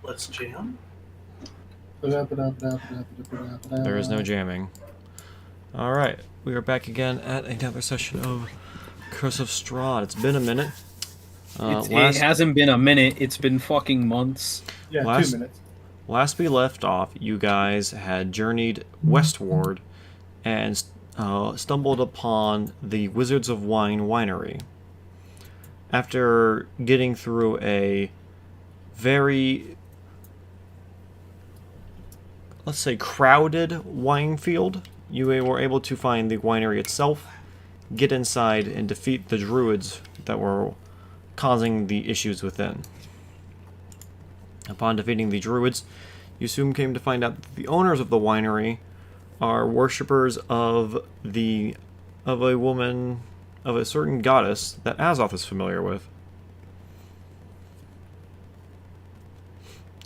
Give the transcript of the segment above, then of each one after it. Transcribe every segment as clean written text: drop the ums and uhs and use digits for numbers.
Let's jam. There is no jamming. Alright, we are back again at another session of Curse of Strahd. It's been a minute. It hasn't been a minute, it's been fucking months. Yeah, last, 2 minutes. Last we left off, you guys had journeyed westward and stumbled upon the Wizards of Wine winery. After getting through a very, let's say, crowded wine field, you were able to find the winery itself, get inside, and defeat the druids that were causing the issues within. Upon defeating the druids, you soon came to find out that the owners of the winery are worshippers of a certain goddess that Azoth is familiar with.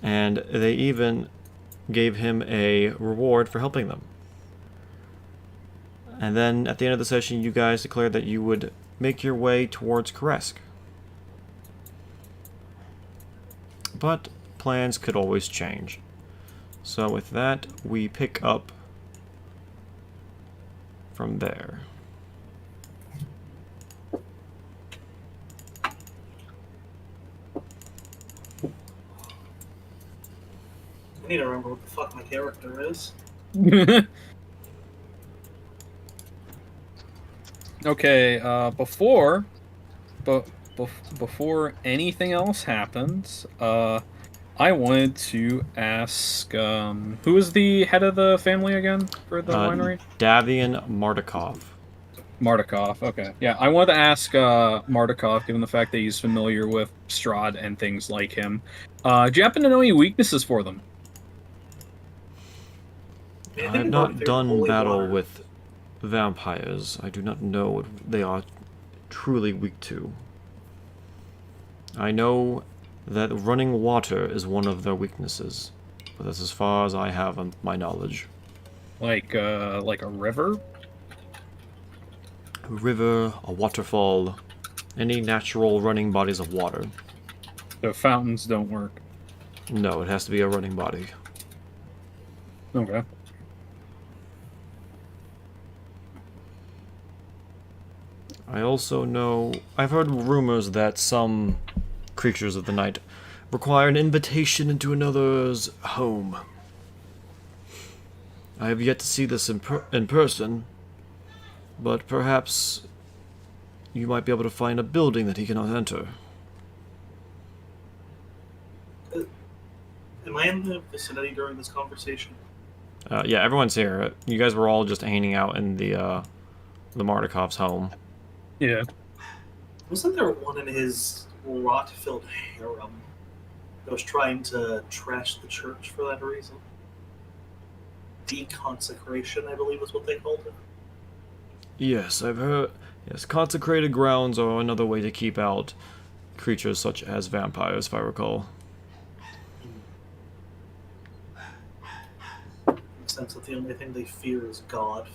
And they even gave him a reward for helping them. And then at the end of the session, you guys declared that you would make your way towards Krezk. But plans could always change. So with that, we pick up from there. I need to remember what the fuck my character is. Okay, before anything else happens, I wanted to ask, who is the head of the family again for the winery? Davian Mardukov. Mardukov, okay. Yeah, I wanted to ask Mardukov, given the fact that he's familiar with Strahd and things like him. Do you happen to know any weaknesses for them? I have not done battle with vampires. I do not know what they are truly weak to. I know that running water is one of their weaknesses, but that's as far as I have on my knowledge. Like a river? A river, a waterfall, any natural running bodies of water. The fountains don't work. No, it has to be a running body. Okay. I also know... I've heard rumors that some creatures of the night require an invitation into another's home. I have yet to see this in person, but perhaps you might be able to find a building that he cannot enter. Am I in the vicinity during this conversation? Yeah, everyone's here. You guys were all just hanging out in the Mardukov's home. Yeah. Wasn't there one in his rot-filled harem that was trying to trash the church for that reason? Deconsecration, I believe is what they called it. Yes, I've heard... Yes, consecrated grounds are another way to keep out creatures such as vampires, if I recall. In the sense that the only thing they fear is God.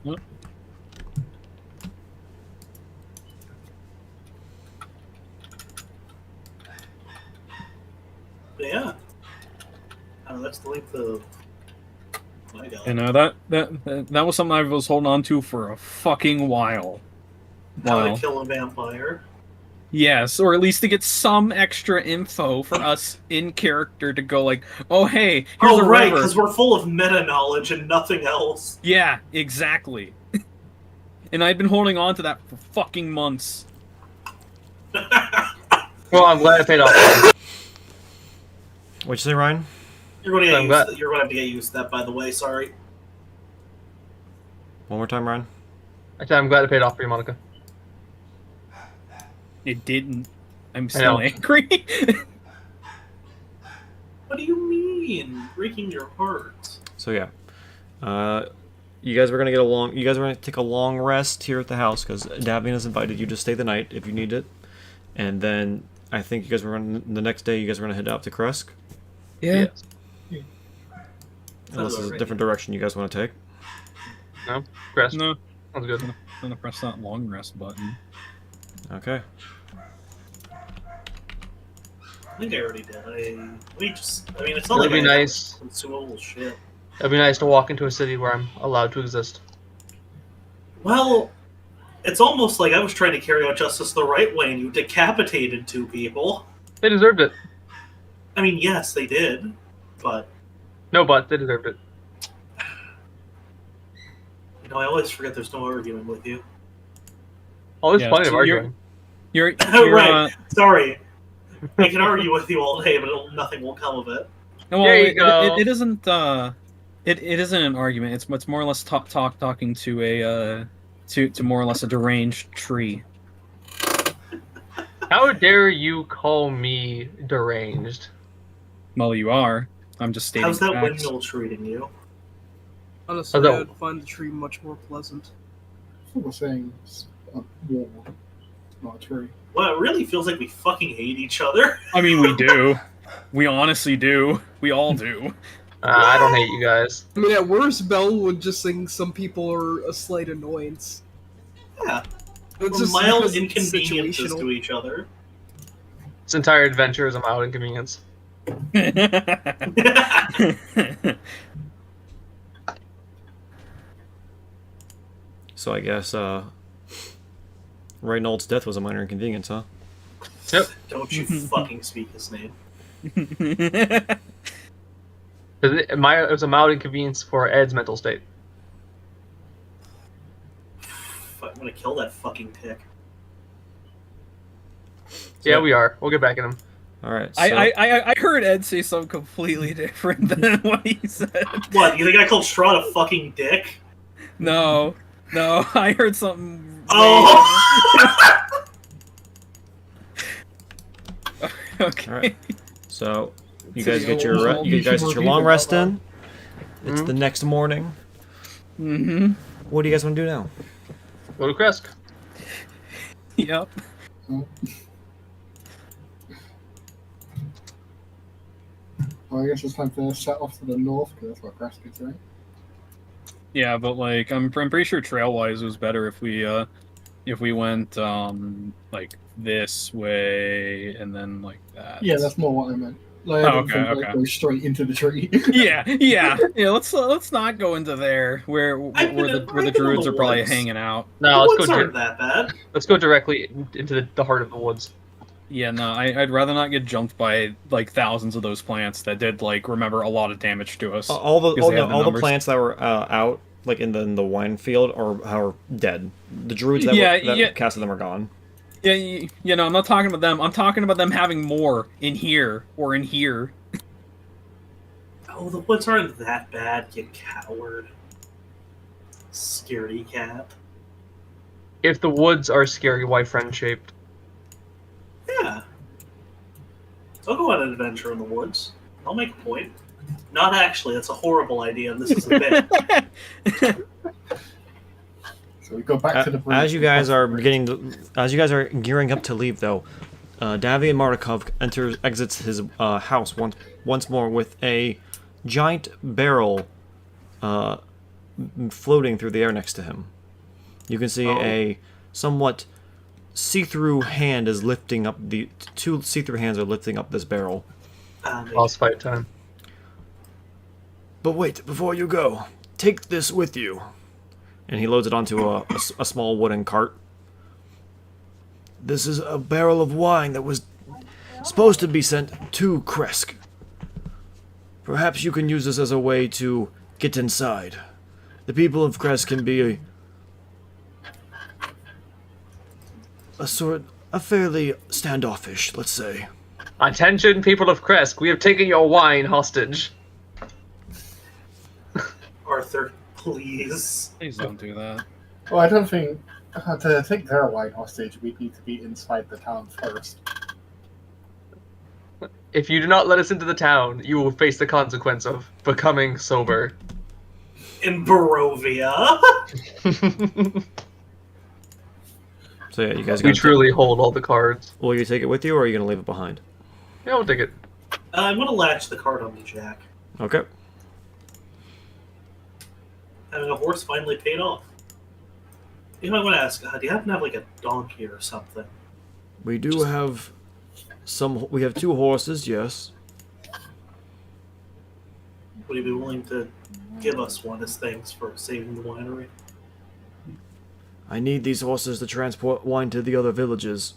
What? But yeah. That's the length of my god. And that was something I was holding on to for a fucking while. How to kill a vampire. Yes, or at least to get some extra info for us in character to go like, oh hey, here's a right, river. because we're full of meta knowledge and nothing else. Yeah, exactly. And I'd been holding on to that for fucking months. Well, I'm glad I paid off. What'd you say, Ryan? You're going to have to get used to that, by the way. Sorry. One more time, Ryan. I said I'm glad I paid off for you, Monica. It didn't. I'm still angry. What do you mean? Breaking your heart. So yeah. You guys were gonna get along. You guys were gonna take a long rest here at the house because Davian has invited you to stay the night if you need it, and then I think you guys were the next day. You guys were gonna head out to Krezk. Yeah. Yes. Unless there's a different direction you guys want to take. No? Crest? No. Sounds good. I'm gonna press that long rest button. Okay. I think I already did. I mean, it's not It'd like be I nice. consumable shit. It'd be nice to walk into a city where I'm allowed to exist. Well, it's almost like I was trying to carry out justice the right way and you decapitated 2 people. They deserved it. I mean, yes, they did, but... No, but they deserved it. You know, I always forget there's no arguing with you. Oh, there's Yeah, plenty of so arguing. You're Right, sorry. I can argue with you all day, but nothing will come of it. well, There you go. It isn't. It isn't an argument. It's more or less talking to a to more or less a deranged tree. How dare you call me deranged? Well, you are. I'm just stating How's that facts. windmill treating you? Honestly, Although- I would find the tree much more pleasant. So we're saying it's a wall, not a tree. Well, it really feels like we fucking hate each other. I mean, we do. We honestly do. We all do. I don't hate you guys. I mean, at worst, Bell would just think some people are a slight annoyance. Yeah, It's we're just mild because it's inconveniences situational. to each other. This entire adventure is a mild inconvenience. So I guess Reynolds' death was a minor inconvenience, huh? Yep. Don't you fucking speak his name. It was a mild inconvenience for Ed's mental state. I'm gonna kill that fucking tick. Yeah, we are. We'll get back at him. All right. So, I heard Ed say something completely different than what he said. What, you think I called Strahd a fucking dick? No, I heard something. Oh! Okay. all right. So you To guys the get your old- you guys get your long rest in. It's Mhm. the next morning. Mm-hmm. What do you guys want to do now? Go to Krezk. Yep. Well, I guess it's time to set off to the north, because that's where Krezk is, right? Yeah, but like I'm pretty sure trail-wise it was better if we went like this way and then like that. Yeah, that's more what I meant. Like, I Oh, don't okay, think like, okay. go straight into the tree. yeah. Let's not go into there where I've been in the the druids are probably woods. hanging out. No, the let's woods go. aren't that bad. Let's go directly into the heart of the woods. Yeah, no, I'd rather not get jumped by like thousands of those plants that did like remember a lot of damage to us. All the Because they have the all the numbers. plants that were out like in the wine field are dead. The druids that Yeah. casted them are gone. Yeah, you know, I'm not talking about them. I'm talking about them having more in here or in here. Oh, the woods aren't that bad, you coward. Scaredy cat. If the woods are scary, why friend-shaped? Yeah. I'll go on an adventure in the woods. I'll make a point. Not actually, that's a horrible idea, and this is a bit. So we go back to the bridge. As you guys are gearing up to leave, though, Davy and Martikov exits his house once more with a giant barrel floating through the air next to him. You can see a somewhat see-through hand is lifting up two see-through hands are lifting up this barrel. Boss fight time. But wait, before you go, take this with you. And he loads it onto a small wooden cart. This is a barrel of wine that was supposed to be sent to Krezk. Perhaps you can use this as a way to get inside. The people of Krezk can be a fairly standoffish, let's say. Attention, people of Krezk, we have taken your wine hostage. Arthur, please. Please don't do that. Well, I don't think to take their wine hostage, we need to be inside the town first. If you do not let us into the town, you will face the consequence of becoming sober. In Barovia. So yeah, you guys We gonna truly hold all the cards. will you take it with you, or are you gonna leave it behind? Yeah, we'll take it. I'm gonna latch the cart on me, Jack. Okay. Having a horse finally paid off. You might want to ask, do you happen to have like a donkey or something? We do have some. We have 2 horses. Yes. Would you be willing to give us one as thanks for saving the winery? I need these horses to transport wine to the other villages.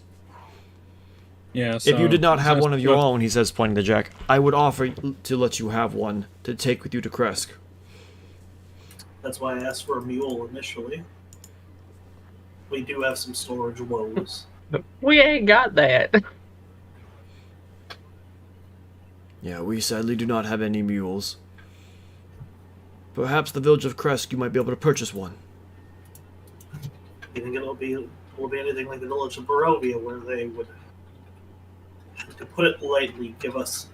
Yeah. If you did not have so- one of your own, he says, pointing to Jack, I would offer to let you have one to take with you to Krezk. That's why I asked for a mule initially. We do have some storage woes. We ain't got that. Yeah, we sadly do not have any mules. Perhaps the village of Krezk, you might be able to purchase one. You think will be anything like the village of Barovia, where they would, to put it lightly, give us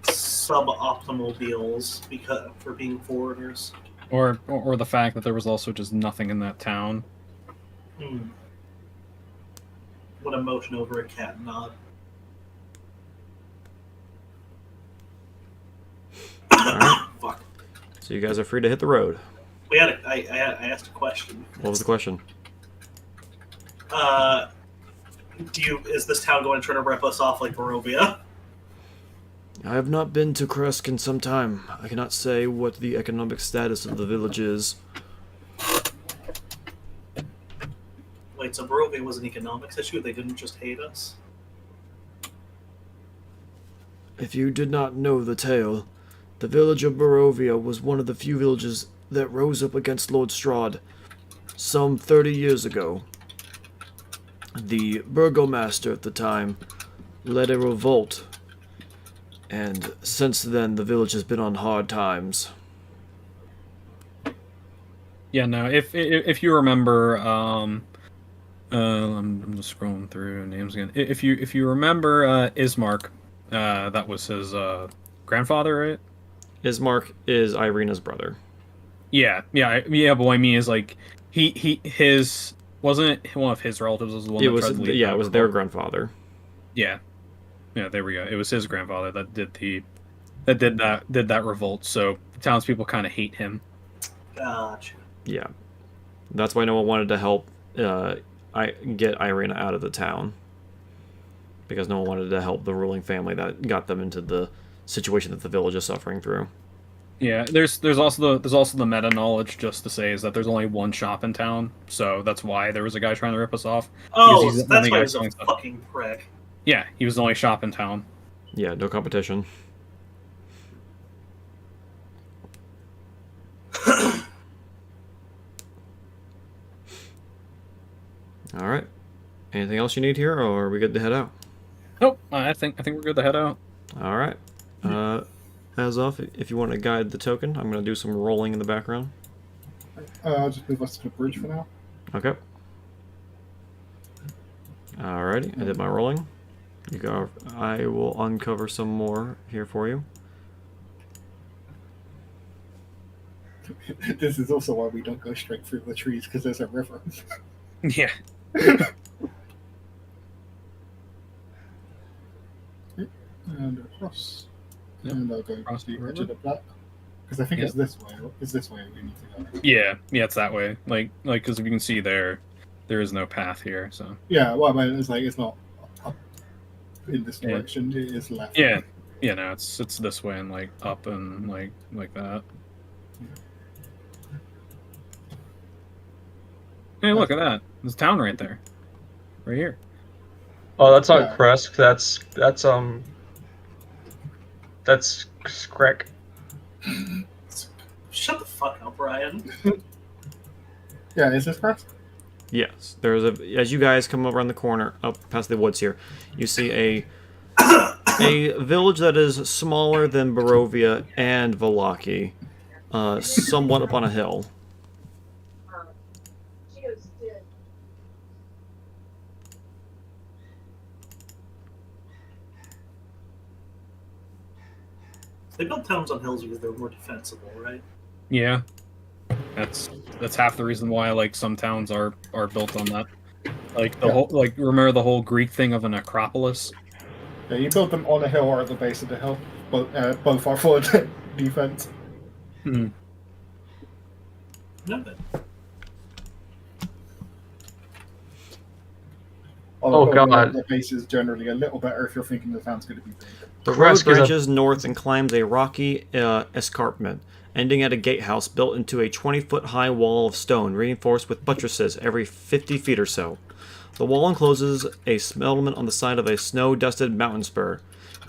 suboptimal deals for being foreigners? Or the fact that there was also just nothing in that town. What a motion over a cat nod. Alright. Fuck. So you guys are free to hit the road. I asked a question. What was the question? Is this town going to try to rip us off like Barovia? I have not been to Krezk in some time. I cannot say what the economic status of the village is. Wait, so Barovia was an economics issue? They didn't just hate us? If you did not know the tale, the village of Barovia was one of the few villages that rose up against Lord Strahd some 30 years ago. The burgomaster at the time led a revolt, and since then the village has been on hard times. Yeah, no. If you remember, I'm just scrolling through names again. If you remember, Ismark, that was his grandfather, right? Ismark is Irina's brother. Yeah. But what I mean is like his wasn't it one of his relatives was the one It that was tried to lead yeah, that it was their revolt? grandfather. Yeah, there we go. It was his grandfather that did that revolt. So the townspeople kind of hate him. Gotcha. Yeah, that's why no one wanted to help get Irina out of the town, because no one wanted to help the ruling family that got them into the situation that the village is suffering through. Yeah, there's also the meta knowledge just to say is that there's only one shop in town, so that's why there was a guy trying to rip us off. Oh, Because he's the that's only why guy he's a selling stuff. fucking prick. Yeah, he was the only shop in town. Yeah, no competition. All right. Anything else you need here, or are we good to head out? Nope, I think we're good to head out. All right. As off, if you want to guide the token, I'm going to do some rolling in the background. I'll just move us to the bridge for now. Okay. Alrighty, I did my rolling. You go. I will uncover some more here for you. This is also why we don't go straight through the trees, because there's a river. Yeah. And across. Yep. And I'll go Across to the the edge river. of the black. Because I think Yep. it's this way. It's this way we need to go. Yeah, it's that way. Like, because if you can see there is no path here. So Yeah, well, I mean, it's not up in this Yeah. direction. It is left. yeah, no, it's this way and like up and like that. Hey, look at that! There's a town right there, right here. Oh, that's not Yeah. Krezk. That's Krezk. Shut the fuck up, Ryan. Yeah, is this correct? Yes, there's a. As you guys come around the corner, up past the woods here, you see a village that is smaller than Barovia and Valaki, somewhat up on a hill. They built towns on hills because they're more defensible, right? Yeah, that's half the reason why like some towns are built on that Like the Yeah. whole, like remember the whole Greek thing of an acropolis? Yeah, you build them on a hill or at the base of the hill. Both are for defense. Hmm. Nothing. Although Oh, building God. at the base is generally a little better if you're thinking the town's going to be big. The Krezk road is a- branches north and climbs a rocky escarpment, ending at a gatehouse built into a 20-foot-high wall of stone, reinforced with buttresses every 50 feet or so. The wall encloses a settlement on the side of a snow-dusted mountain spur.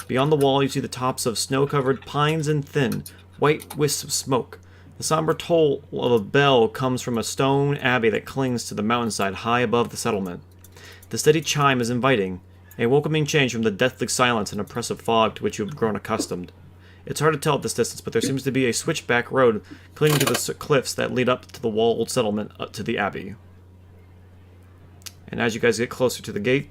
Beyond the wall, you see the tops of snow-covered pines and thin, white wisps of smoke. The somber toll of a bell comes from a stone abbey that clings to the mountainside high above the settlement. The steady chime is inviting, a welcoming change from the deathly silence and oppressive fog to which you have grown accustomed. It's hard to tell at this distance, but there seems to be a switchback road clinging to the cliffs that lead up to the walled settlement up to the abbey. And as you guys get closer to the gate,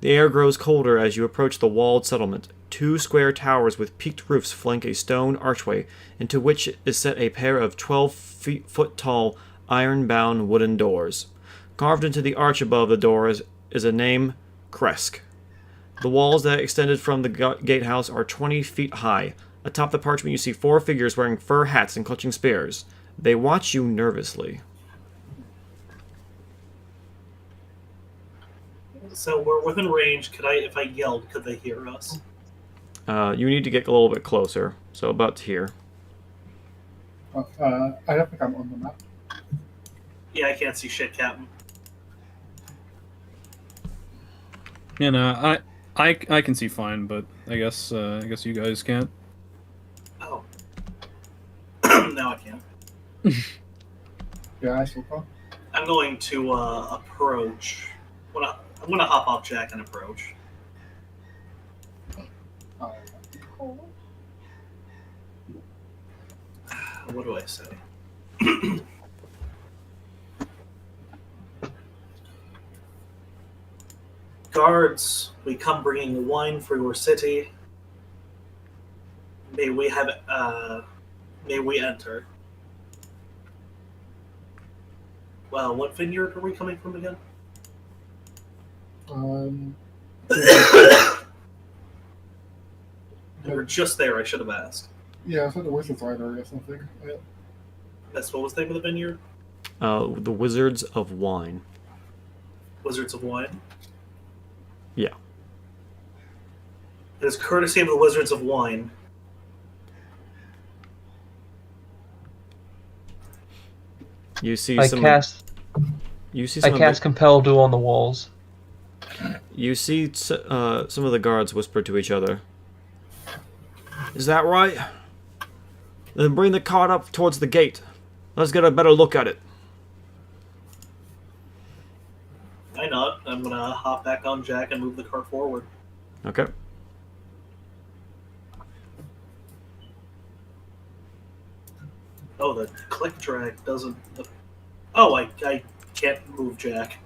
the air grows colder as you approach the walled settlement. 2 square towers with peaked roofs flank a stone archway, into which is set a pair of 12-foot-tall, iron-bound wooden doors. Carved into the arch above the doors is a name, Krezk. The walls that extended from the gatehouse are 20 feet high. Atop the parchment you see 4 figures wearing fur hats and clutching spears. They watch you nervously. So we're within range. If I yelled, could they hear us? You need to get a little bit closer, so about here. I don't think I'm on the map. Yeah, I can't see shit, Captain. You know, I can see fine, but I guess you guys can't. Oh. Now I can. Yeah, I still can't. I'm going to approach. I'm gonna hop off Jack and approach. What do I say? Guards, we come bringing wine for your city. May we enter. Well, what vineyard are we coming from again? We were just there. I should have asked. Yeah, I thought the Wizards Rider or something. That's what was the name of the vineyard? The Wizards of Wine. Wizards of Wine. Yeah. It is courtesy of the Wizards of Wine. You see I some. cast You see some. I cast Compel Duel on the walls. You see some of the guards whisper to each other. Is that right? Then bring the cart up towards the gate. Let's get a better look at it. I nod. I'm gonna hop back on Jack and move the cart forward. Okay. Oh, the click drag doesn't. Oh, I can't move Jack.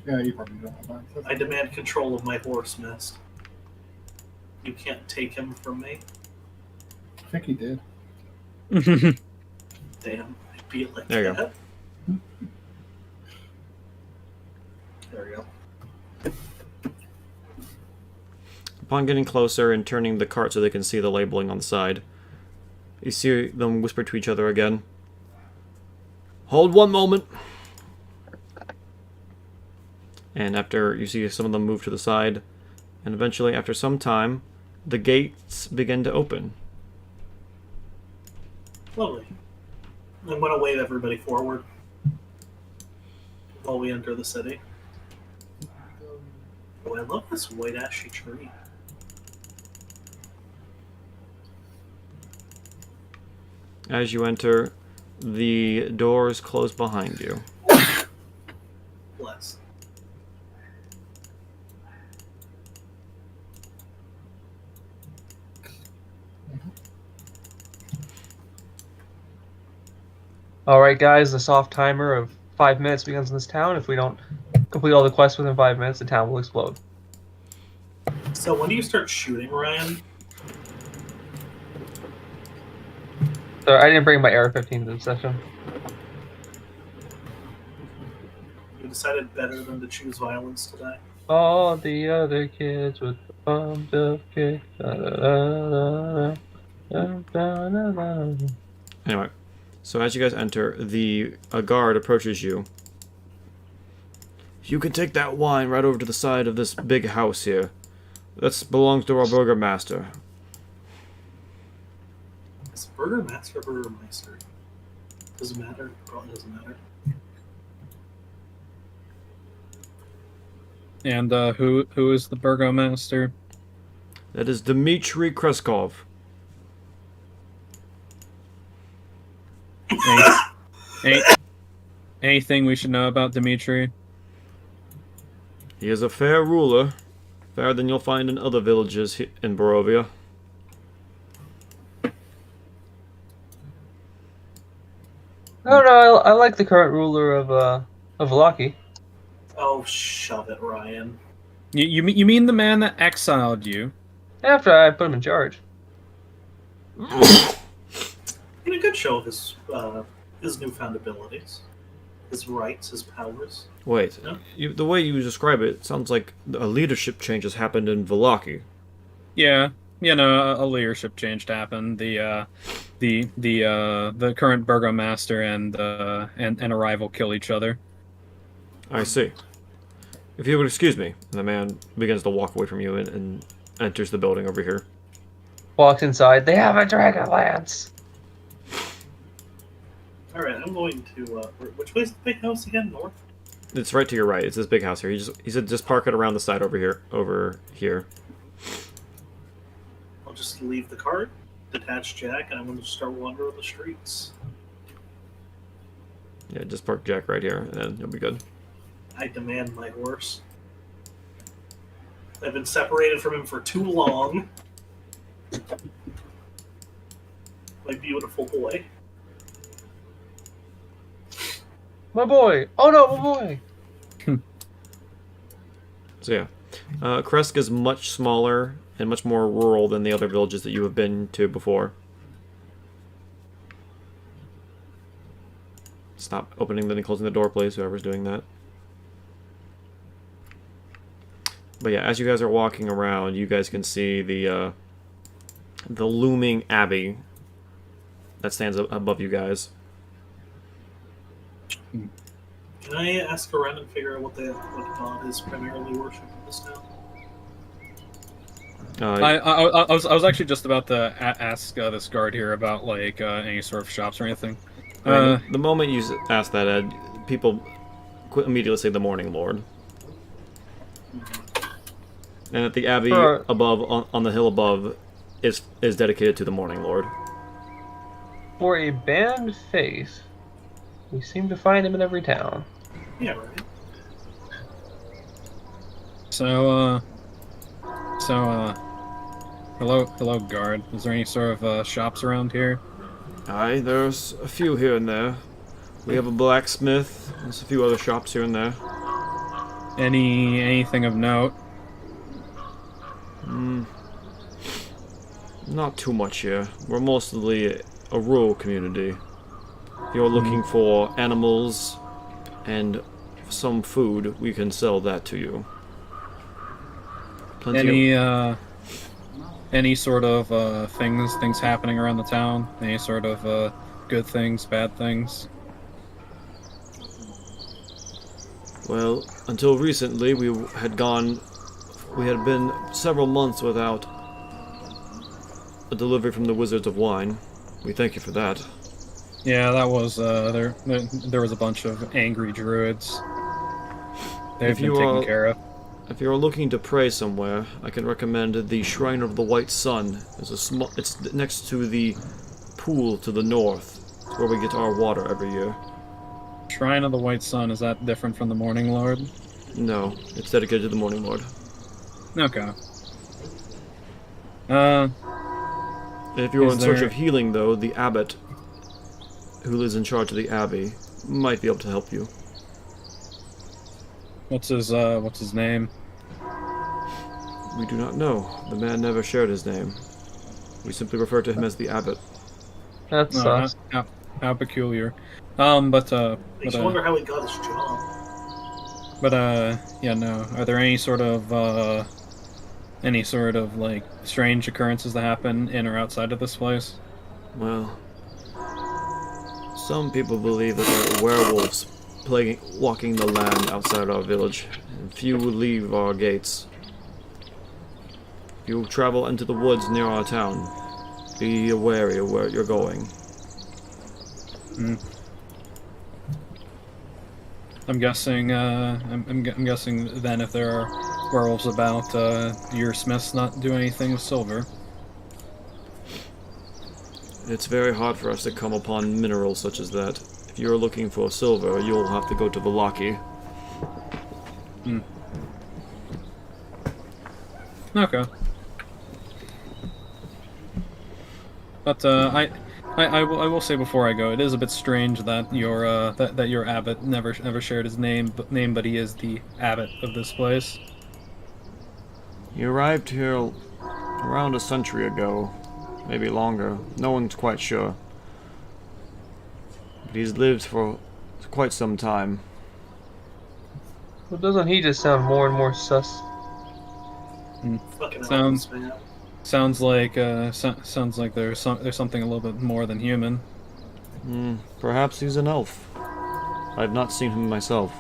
Yeah, you probably don't have that. I demand control of my horse, Mist. You can't take him from me. I think he did. Damn, I beat like There you that. There we go. Upon getting closer and turning the cart so they can see the labeling on the side, you see them whisper to each other again. Hold one moment. And after you see some of them move to the side, and eventually, after some time, the gates begin to open. Lovely. I'm gonna wave everybody forward while we enter the city. Oh, I love this white ashy tree. As you enter, the doors close behind you. Bless. All right, guys. The soft timer of 5 minutes begins in this town. If we don't complete all the quests within 5 minutes, the town will explode. So when do you start shooting, Ryan? Sorry, I didn't bring my AR-15 to the session. You decided better than to choose violence today. All the other kids with the pumped up kick. Anyway, so as you guys enter, a guard approaches you. You can take that wine right over to the side of this big house here. That belongs to our burgomaster. Is Burgermaster Burgermeister? Doesn't matter. Probably doesn't matter. And who is the burgomaster? That is Dmitry Krezkov. Anything we should know about Dimitri? He is a fair ruler, fairer than you'll find in other villages in Barovia. No, I like the current ruler of Valaki. Oh, shove it, Ryan. You mean the man that exiled you? After I put him in charge. In a good show of his newfound abilities, his rights, his powers. Wait, Yeah. the way you describe it sounds like a leadership change has happened in Valaki. Yeah, a leadership change happened. The current burgomaster and a rival kill each other. I see. If you would excuse me, the man begins to walk away from you and enters the building over here. Walks inside. They have a dragon lance. All right, I'm going to. Which way's the big house again? North. It's right to your right. It's this big house here. He said just park it around the side over here. Over here. I'll just leave the cart, detach Jack, and I'm going to start wandering the streets. Yeah, just park Jack right here, and then you'll be good. I demand my horse. I've been separated from him for too long. My beautiful boy. My boy. Oh no, my boy. So yeah, Krezk is much smaller and much more rural than the other villages that you have been to before. Stop opening and closing the door, please, whoever's doing that. But yeah, as you guys are walking around, you guys can see the looming Abbey that stands above you guys. Can I ask around and figure out what god is primarily worshipped in this town? I was actually just about to ask this guard here about like any sort of shops or anything. The moment you ask that, Ed, people immediately say the Morning Lord. And that the Abbey above, on the hill above, is dedicated to the Morning Lord. For a banned faith, we seem to find him in every town. Yeah, right. So, hello, guard. Is there any sort of shops around here? Aye, there's a few here and there. We have a blacksmith. There's a few other shops here and there. Anything of note? Not too much here. We're mostly a rural community. If you're looking for animals and some food, we can sell that to you. Any sort of things happening around the town? Any sort of good things, bad things? Well, until recently, we had been several months without a delivery from the Wizards of Wine. We thank you for that. Yeah, that was there was a bunch of angry druids. They've been taken care of. If you're looking to pray somewhere, I can recommend the Shrine of the White Sun. It's next to the pool to the north. It's where we get our water every year. Shrine of the White Sun, is that different from the Morning Lord? No, it's dedicated to the Morning Lord. Okay. If you're in search of healing, though, the abbot, who lives in charge of the Abbey, might be able to help you. What's his name? We do not know. The man never shared his name. We simply refer to him as the abbot. That sucks. How peculiar. Makes you wonder how he got his job. Yeah, no. Are there any sort of like strange occurrences that happen in or outside of this place? Well, some people believe that there are werewolves walking the land outside our village, and few leave our gates. If you travel into the woods near our town, be wary of where you're going. I'm guessing. I'm guessing then if there are werewolves about, your smiths not do anything with silver. It's very hard for us to come upon minerals such as that. If you're looking for silver, you'll have to go to the Locky. Okay. But I will say before I go, it is a bit strange that your abbot never shared his name, but he is the abbot of this place. He arrived here around a century ago, maybe longer. No one's quite sure. But he's lived for quite some time. Well, doesn't he just sound more and more sus? Fucking Sounds- Elvis, man. Sounds like there's something a little bit more than human. Perhaps he's an elf. I've not seen him myself.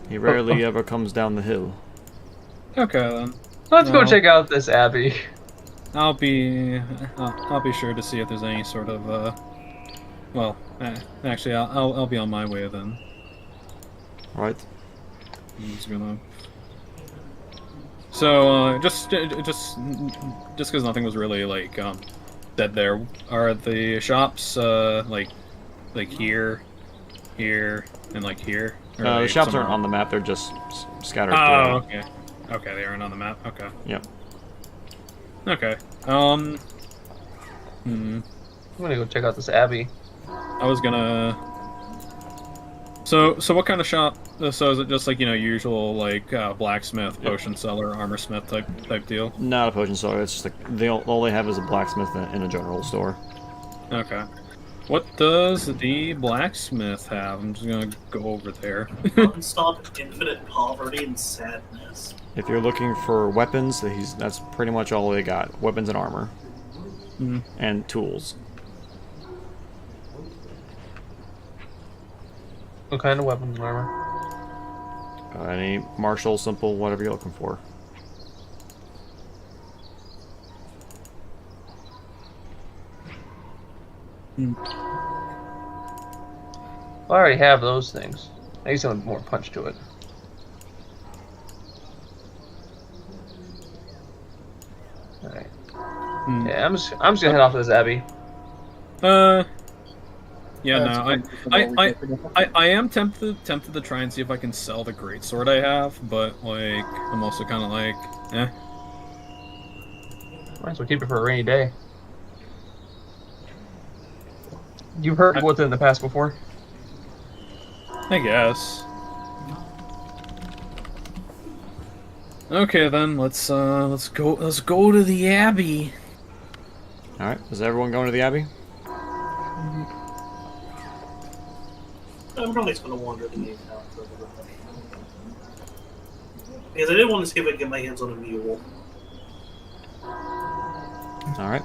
He rarely ever comes down the hill. Okay then. Let's go Well- check out this abbey. I'll be sure to see if there's any sort of well, actually I'll be on my way then. Right? I'm just gonna. So just because nothing was really like dead there, are the shops like here, and like here? Or are The they shops somewhere aren't on the map, they're just scattered Oh, throughout. okay. Okay, they aren't on the map. Okay. Yep. Okay. I'm gonna go check out this abbey. I was gonna. So what kind of shop? So is it just like usual like blacksmith, potion seller, armor smith type deal? Not a potion store, it's just like all they have is a blacksmith in a general store. Okay. What does the blacksmith have? I'm just gonna go over there. Non-stop infinite poverty and sadness. If you're looking for weapons, that's pretty much all they got. Weapons and armor. And tools. What kind of weapons and armor? Any martial, simple, whatever you're looking for. I already have those things. I need something more punch to it. Alright. Yeah, I'm just gonna head off to this abbey. Yeah, no, I am tempted to try and see if I can sell the greatsword I have, but like I'm also kind of like, Might as well keep it for a rainy day. You've heard what's in the past before? I guess. Okay then, let's go to the Abbey. All right, is everyone going to the Abbey? I'm probably just going to wander the game now for a little bit. Because I did want to see if I could get my hands on a mule. All right.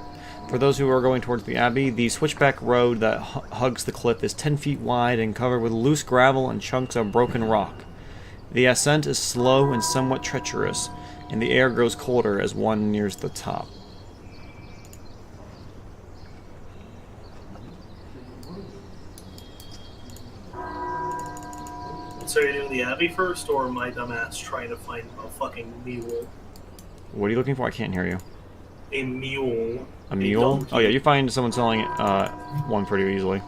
For those who are going towards the Abbey, the switchback road that hugs the cliff is 10 feet wide and covered with loose gravel and chunks of broken rock. The ascent is slow and somewhat treacherous, and the air grows colder as one nears the top. So you're doing the Abbey first, or my dumbass trying to find a fucking mule? What are you looking for? I can't hear you. A mule. A mule? donkey. Oh yeah, you find someone selling one pretty easily.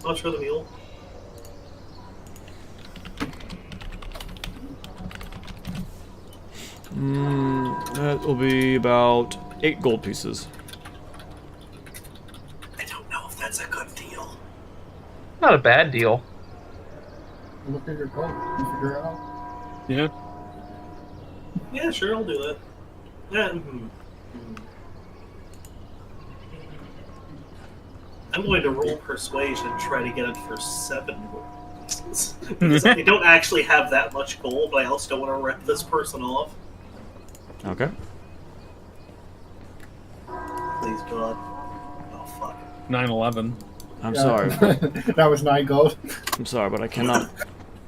Not sure the mule. That will be about 8 gold pieces. I don't know if that's a good deal. Not a bad deal. Look at your goal. You figure it out. Yeah. Yeah, sure, I'll do that. Yeah. I'm going to roll persuasion and try to get it for 7 gold. Because I don't actually have that much gold, but I also don't want to rip this person off. Okay. Please, God. Oh, fuck. 9/11. I'm sorry. That was 9 gold. I'm sorry, but I cannot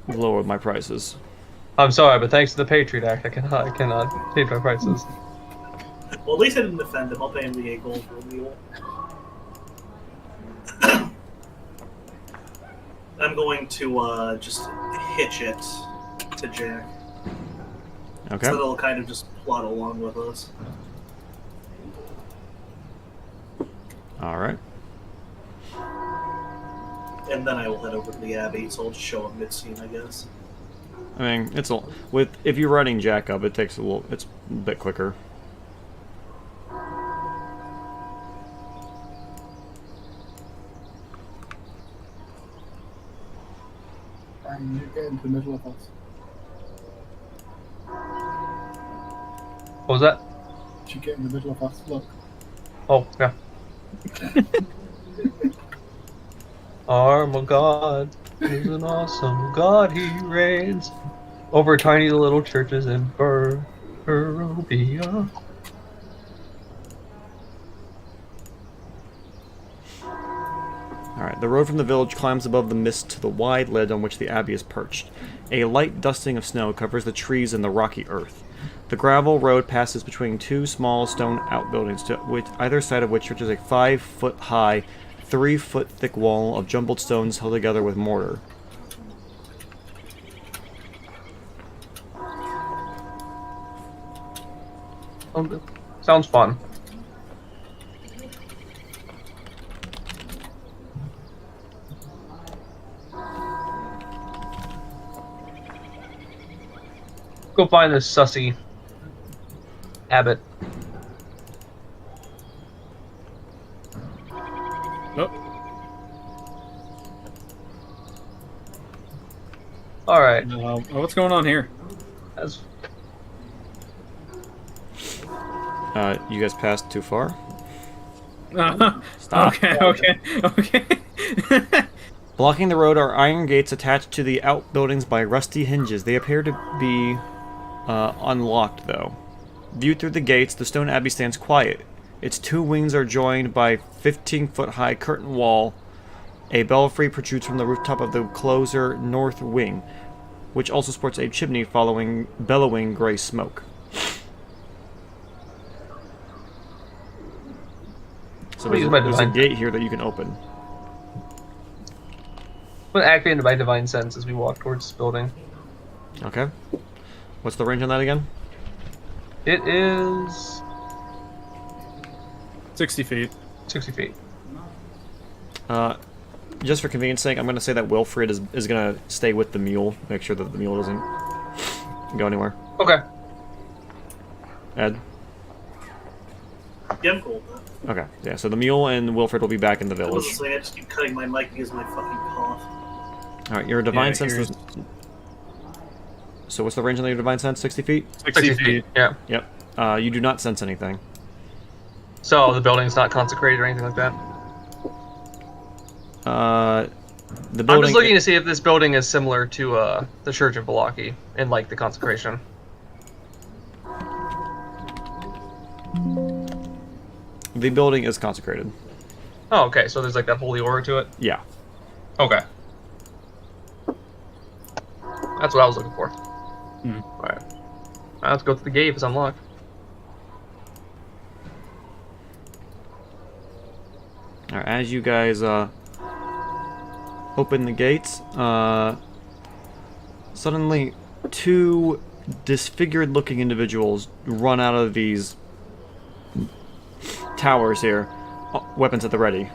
lower my prices. I'm sorry, but thanks to the Patriot Act, I cannot change my prices. Well, at least I didn't defend him. I'll pay him the 8 gold for a mule. I'm going to just hitch it to Jack. Okay. So they'll kind of just plot along with us. Alright. And then I will head over to the Abbey, so I'll just show up mid-scene, I guess. I mean, if you're riding Jack up, it's a bit quicker. And you get into the middle of us. What was that? Did you get in the middle of us? Look. Oh, yeah. Our God is an awesome God. He reigns over tiny little churches in Barovia. Alright, the road from the village climbs above the mist to the wide ledge on which the abbey is perched. A light dusting of snow covers the trees and the rocky earth. The gravel road passes between 2 small stone outbuildings, to either side of which stretches a 5-foot-high, 3-foot-thick wall of jumbled stones held together with mortar. Sounds fun. Go find this sussy abbot. Nope. All right. What's going on here? That's You guys passed too far? Stop. Okay. Blocking the road are iron gates attached to the outbuildings by rusty hinges. They appear to be unlocked, though. Viewed through the gates, the stone abbey stands quiet. Its 2 wings are joined by 15-foot-high curtain wall. A belfry protrudes from the rooftop of the closer north wing, which also sports a chimney bellowing gray smoke. So there's a gate here that you can open. I'm gonna activate into my divine sense as we walk towards this building. Okay. What's the range on that again? It is 60 feet. 60 feet. Just for convenience sake, I'm going to say that Wilfred is going to stay with the mule. Make sure that the mule doesn't go anywhere. Okay. Ed? Yeah, I'm cool with that. Okay, yeah, so the mule and Wilfred will be back in the I village. was saying I just keep cutting my mic because of my fucking cough. Alright, your divine sense here's- is... So what's the range on your divine sense? 60 feet? 60 feet. Yeah. Yep. You do not sense anything. So the building's not consecrated or anything like that? The building... I'm just looking to see if this building is similar to the Church of Balaki in like the consecration. The building is consecrated. Oh, okay. So there's like that holy aura to it? Yeah. Okay. That's what I was looking for. Alright. Let's go to the gate if it's unlocked. Alright, as you guys open the gates, suddenly 2 disfigured looking individuals run out of these towers here, weapons at the ready,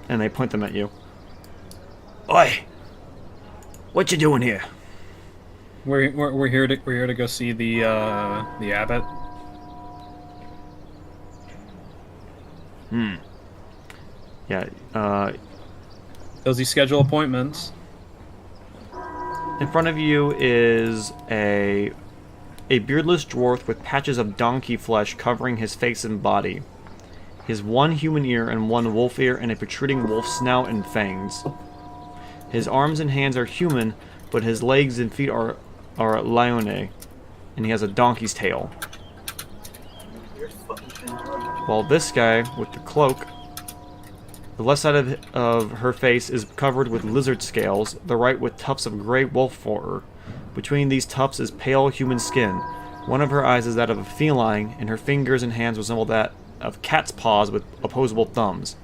and they point them at you. Oi! What you doing here? We're here to go see the abbot. Yeah, Does he schedule appointments? in front of you is a beardless dwarf with patches of donkey flesh covering his face and body. He has one human ear and one wolf ear and a protruding wolf snout and fangs. His arms and hands are human, but his legs and feet are lione, and he has a donkey's tail. While this guy with the cloak, the left side of her face is covered with lizard scales, the right with tufts of gray wolf fur. Between these tufts is pale human skin. One of her eyes is that of a feline, and her fingers and hands resemble that of cat's paws with opposable thumbs.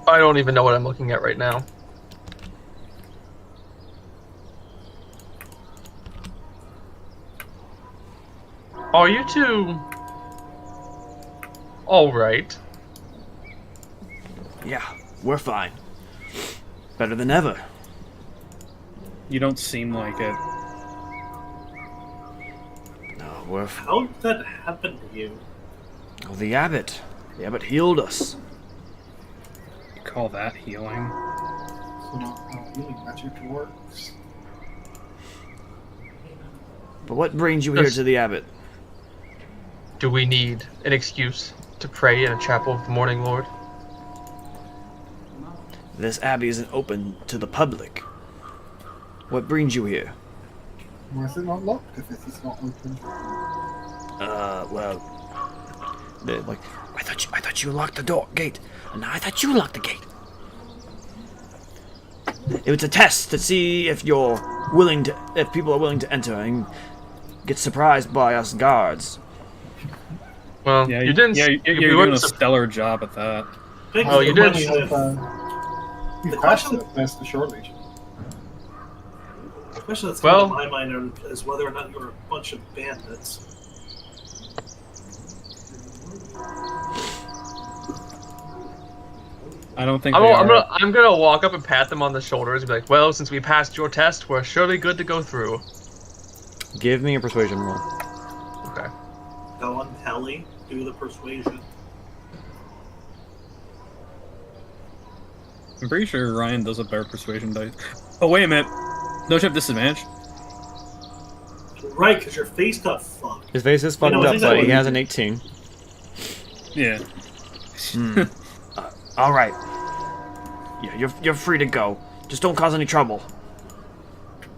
I don't even know what I'm looking at right now. Are you two all right? Yeah, we're fine. Better than ever. You don't seem like it. No, we're... How did that happen to you? Oh, the abbot. The abbot healed us. You call that healing? So not how healing magic works. But what brings you here to the abbot? Do we need an excuse to pray in a chapel of the Morning Lord? This abbey isn't open to the public. What brings you here? Why is it not locked if it is not open? Well, they're like, I thought you locked the gate. No, I thought you locked the gate. It was a test to see if people are willing to enter and get surprised by us guards. Well, Yeah, you didn't. Yeah, you you're doing a wouldn't stellar job at that. Oh, you did. You passed the test, surely. The question that's Well- coming to my mind is whether or not you're a bunch of bandits. I don't think I'm gonna walk up and pat them on the shoulders and be like, "Well, since we passed your test, we're surely good to go through." Give me a persuasion roll. Okay. Go on, Helly, do the persuasion. I'm pretty sure Ryan does a better persuasion dice. Oh, wait a minute. Don't you have disadvantage? Right, because your face got fucked. His face is fucked You know, I up, think but that he would- has an 18. Yeah. All right. Yeah, you're free to go. Just don't cause any trouble.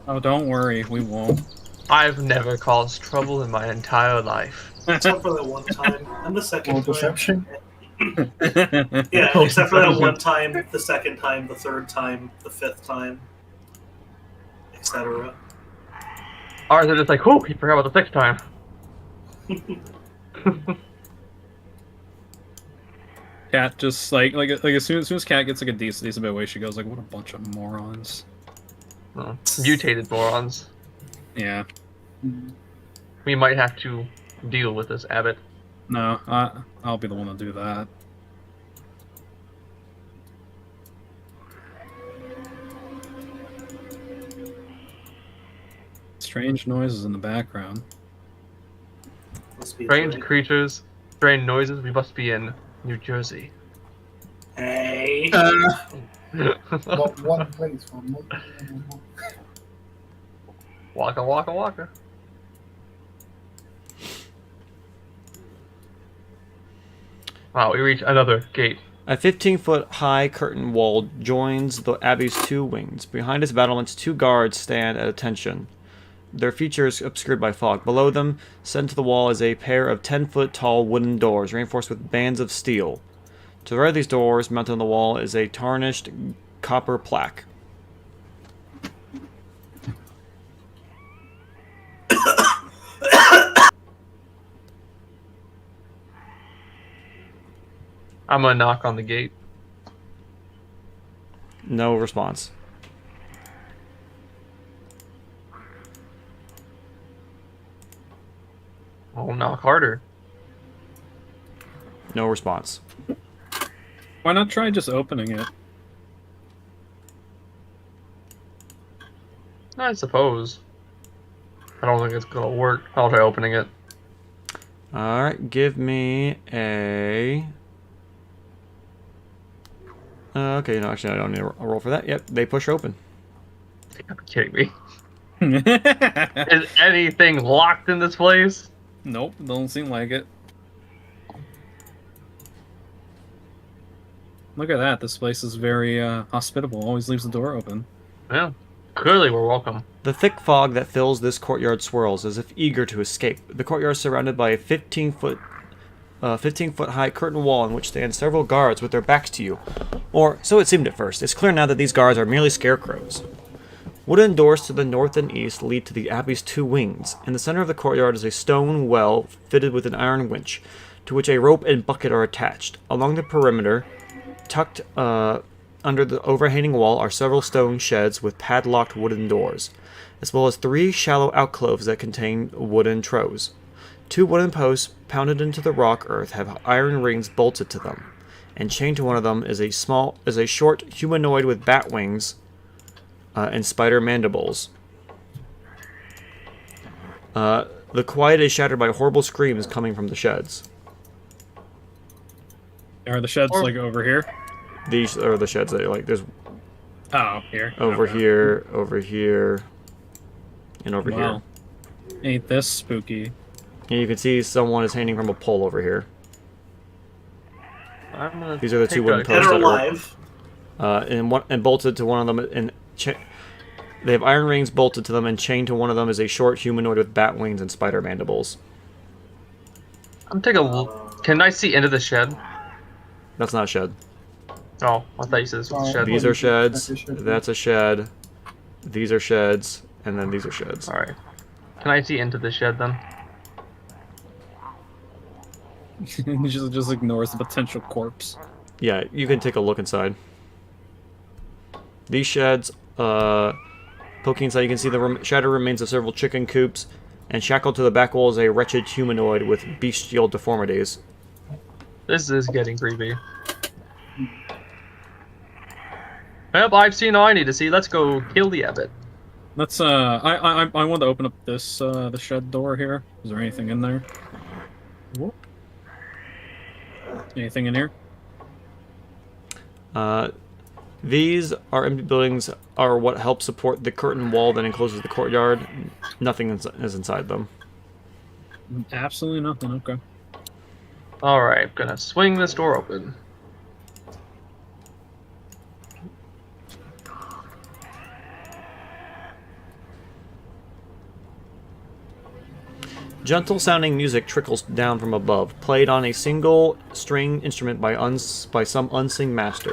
Oh, don't worry. We won't. I've never caused trouble in my entire life. Except for that one time, and the second Roll time. deception. Yeah, except for that one time, the second time, the third time, the fifth time, etc. Ours are just like, "Whoa, he forgot about the sixth time." Cat just like as soon as Cat gets like a decent bit away, she goes like, "What a bunch of morons." Mutated morons. Yeah. We might have to deal with this, Abbott. No, I'll be the one to do that. Strange noises in the background. Must be Strange right. creatures, strange noises. We must be in New Jersey. Hey. Not one place for one. Waka waka waka. Wow, we reach another gate. A 15-foot high curtain wall joins the abbey's two wings. Behind its battlements, two guards stand at attention, their features obscured by fog. Below them, set into the wall, is a pair of 10-foot tall wooden doors, reinforced with bands of steel. To the right of these doors, mounted on the wall, is a tarnished copper plaque. I'm gonna knock on the gate. No response. I'll knock harder. No response. Why not try just opening it? I suppose. I don't think it's gonna work. I'll try opening it. Alright, give me a... okay, no, actually, I don't need a roll for that. Yep, they push open. You're kidding me. Is anything locked in this place? Nope, don't seem like it. Look at that. This place is very hospitable. Always leaves the door open. Yeah. Clearly we're welcome. The thick fog that fills this courtyard swirls as if eager to escape. The courtyard is surrounded by a 15-foot high curtain wall in which stand several guards with their backs to you. Or, so it seemed at first. It's clear now that these guards are merely scarecrows. Wooden doors to the north and east lead to the Abbey's two wings. In the center of the courtyard is a stone well fitted with an iron winch, to which a rope and bucket are attached. Along the perimeter, tucked under the overhanging wall, are several stone sheds with padlocked wooden doors, as well as 3 shallow alcoves that contain wooden trows. 2 wooden posts pounded into the rock earth have iron rings bolted to them, and chained to one of them is a short humanoid with bat wings and spider mandibles. The quiet is shattered by horrible screams coming from the sheds. Are the sheds like over here? These are the sheds that there's Here. over here, and over here. Wow. Ain't this spooky? And you can see someone is hanging from a pole over here. These are the 2 wooden Dead posts or that alive. are and bolted to one of them, and they have iron rings bolted to them, and chained to one of them is a short humanoid with bat wings and spider mandibles. I'm taking a look. Can I see into the shed? That's not a shed. Oh, I thought you said this was a shed. These are sheds. That's a shed. These are sheds, and then these are sheds. Alright. Can I see into the shed then? He just ignores the potential corpse. Yeah, you can take a look inside. These sheds, poking inside, you can see the shattered remains of several chicken coops, and shackled to the back wall is a wretched humanoid with bestial deformities. This is getting creepy. Yep, I've seen all I need to see. Let's go kill the abbot. Let's I want to open up this the shed door here. Is there anything in there? Whoop. Anything in here? These are empty buildings are what help support the curtain wall that encloses the courtyard. Nothing is inside them. Absolutely nothing. Okay. Alright, I'm gonna swing this door open. Gentle-sounding music trickles down from above, played on a single-string instrument by some unseen master.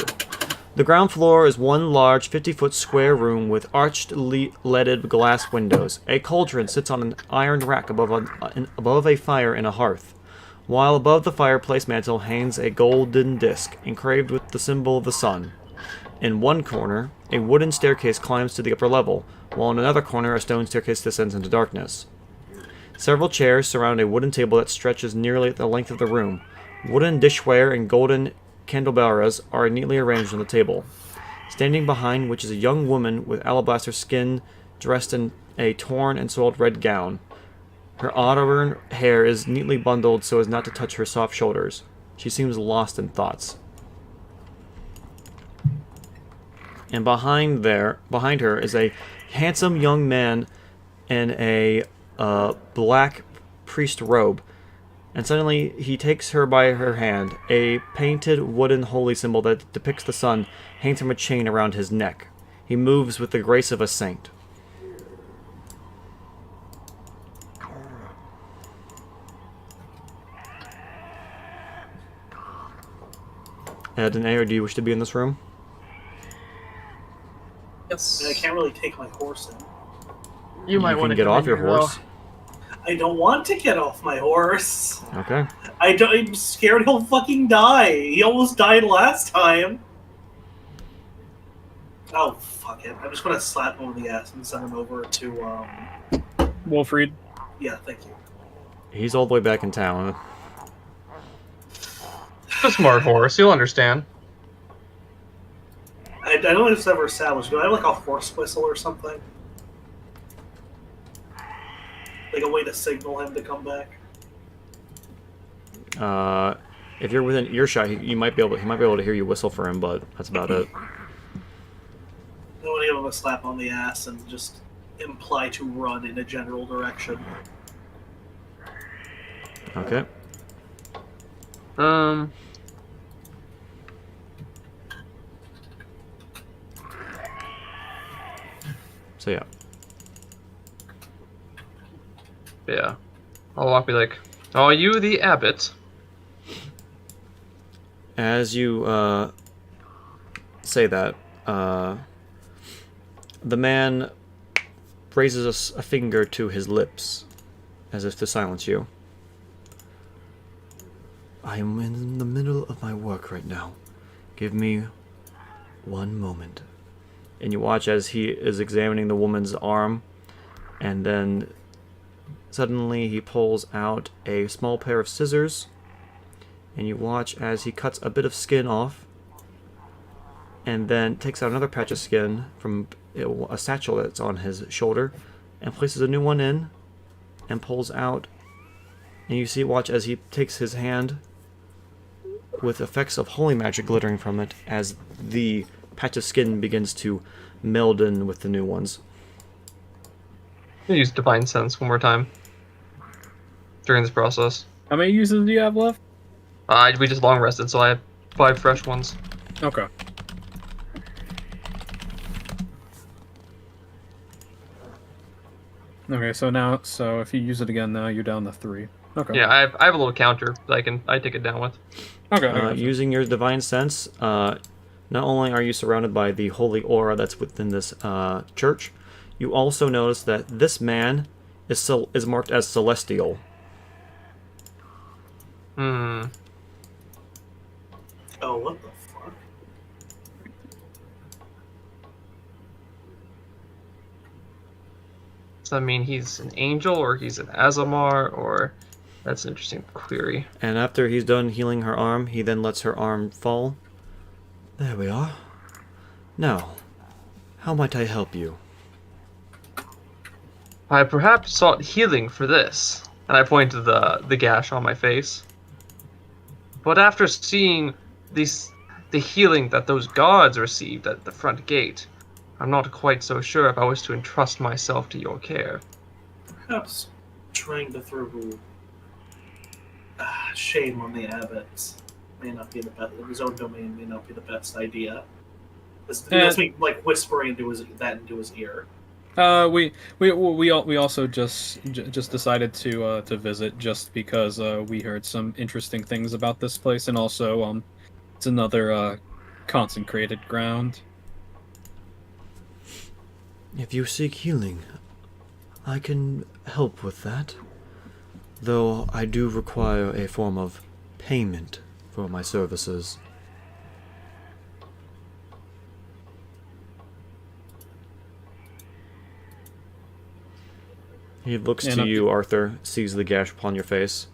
The ground floor is one large 50-foot square room with arched leaded glass windows. A cauldron sits on an iron rack above a fire in a hearth, while above the fireplace mantel hangs a golden disc engraved with the symbol of the sun. In one corner, a wooden staircase climbs to the upper level, while in another corner a stone staircase descends into darkness. Several chairs surround a wooden table that stretches nearly the length of the room. Wooden dishware and golden candelabras are neatly arranged on the table. Standing behind which is a young woman with alabaster skin, dressed in a torn and soiled red gown. Her auburn hair is neatly bundled so as not to touch her soft shoulders. She seems lost in thoughts. And behind her is a handsome young man in a black priest robe, and suddenly he takes her by her hand. A painted wooden holy symbol that depicts the sun hangs from a chain around his neck. He moves with the grace of a saint. Danae, do you wish to be in this room? Yes. I can't really take my horse in. You might want to get off your horse. I don't want to get off my horse. Okay. I'm scared he'll fucking die. He almost died last time. Oh, fuck it. I'm just gonna slap him on the ass and send him over to, Wolfried. Yeah, thank you. He's all the way back in town. It's a smart horse, you'll understand. I don't know if it's ever established. Do I have, like, a horse whistle or something? Like a way to signal him to come back? If you're within earshot, he might be able to hear you whistle for him, but that's about it. I want to give him a slap on the ass and just imply to run in a general direction. Okay. So yeah. Yeah. I'll walk be like, are you the abbot? As you say that, the man raises a finger to his lips, as if to silence you. I am in the middle of my work right now. Give me one moment. And you watch as he is examining the woman's arm, and then suddenly he pulls out a small pair of scissors, and you watch as he cuts a bit of skin off, and then takes out another patch of skin from a satchel that's on his shoulder, and places a new one in, and pulls out, and you see, watch as he takes his hand with effects of holy magic glittering from it as the patch of skin begins to meld in with the new ones. Use Divine Sense one more time during this process. How many uses do you have left? We just long rested, so I have 5 fresh ones. Okay. Okay, so if you use it again now, you're down to 3. Okay. Yeah, I have a little counter that I take it down with. Okay. I gotcha. Using your divine sense, not only are you surrounded by the holy aura that's within this church, you also notice that this man is marked as celestial. Oh, what the fuck? Does that mean he's an angel, or he's an Azamar, or... That's an interesting query. And after he's done healing her arm, he then lets her arm fall. There we are. Now, how might I help you? I perhaps sought healing for this. And I point to the gash on my face. But after seeing the healing that those guards received at the front gate, I'm not quite so sure if I was to entrust myself to your care. Perhaps trying to throw shame on the abbots may not be the best. In his own domain may not be the best idea. That's me like whispering into his ear. We also just decided to visit just because we heard some interesting things about this place, and also it's another consecrated ground. If you seek healing, I can help with that. Though I do require a form of payment for my services. He looks to you, Arthur, sees the gash upon your face.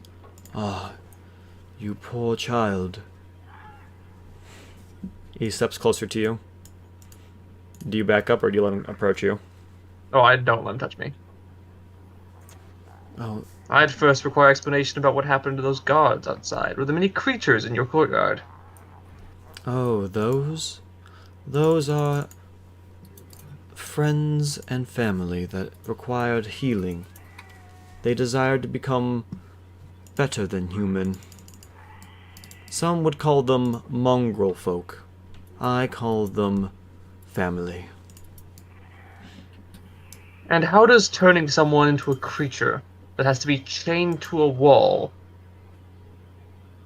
Ah, you poor child. He steps closer to you. Do you back up or do you let him approach you? Oh, I don't let him touch me. Oh, I'd first require explanation about what happened to those guards outside, or the many creatures in your courtyard. oh, those? Those are friends and family that required healing. They desired to become better than human. Some would call them mongrel folk. I call them family. And how does turning someone into a creature that has to be chained to a wall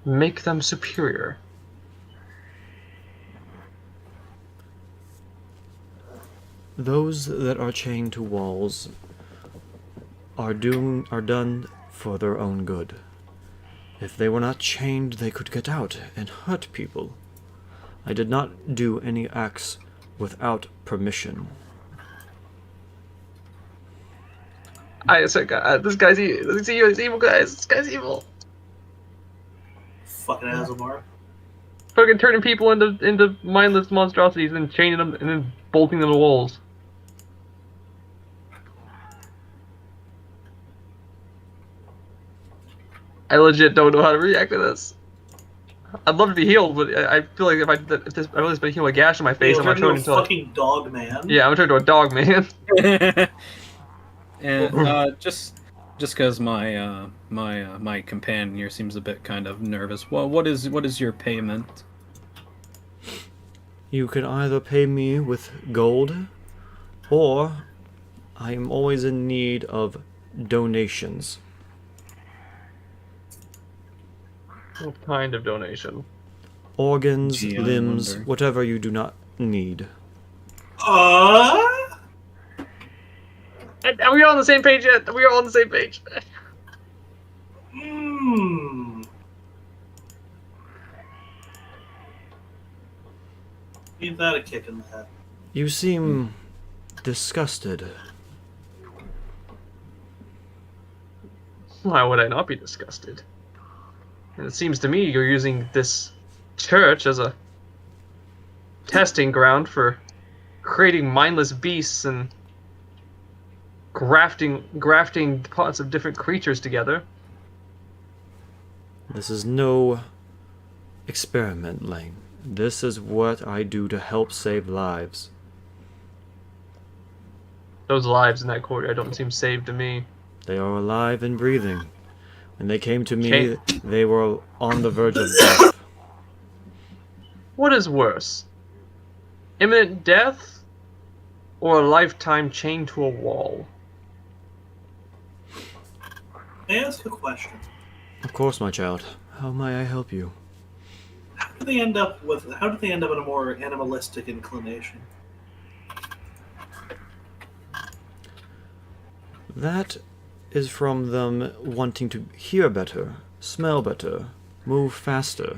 make them superior? Those that are chained to walls are done for their own good. If they were not chained, they could get out and hurt people. I did not do any acts without permission. I said, this guy's evil. He's evil, guys. This guy's evil. Fucking Azamar. Fucking turning people into mindless monstrosities and then chaining them and then bolting them to walls. I legit don't know how to react to this. I'd love to be healed, but I feel like if I really heal a gash in my face, I'm gonna turn into a fucking dog man. Yeah, I'm gonna turn into a dog man. And just because my companion here seems a bit kind of nervous. Well, what is your payment? You can either pay me with gold, or I am always in need of donations. What kind of donation? Organs, Gee, I limbs, wonder. whatever you do not need. And are we all on the same page yet? We are all on the same page. Give that a kick in the head. You seem disgusted. Why would I not be disgusted? And it seems to me you're using this church as a testing ground for creating mindless beasts and grafting parts of different creatures together. This is no experiment, Lane. This is what I do to help save lives. Those lives in that courtyard don't seem saved to me. They are alive and breathing. When they came to me, Okay. they were on the verge of death. What is worse? Imminent death? Or a lifetime chained to a wall? May I ask a question? Of course, my child. How may I help you? How did they end up in a more animalistic inclination? That is from them wanting to hear better, smell better, move faster.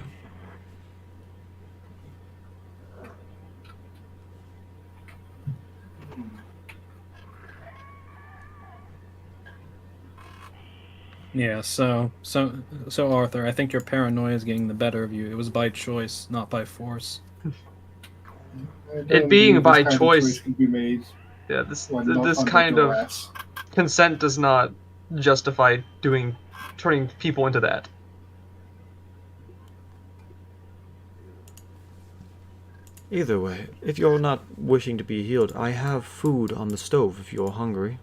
Yeah, so Arthur, I think your paranoia is getting the better of you. It was by choice, not by force. It being This by kind of choice- can be made Yeah, this when not this under kind of duress. consent does not justify turning people into that. Either way, if you're not wishing to be healed, I have food on the stove if you're hungry.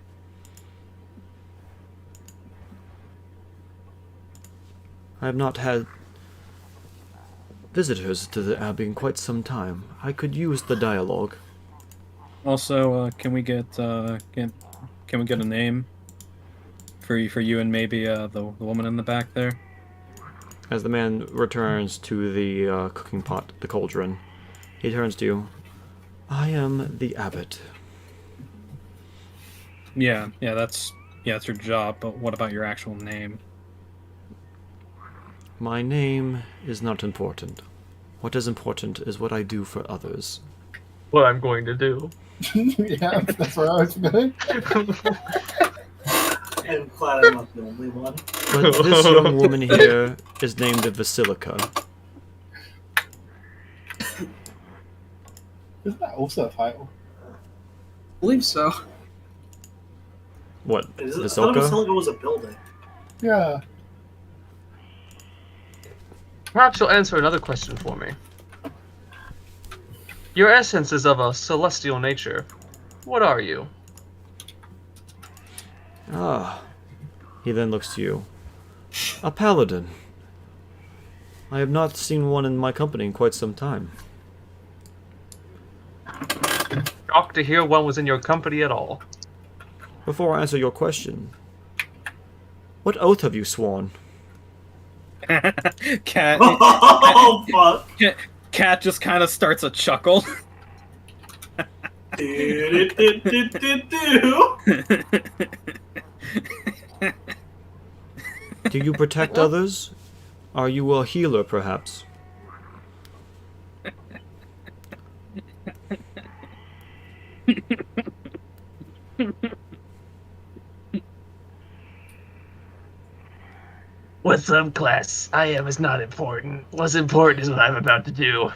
I have not had visitors to the Abbey in quite some time. I could use the dialogue. Also, can we get a name for you and maybe the woman in the back there? As the man returns to the cooking pot, the cauldron, he turns to you. I am the abbot. Yeah, that's your job. But what about your actual name? My name is not important. What is important is what I do for others. What I'm going to do. Yeah, that's where I was going. I'm glad I'm not the only one. But this young woman here is named Basilica. Isn't that also a title? I believe so. What? I thought Basilica? Basilica was a building. Yeah. Perhaps you'll answer another question for me. Your essence is of a celestial nature. What are you? Ah. He then looks to you. A paladin. I have not seen one in my company in quite some time. Shocked to hear one was in your company at all. Before I answer your question, what oath have you sworn? Cat Oh fuck! Cat just kind of starts a chuckle. Do. Do you protect others? Are you a healer, perhaps? What subclass I am is not important. What's important is what I'm about to do.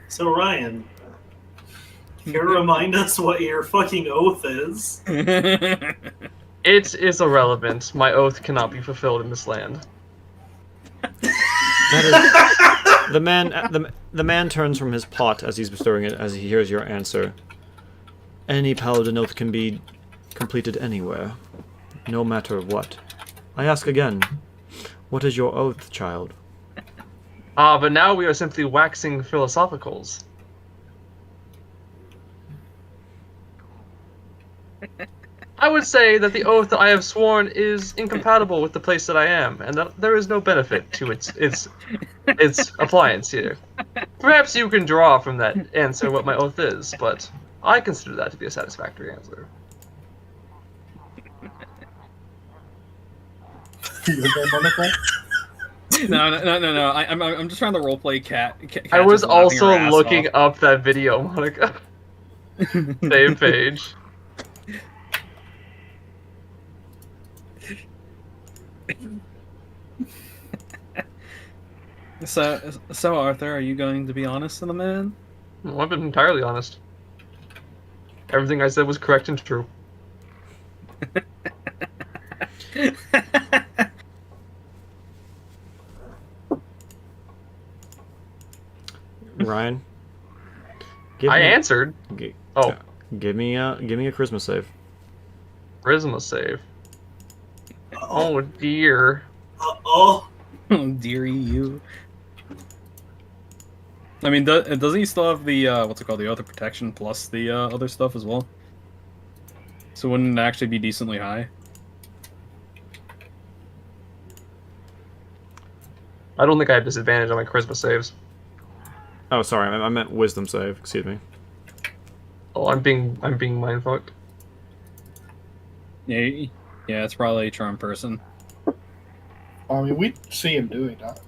So Ryan, can you remind us what your fucking oath is? It is irrelevant. My oath cannot be fulfilled in this land. That is, The man turns from his pot as he's bestowing it, as he hears your answer. Any paladin oath can be completed anywhere, no matter what. I ask again, what is your oath, child? But now we are simply waxing philosophicals. I would say that the oath that I have sworn is incompatible with the place that I am, and that there is no benefit to its appliance here. Perhaps you can draw from that answer what my oath is, but I consider that to be a satisfactory answer. You okay, Monica? No. I'm just trying to roleplay Cat. I was just laughing her also ass looking off. up that video, Monica. Same page. So Arthur, are you going to be honest to the man? Well, I've been entirely honest. Everything I said was correct and true. Ryan? I answered. Oh. Give me a Christmas save. Charisma save. Oh, Oh dear. oh. Oh, dearie you. I mean, doesn't he still have the, what's it called, the other protection plus the other stuff as well? So wouldn't it actually be decently high? I don't think I have disadvantage on my charisma saves. Oh, sorry, I meant wisdom save. Excuse me. Oh, I'm being mindfucked. Yeah, it's probably a charm person. I mean, we see him doing that.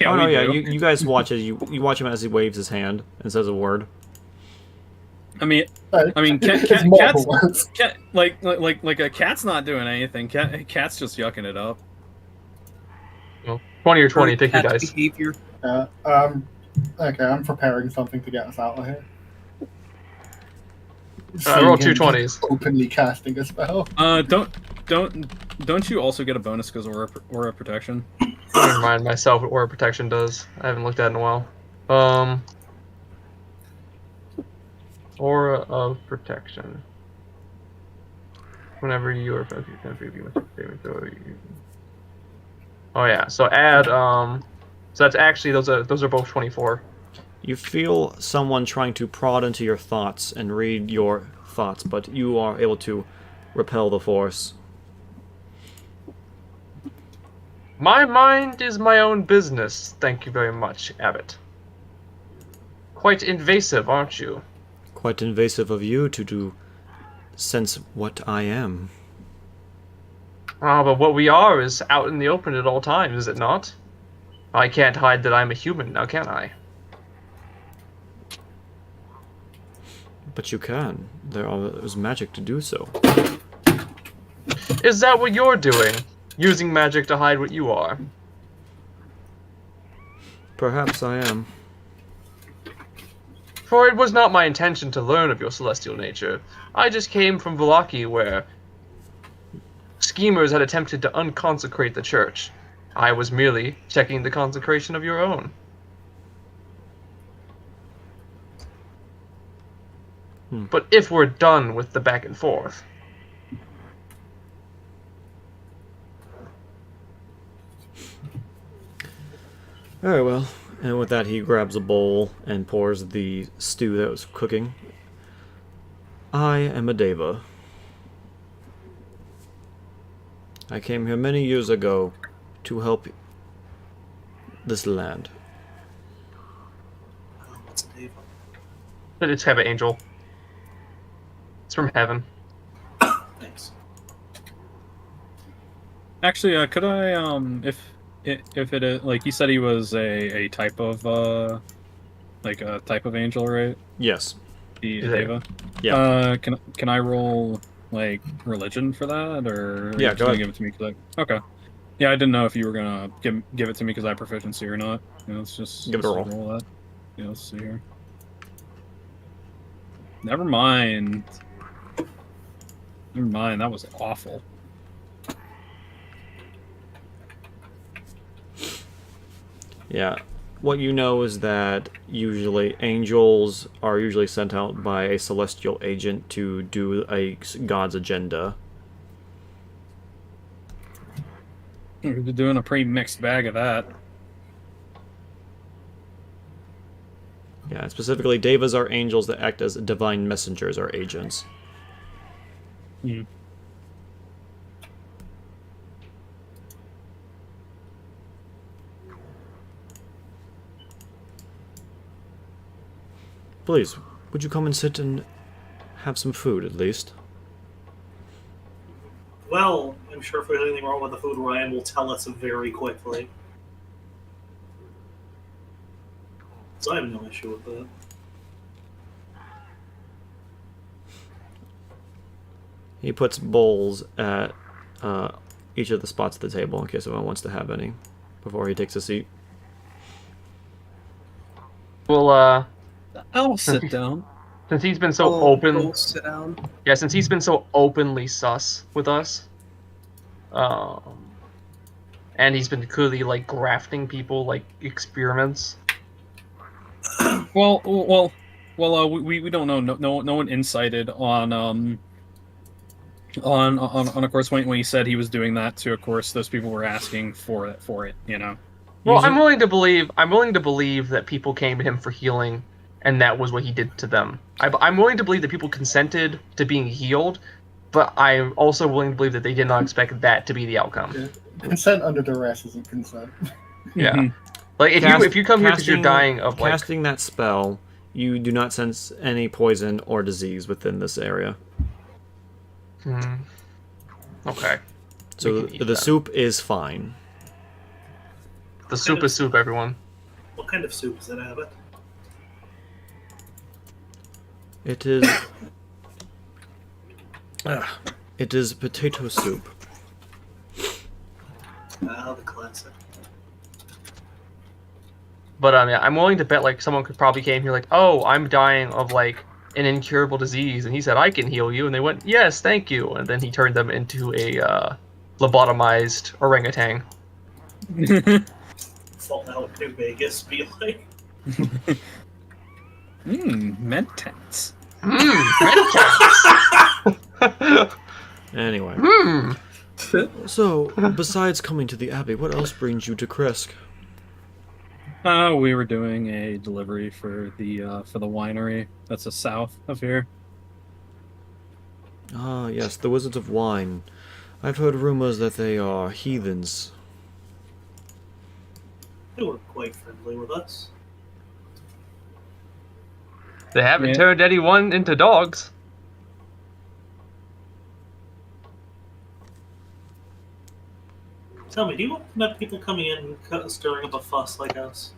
Oh no, we yeah, do. you guys watch as you watch him as he waves his hand and says a word. I mean, It's multiple words. like a cat's not doing anything. Cat's just yucking it up. Well, 20 or 20, take your Cat dice. behavior. Okay, I'm preparing something to get us out of here. I rolled Seeing two him 20s. Openly casting a spell. Don't you also get a bonus because aura protection? Never mind myself what Aura Protection does. I haven't looked at it in a while. Aura of Protection. Whenever you are Oh yeah, so add so that's actually those are both 24. You feel someone trying to prod into your thoughts and read your thoughts, but you are able to repel the force. My mind is my own business, thank you very much, Abbott. Quite invasive, aren't you? Quite invasive of you to sense what I am. Ah, but what we are is out in the open at all times, is it not? I can't hide that I'm a human, now can I? But you can. There's magic to do so. Is that what you're doing? Using magic to hide what you are? Perhaps I am. For it was not my intention to learn of your celestial nature. I just came from Vallaki where schemers had attempted to unconsecrate the church. I was merely checking the consecration of your own. But if we're done with the back and forth... Very well. And with that, he grabs a bowl and pours the stew that was cooking. I am a deva. I came here many years ago to help this land. What's Dave? It's Heaven Angel. It's from heaven. Thanks. Actually, could I if it is, like you said he was a type of like a type of angel, right? Yes. The Yeah. Deva. Yeah. Can I roll like religion for that, or Yeah, just go gonna ahead. give it to me? Okay. Yeah, I didn't know if you were gonna give it to me because I have proficiency or not. You know, let's just Give it a let's roll. that. Yeah, let's see here. Never mind. Never mind. That was awful. Yeah. what you know is that usually angels are usually sent out by a celestial agent to do a god's agenda. We're doing a pretty mixed bag of that. Yeah, specifically, devas are angels that act as divine messengers or agents. Hmm. Please, would you come and sit and have some food, at least? Well, I'm sure if there's anything wrong with the food, Ryan will tell us very quickly. So I have no issue with that. He puts bowls at each of the spots at the table in case anyone wants to have any before he takes a seat. Well, I'll sit down. since he's been so Go sit down. yeah, since he's been so openly sus with us, and he's been clearly like grafting people like experiments. Well, we don't know. No one incited on of course when he said he was doing that to, of course, those people were asking for it, you know. Well, Usually- I'm willing to believe that people came to him for healing, and that was what he did to them. I'm willing to believe that people consented to being healed, but I'm also willing to believe that they did not expect that to be the outcome. Yeah. Consent under duress isn't consent. Yeah. Mhm. Like if you come here because you're dying of like casting that spell, you do not sense any poison or disease within this area. Okay. So We can eat the that. soup is fine. The soup is soup, everyone. What kind of soup is it, Abbott? It is. It is potato soup. Ah, the classic. But yeah, I'm willing to bet like someone could probably came here like, oh, I'm dying of like an incurable disease, and he said I can heal you, and they went, yes, thank you, and then he turned them into a lobotomized orangutan. Fall out New Vegas, be like. Medtense. Anyway, Hmm. so besides coming to the Abbey, what else brings you to Krezk? We were doing a delivery for the winery that's the south of here. Ah, yes, the Wizards of Wine. I've heard rumors that they are heathens. They were quite friendly with us. They haven't Yeah. turned anyone into dogs. Tell me, do you want people coming in and stirring up a fuss like us?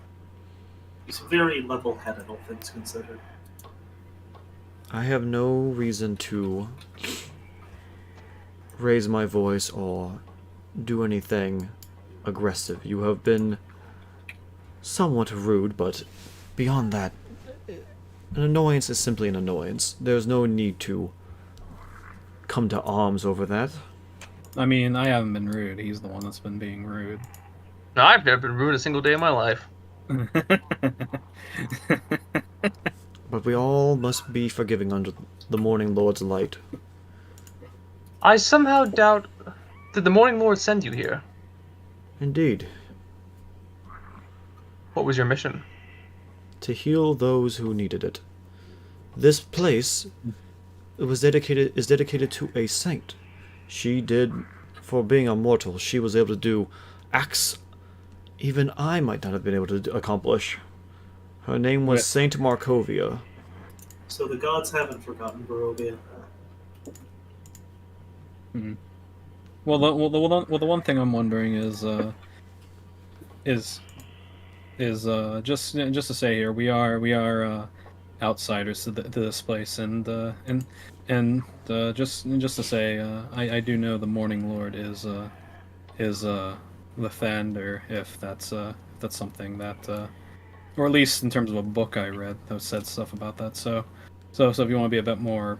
He's very level-headed, all things considered. I have no reason to raise my voice or do anything aggressive. You have been somewhat rude, but beyond that, an annoyance is simply an annoyance. There's no need to come to arms over that. I mean, I haven't been rude. He's the one that's been being rude. No, I've never been ruined a single day in my life. But we all must be forgiving under the Morning Lord's light. I somehow doubt. Did the Morning Lord send you here? Indeed, What was your mission? to heal those who needed it. This place is dedicated to a saint. She did, for being a mortal, she was able to do acts even I might not have been able to accomplish. Her name was Yeah. Saint Markovia. So the gods haven't forgotten Barovia. Well, the one thing I'm wondering is just to say here we are outsiders to this place, and just to say I do know the Morning Lord is Lathander, if that's something that or at least in terms of a book I read that said stuff about that. So if you want to be a bit more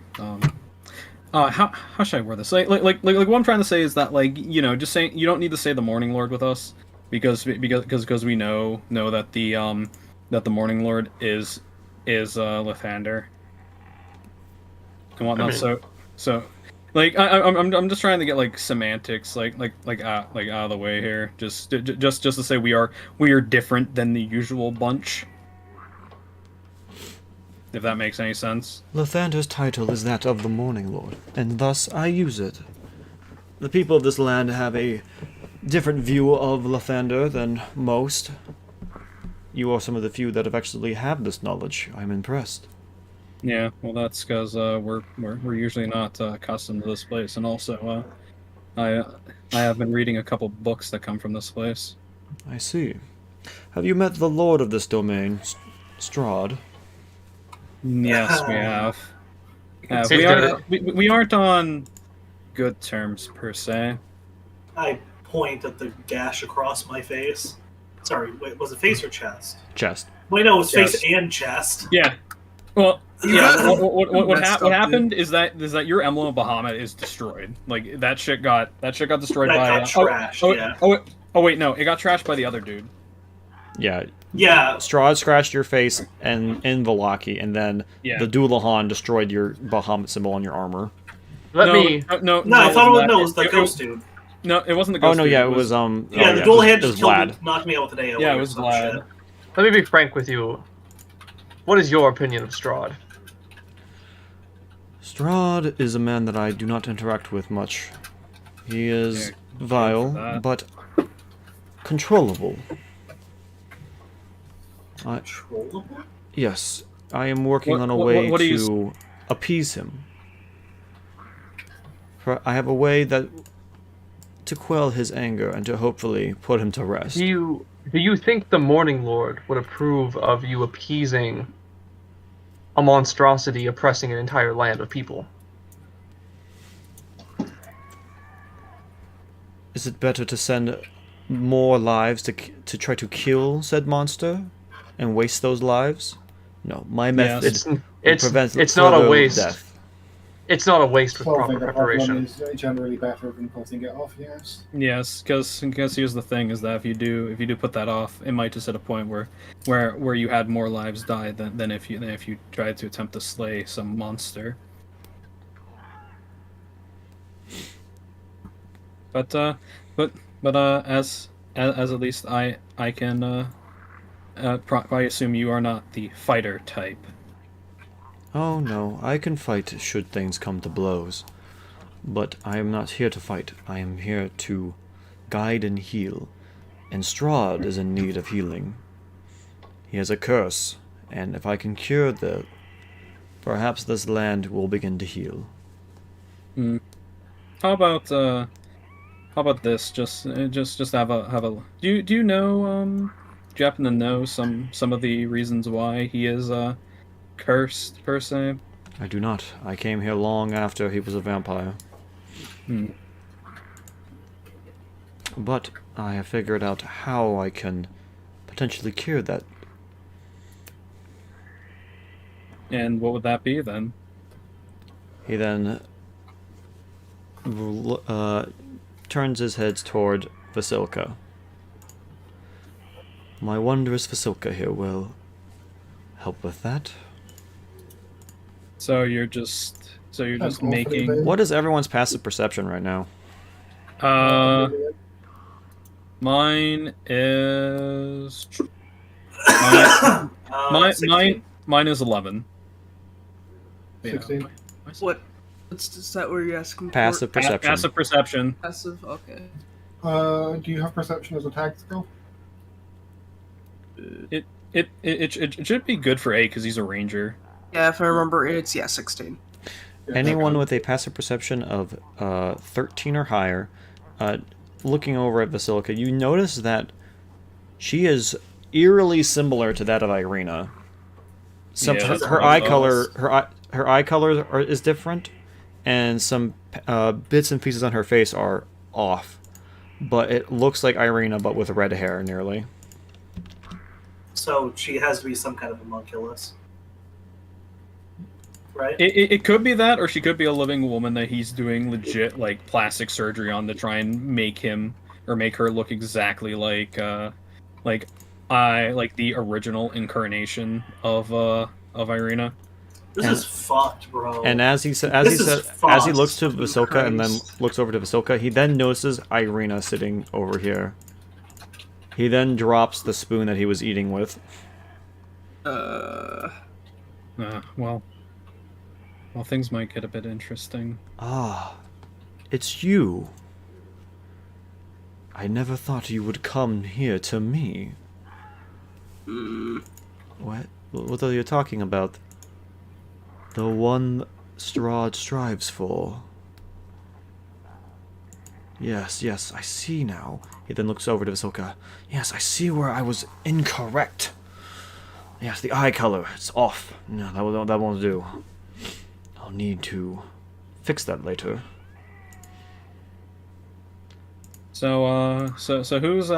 how should I word this? Like what I'm trying to say is that, like, you know, just saying you don't need to say the Morning Lord with us. because we know that the Morning Lord is Lathander and whatnot. I mean- So like I'm just trying to get like semantics like out of the way here, just to say we are different than the usual bunch, if that makes any sense. Lathander's title is that of the Morning Lord, and thus I use it. The people of this land have a different view of Lathander than most. You are some of the few that have actually have this knowledge. I'm impressed. Yeah, well, that's because we're usually not accustomed to this place, and also I have been reading a couple books that come from this place. I see. Have you met the lord of this domain, Strahd? Yes, we have. Seems We aren't on good terms per se. I point at the gash across my face. Sorry, wait, was it face or chest? Chest. Wait, no, it was Chest. face and chest. Yeah. Well, yeah. What Messed up, happened is that your emblem of Bahamut is destroyed. Like that shit got destroyed That by got trashed, yeah. Wait, no, it got trashed by the other dude. Yeah. Yeah, Strahd scratched your face and in Velaki, and then Yeah. the Doulahan destroyed your Bahamut symbol on your armor. Let no, me. no, I thought it was the it- ghost dude. No, it wasn't the Oh ghost. no, dude, yeah, it was Yeah, the it dual was- hand it was just killed Vlad. me, knocked me out with an AoE. Yeah, it or was some Vlad. shit. Let me be frank with you. What is your opinion of Strahd? Strahd is a man that I do not interact with much. He is Yeah, for vile, that. but controllable. Controllable? Yes, I am working on a What- way what do you to appease him. For I have a way that to quell his anger and to hopefully put him to rest. Do you think the Morning Lord would approve of you appeasing a monstrosity oppressing an entire land of people? Is it better to send more lives to try to kill said monster and waste those lives? No, my method It's will it's prevent it's not a further waste. death. It's not a waste with Solving proper the problem preparation. is generally better than putting it off, yes. Yes, because here's the thing: is that if you do put that off, it might just hit a point where you had more lives die than if you tried to attempt to slay some monster. But as at least I can probably assume you are not the fighter type. Oh no, I can fight should things come to blows. But I am not here to fight. I am here to guide and heal. And Strahd is in need of healing. He has a curse, and if I can cure the... perhaps this land will begin to heal. How about this? Just have a. Do you know do you happen to know some of the reasons why he is cursed per se? I do not. I came here long after he was a vampire. But I have figured out how I can potentially cure that. And what would that be then? He then turns his head toward Vasilka. My wondrous Vasilka here will help with that. So you're just That's awfully making. big. What is everyone's passive perception right now? Mine is. Mine is 11. Yeah. 16. Is that where you're asking for? Passive perception. Passive perception. Passive? Okay. Do you have perception as a tag skill? It should be good for A because he's a ranger. Yeah, if I remember, it's 16. Yeah, Anyone okay. with a passive perception of 13 or higher, looking over at Vasilka, you notice that she is eerily similar to that of Irina. Yeah, that's her what I eye thought. color, her eye color is different, and some bits and pieces on her face are off. But it looks like Irina, but with red hair, nearly. So she has to be some kind of homunculus. Right? It could be that, or she could be a living woman that he's doing legit like plastic surgery on to try and make him make her look exactly like like the original incarnation of Irina. This And- is fucked, bro. And as he looks to fucked. Vasilka and then Christ. looks over to Vasilka, he then notices Irina sitting over here. He then drops the spoon that he was eating with. Well, things might get a bit interesting. Ah, it's you. I never thought you would come here to me. What are you talking about? The one Strahd strives for. Yes, I see now. He then looks over to Vasilka. Yes, I see where I was incorrect. Yes, the eye color, it's off. No, that won't do. I'll need to fix that later. So who's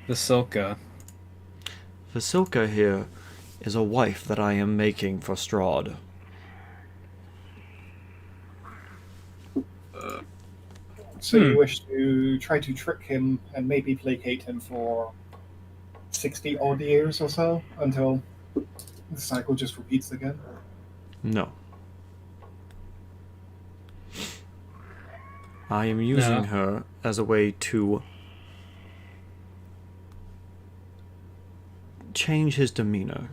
Vasilka? Vasilka here is a wife that I am making for Strahd. So you wish to try to trick him and maybe placate him for 60 odd years or so until the cycle just repeats again? No. I am using her as a way to change his demeanor.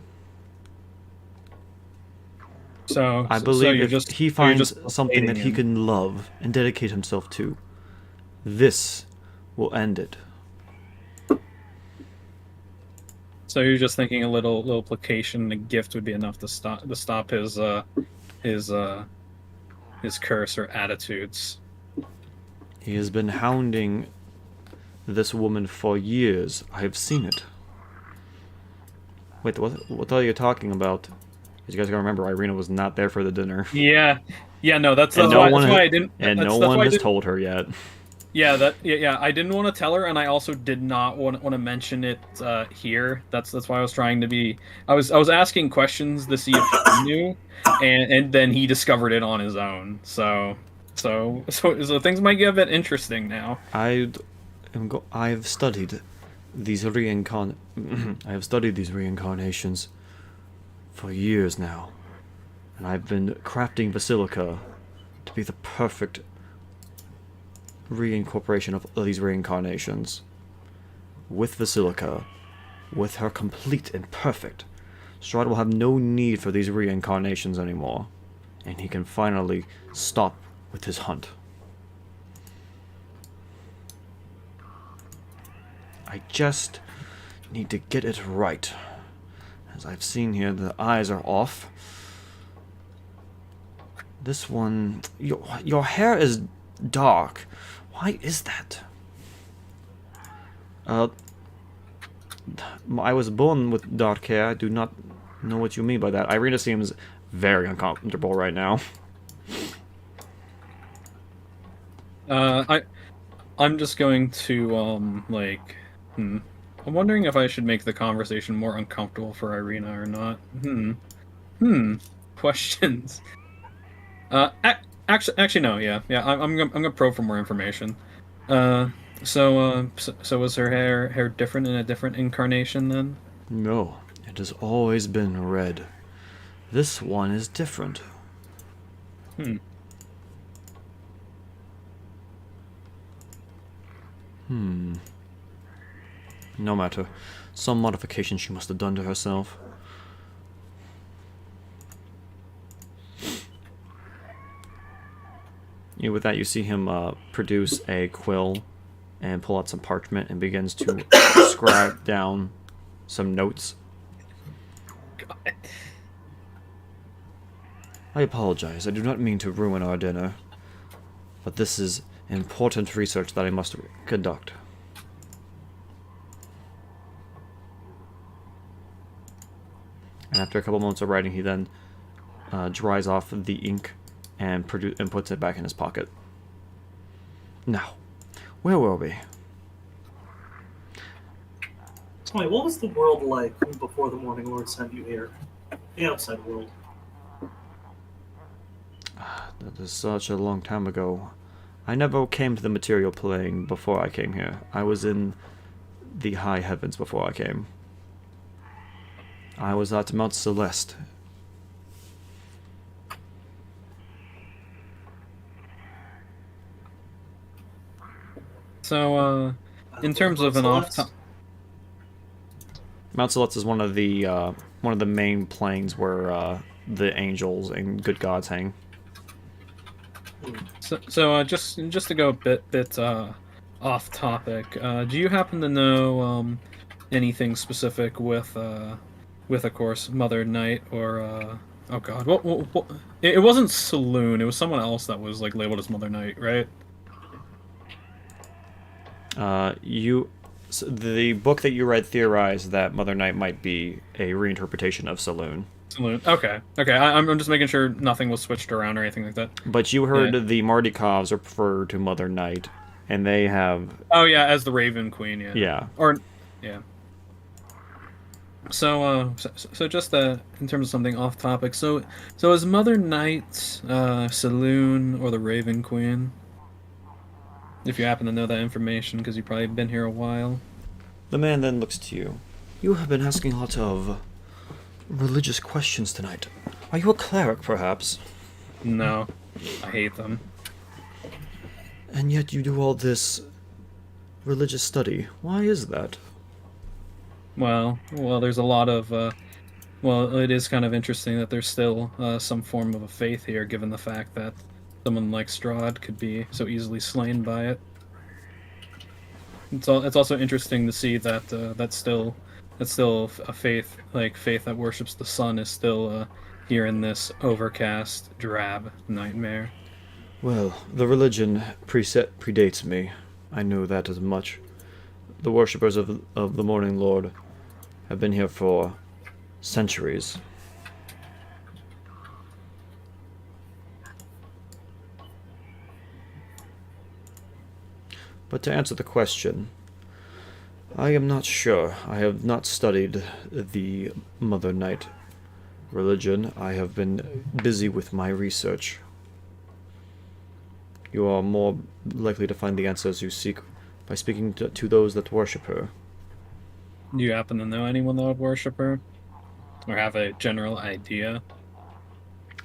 So I believe you're if he finds just something that he him. can love and dedicate himself to, this will end it. So you're just thinking a little placation, a gift would be enough to stop his curse or attitudes. He has been hounding this woman for years. I have seen it. Wait, what are you talking about? You guys gotta remember, Irina was not there for the dinner. Yeah, no, that's And why no I didn't. And that's no why one I has didn't- told her yet. Yeah, I didn't want to tell her, and I also did not want to mention it here. That's why I was trying to be. I was asking questions to see if he knew, and then he discovered it on his own. So things might get a bit interesting now. I've studied these I have studied these reincarnations for years now, and I've been crafting Vasilka to be the perfect reincorporation of these reincarnations. With Vasilka, with her complete and perfect, Strahd will have no need for these reincarnations anymore, and he can finally stop with his hunt. I just need to get it right. As I've seen here, the eyes are off. This one... Your hair is dark. Why is that? I was born with dark hair. I do not know what you mean by that. Irina seems very uncomfortable right now. I'm just going to I'm wondering if I should make the conversation more uncomfortable for Irina or not. Questions. Actually, no. Yeah. I'm gonna probe for more information. So was her hair different in a different incarnation then? No, it has always been red. This one is different. No matter. Some modification she must have done to herself. With that, you see him produce a quill and pull out some parchment and begins to scribe down some notes. God. I apologize. I do not mean to ruin our dinner, but this is important research that I must conduct. And after a couple moments of writing, he then dries off the ink and puts it back in his pocket. Now, where were we? Tell me, what was the world like before the Morning Lord sent you here? The outside world. That is such a long time ago. I never came to the material plane before I came here. I was in the high heavens before I came. I was at Mount Celeste. So, in terms of an off-top... Mount Celeste is one of the main planes where the angels and good gods hang. So, just to go a bit off topic, do you happen to know anything specific with of course Mother Night or oh god, what it wasn't Saloon, it was someone else that was like labeled as Mother Night, right? The book that you read theorized that Mother Night might be a reinterpretation of Saloon. Saloon. Okay. I'm just making sure nothing was switched around or anything like that. But you heard the Mardikovs refer to Mother Night, and they have... Oh yeah, as the Raven Queen, yeah. Yeah. Or, yeah. So just in terms of something off topic, so is Mother Night Saloon or the Raven Queen? If you happen to know that information, because you've probably been here a while. The man then looks to you. You have been asking a lot of religious questions tonight. Are you a cleric, perhaps? No, I hate them. And yet you do all this religious study. Why is that? Well, there's a lot of, well, it is kind of interesting that there's still some form of a faith here, given the fact that someone like Strahd could be so easily slain by it. It's also interesting to see that that's still a faith that worships the sun is still here in this overcast, drab nightmare. Well, the religion predates me. I know that as much. The worshippers of the Morning Lord have been here for centuries. But to answer the question, I am not sure. I have not studied the Mother Night religion. I have been busy with my research. You are more likely to find the answers you seek by speaking to those that worship her. Do you happen to know anyone that would worship her? Or have a general idea?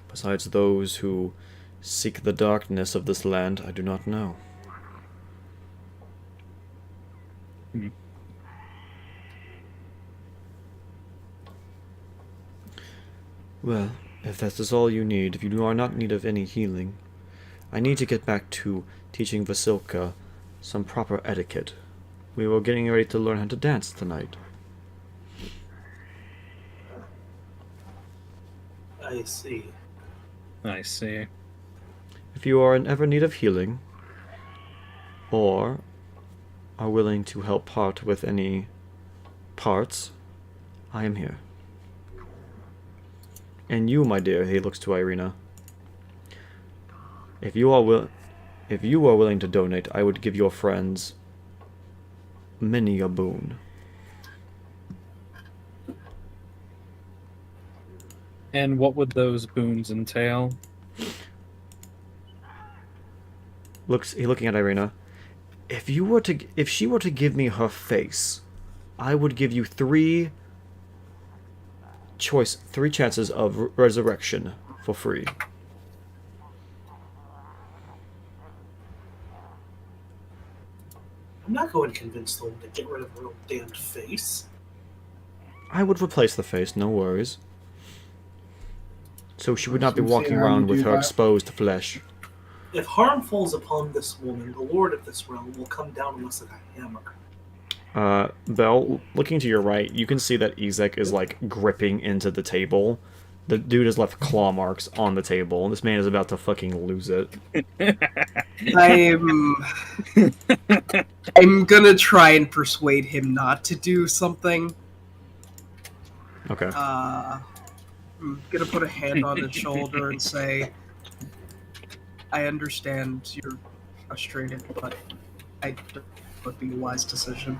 Besides those who seek the darkness of this land, I do not know. Well, if that is all you need, if you are not in need of any healing, I need to get back to teaching Vasilka some proper etiquette. We were getting ready to learn how to dance tonight. I see. I see. If you are in ever need of healing, or are willing to help part with any parts, I am here. And you, my dear, he looks to Irina. If you are willing to donate, I would give your friends many a boon. And what would those boons entail? He's looking at Irina. If she were to give me her face, I would give you three chances of resurrection for free. I'm not going to convince the woman to get rid of her own damned face. I would replace the face, no worries. So she would not be We've walking seen her around with do her that. exposed flesh. If harm falls upon this woman, the lord of this realm will come down on us like a hammer. Belle, looking to your right, you can see that Ezek is like gripping into the table. The dude has left claw marks on the table, and this man is about to fucking lose it. I'm gonna try and persuade him not to do something. Okay. I'm gonna put a hand on his shoulder and say, I understand you're frustrated, but I think it would be a wise decision.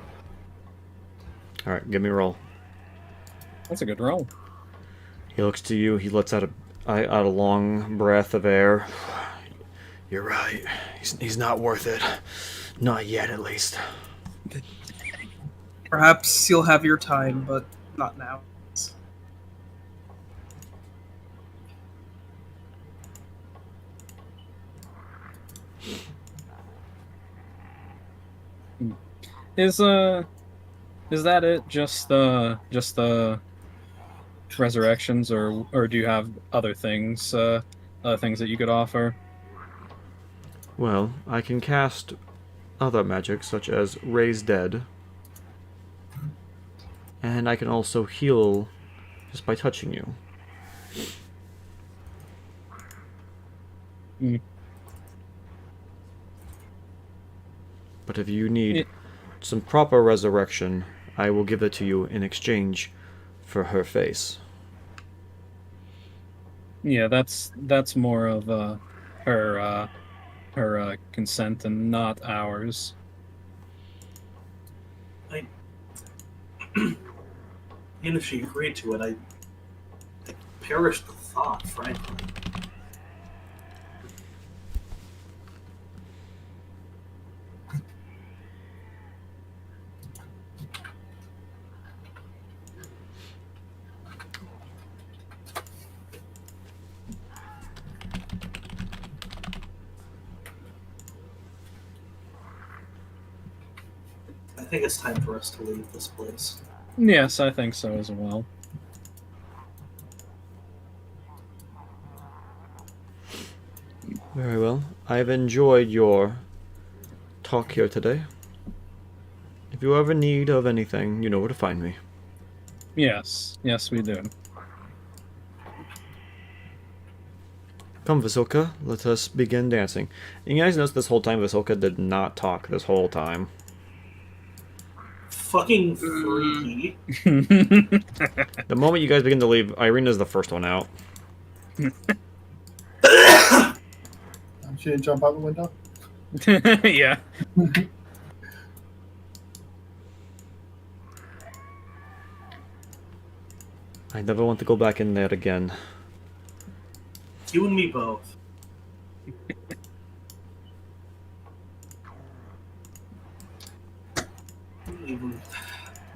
Alright, give me a roll. That's a good roll. He looks to you, he lets out a long breath of air. You're right. He's not worth it. Not yet, at least. Perhaps you'll have your time, but not now. Is that it? Just the resurrections, or do you have other things that you could offer? Well, I can cast other magic, such as Raise Dead. And I can also heal just by touching you. But if you need some proper resurrection, I will give it to you in exchange for her face. Yeah, that's more of her consent and not ours. Even if she agreed to it, I perished the thought, frankly. I think it's time for us to leave this place. Yes, I think so as well. Very well. I've enjoyed your talk here today. If you ever need of anything, you know where to find me. Yes, we do. Come, Vasilka, let us begin dancing. And you guys notice this whole time Vasilka did not talk this whole time. Fucking freaky. The moment you guys begin to leave, Irina's the first one out. She didn't jump out the window? Yeah. I never want to go back in there again. You and me both.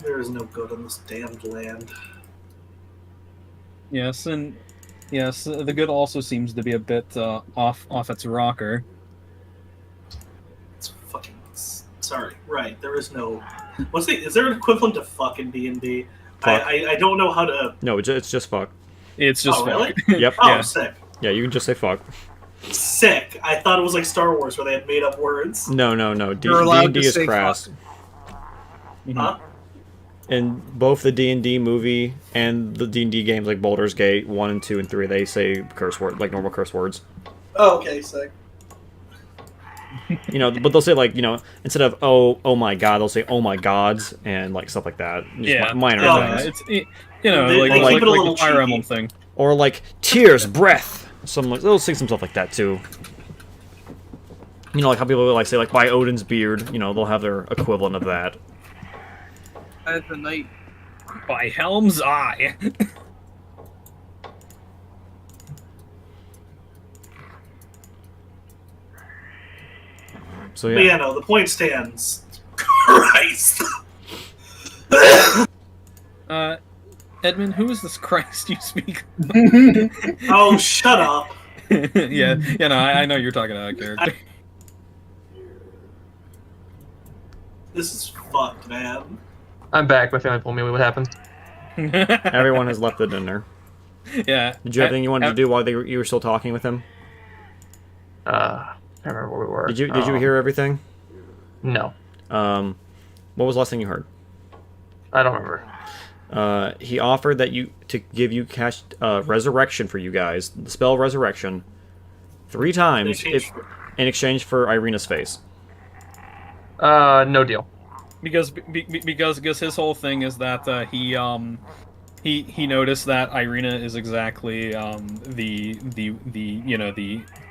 There is no good in this damned land. Yes, and yes, the good also seems to be a bit off its rocker. It's fucking... Sorry, right, there is no... Is there an equivalent to fucking D&D? I don't know how to... No, it's just fuck. It's just Oh, really? Yep. Oh, Yeah. sick. Yeah, you can just say fuck. Sick. I thought it was like Star Wars where they had made up words. No. You're allowed D&D to is say crass. Huh? In both the D&D movie and the D&D games like Baldur's Gate 1 and 2 and 3, they say curse word, like normal curse words. Oh, okay, sick. You know, but they'll say like, you know, instead of oh my god, they'll say oh my gods and like stuff like that. Just Yeah. minor Oh, things. It's you know, They like keep it a little the Fire cheeky. Emblem thing. Or like tears, breath. Some like they'll say some stuff like that too. You know, like how people like say like by Odin's beard. You know, they'll have their equivalent of that. At the night. By Helm's Eye. So But yeah. yeah, no, the point stands. Christ! Edmund, who is this Christ you speak? Oh, shut up. Yeah, no, I know you're talking about a character. This is fucked, man. I'm back. My family told me what happened. Everyone has left the dinner. Yeah. Did you have anything you wanted to do while you were still talking with him? I don't remember where we were. Did you hear everything? No, What was the last thing you heard? I don't remember. He offered to give you cash resurrection for you guys, the spell resurrection, 3 times in exchange for Irina's face. No deal. Because his whole thing is that he noticed that Irina is exactly the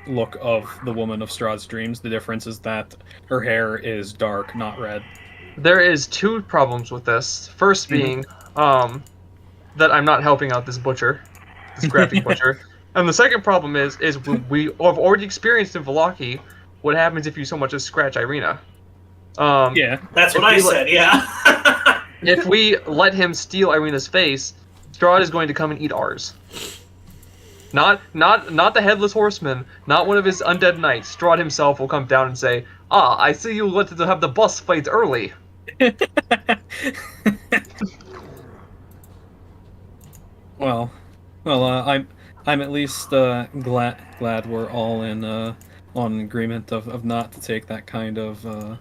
look of the woman of Strahd's dreams. The difference is that her hair is dark, not red. There is 2 problems with this. First being that I'm not helping out this butcher, this graphic butcher, And the second problem is we have already experienced in Vallaki what happens if you so much as scratch Irina. Yeah. That's what I said, yeah. If we let him steal Irina's face, Strahd is going to come and eat ours. Not the Headless Horseman, not one of his undead knights. Strahd himself will come down and say, "Ah, I see you wanted to have the boss fight early." Well, I'm at least glad we're all in on agreement of not to take that kind of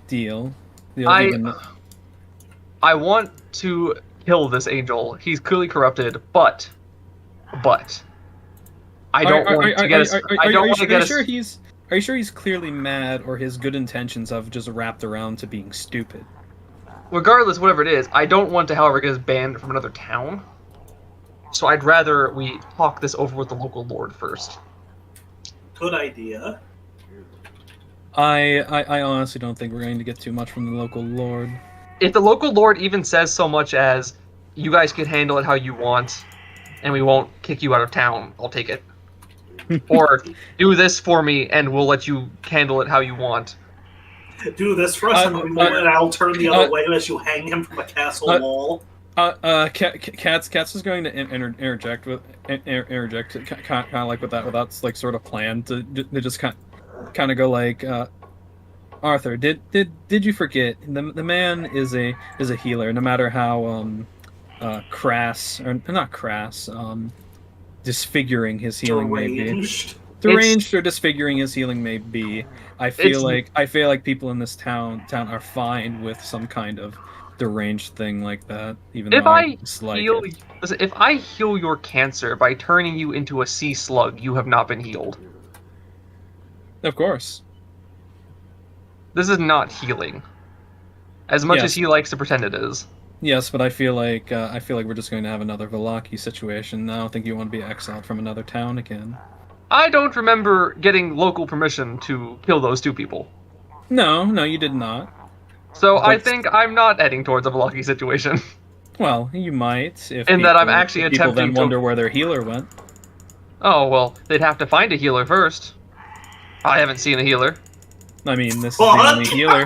deal. I want to kill this angel. He's clearly corrupted, but I don't want to get us. I don't want to get us. Are you sure he's clearly mad, or his good intentions have just wrapped around to being stupid? Regardless, whatever it is, I don't want to, however, get us banned from another town. So I'd rather we talk this over with the local lord first. Good idea. I honestly don't think we're going to get too much from the local lord. If the local lord even says so much as, "You guys can handle it how you want, and we won't kick you out of town," I'll take it. Or, "Do this for me, and we'll let you handle it how you want." Do this for us, and I'll turn the other way as you hang him from a castle wall. Katz is going to interject kind of like with that like sort of plan to just kind of go like, Arthur, did you forget the man is a healer, no matter how crass or not crass, disfiguring his healing may be. Deranged or disfiguring his healing may be. I feel like people in this town are fine with some kind of deranged thing like that. Even if though I dislike heal, it. listen, if I heal your cancer by turning you into a sea slug, you have not been healed. Of course. This is not healing, as much Yes. as he likes to pretend it is. Yes, but I feel like we're just going to have another Vallaki situation. I don't think you want to be exiled from another town again. I don't remember getting local permission to kill those two people. No, you did not. So I think I'm not heading towards a Vallaki situation. Well, you might if In that I'm actually if people attempting then to wonder where their healer went. Oh, well, they'd have to find a healer first. I haven't seen a healer. I mean, this is the only healer.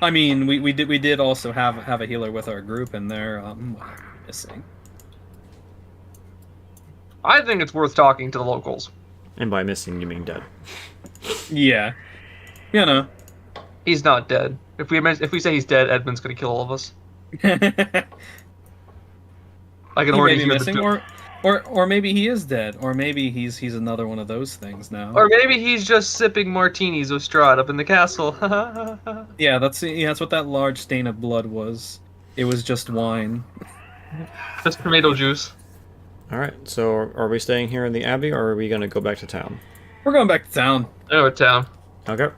I mean, we did also have a healer with our group, and they're missing. I think it's worth talking to the locals. And by missing, you mean dead. Yeah. You know. He's not dead. If we say he's dead, Edmund's gonna kill all of us. I can already hear missing, or maybe he is dead, or maybe he's another one of those things now. Or maybe he's just sipping martinis with Strahd up in the castle. Yeah, that's what that large stain of blood was. It was just wine. Just tomato juice. Alright, so are we staying here in the Abbey, or are we going to go back to town? We're going back to town. Oh, town. Okay.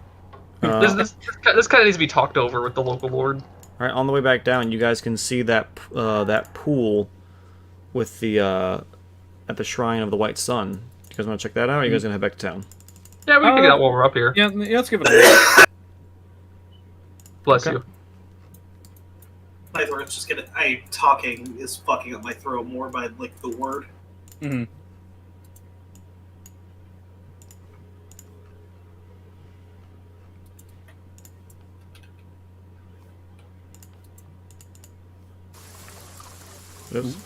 This kind of needs to be talked over with the local lord. Alright, on the way back down, you guys can see that pool with the at the Shrine of the White Sun. You guys want to check that out, or are you guys going to head back to town? Yeah, we can get out while we're up here. Yeah, let's give it a look. Bless Okay. you. My throat's just talking is fucking up my throat more by, like, the word. Mm-hmm. Oops.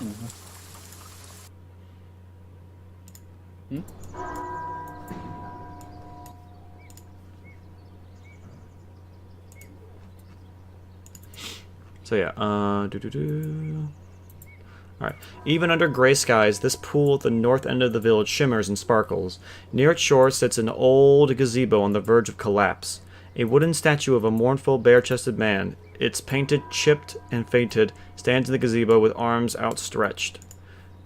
So yeah, Alright. Even under gray skies, this pool at the north end of the village shimmers and sparkles. Near its shore sits an old gazebo on the verge of collapse. A wooden statue of a mournful, bare-chested man, its painted, chipped, and faded, stands in the gazebo with arms outstretched,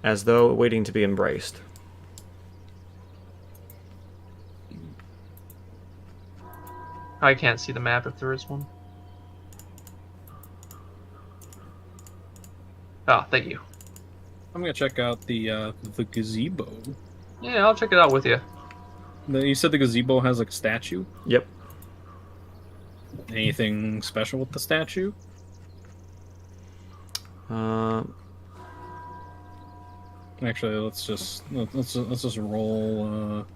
as though waiting to be embraced. I can't see the map if there is one. Ah, thank you. I'm gonna check out the gazebo. Yeah, I'll check it out with you. You said the gazebo has like a statue. Yep. Anything special with the statue? Actually, let's just roll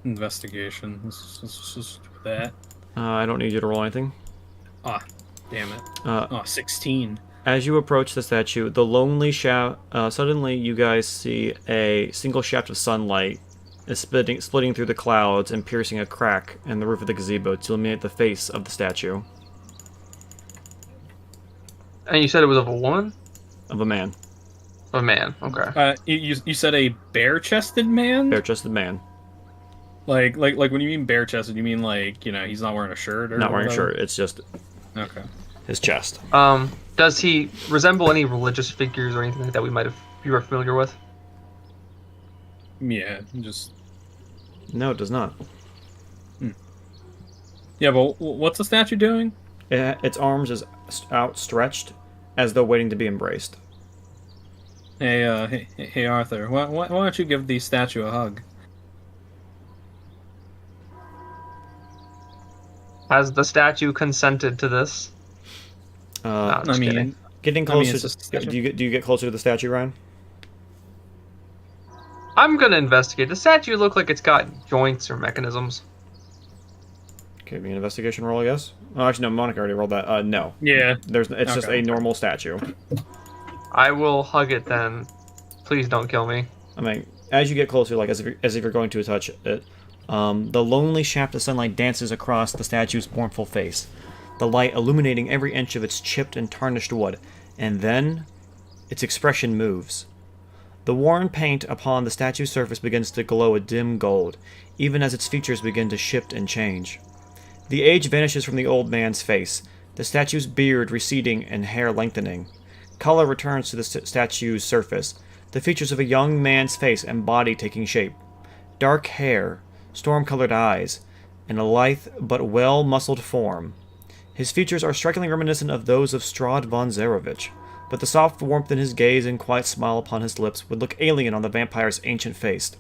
investigation. Let's just do that. I don't need you to roll anything. Ah, damn it. 16. As you approach the statue, the lonely shaft. Suddenly, you guys see a single shaft of sunlight is splitting through the clouds and piercing a crack in the roof of the gazebo to illuminate the face of the statue. And you said it was of a woman? Of a man. Of a man, okay. You said a bare-chested man? Bare-chested man. Like when you mean bare-chested, you mean like, he's not wearing a shirt or Not wearing a whatever? shirt, it's just Okay. his chest. Does he resemble any religious figures or anything like that you were familiar with? Yeah, just... No, it does not. Yeah, but what's the statue doing? Its arms is outstretched, as though waiting to be embraced. Hey, Arthur, why don't you give the statue a hug? Has the statue consented to this? No, just kidding. Getting closer. Do you get closer to the statue, Ryan? I'm gonna investigate. The statue look like it's got joints or mechanisms. Okay, be an investigation roll, I guess. Oh, actually, no. Monica already rolled that. No. Yeah. It's just a normal statue. I will hug it then. Please don't kill me. I mean, as you get closer, like as if you're going to touch it, the lonely shaft of sunlight dances across the statue's mournful face, the light illuminating every inch of its chipped and tarnished wood, and then its expression moves. The worn paint upon the statue's surface begins to glow a dim gold, even as its features begin to shift and change. The age vanishes from the old man's face, the statue's beard receding and hair lengthening. Color returns to the statue's surface, the features of a young man's face and body taking shape. Dark hair, storm-colored eyes, and a lithe but well-muscled form. His features are strikingly reminiscent of those of Strahd von Zarovich, but the soft warmth in his gaze and quiet smile upon his lips would look alien on the vampire's ancient face.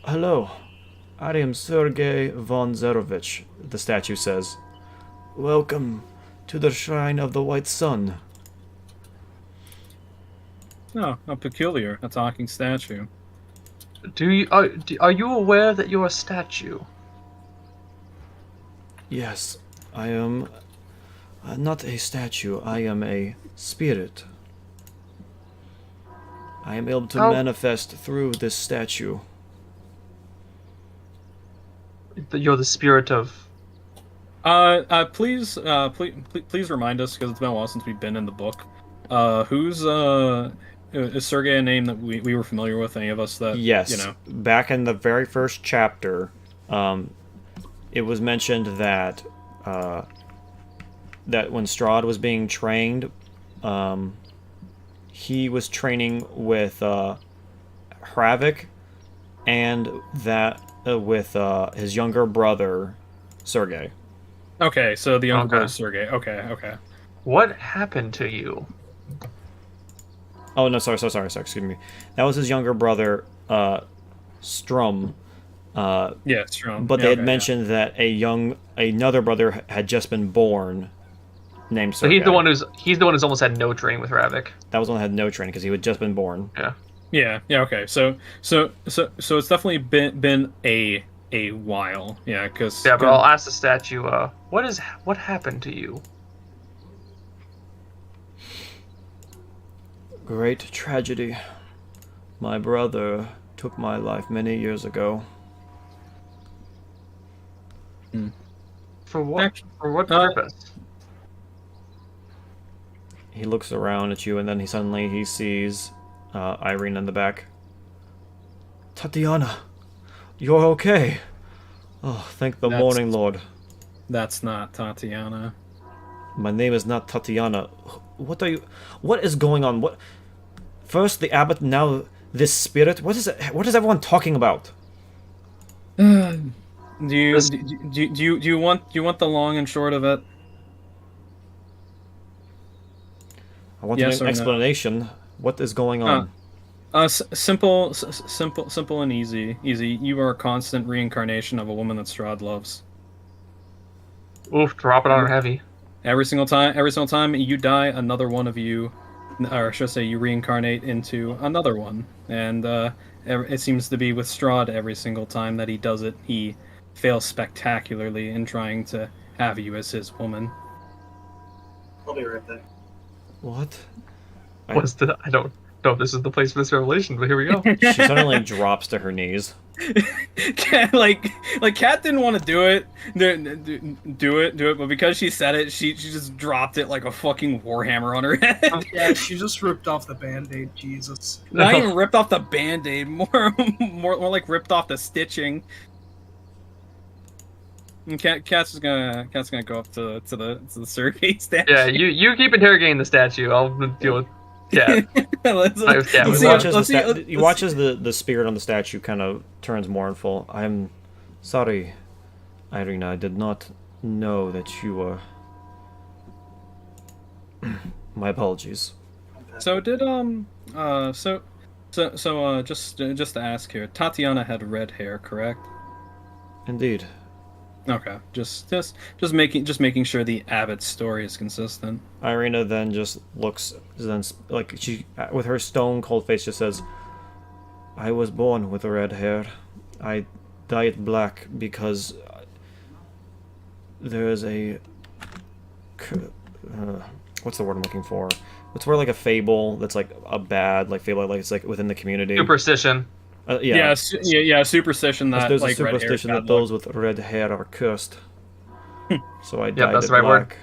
"Hello, I am Sergei von Zarovich," the statue says. "Welcome to the Shrine of the White Sun." Oh, how peculiar. A talking statue. Are you aware that you're a statue? Yes, I am not a statue, I am a spirit. I am able to manifest through this statue. You're the spirit of... Please remind us, because it's been a while since we've been in the book. Is Sergei a name that we were familiar with, any of us that, Yes, back in the very first chapter, it was mentioned that that when Strahd was being trained, he was training with Hravik, and that with his younger brother, Sergei. Okay, so the younger brother, Sergei. Okay. What happened to you? Oh, no, sorry, excuse me. That was his younger brother, Strum. Yeah, Strum. But they had mentioned that another brother had just been born, named Sergei. So he's the one who's almost had no training with Hravik. That was the one that had no training because he had just been born. Yeah. Okay. So it's definitely been a while. Yeah, because but I'll ask the statue. What happened to you? Great tragedy. My brother took my life many years ago. For what? For what purpose? He looks around at you, and then he sees Irene in the back. Tatiana, you're okay. Oh, thank the morning lord. That's not Tatiana. My name is not Tatiana. What is going on? What? First the abbot, now this spirit. What is it? What is everyone talking about? Do you want the long and short of it? I want an explanation. No? What is going on? Simple and easy. You are a constant reincarnation of a woman that Strahd loves. Oof, drop it on her heavy. Every single time you die, another one of you or should I say, you reincarnate into another one, and it seems to be with Strahd every single time that he does it, he fails spectacularly in trying to have you as his woman. I'll be right back. What? I don't know if this is the place for this revelation, but here we go. She suddenly drops to her knees. like Kat didn't want to do it, but because she said it, she just dropped it like a fucking warhammer on her head. Yeah, she just ripped off the band-aid, Jesus. Not even ripped off the band-aid, more like ripped off the stitching. And Kat's gonna go up to the Sergei statue. Yeah, you keep interrogating the statue. I'll deal with Kat. You watch as the spirit on the statue kind of turns mournful. I'm sorry, Irina. I did not know that you were. My apologies. So did just to ask here, Tatiana had red hair, correct? Indeed. Okay, just making sure the Abbott story is consistent. Irina then just looks, then like she, with her stone cold face, just says, "I was born with red hair. I dye it black because there is a what's the word I'm looking for? It's where like a fable that's like a bad like fable, like it's like within the community. Superstition. Yeah, superstition that there's like a superstition that those with red hair are cursed. So I dyed that's it the right word. black.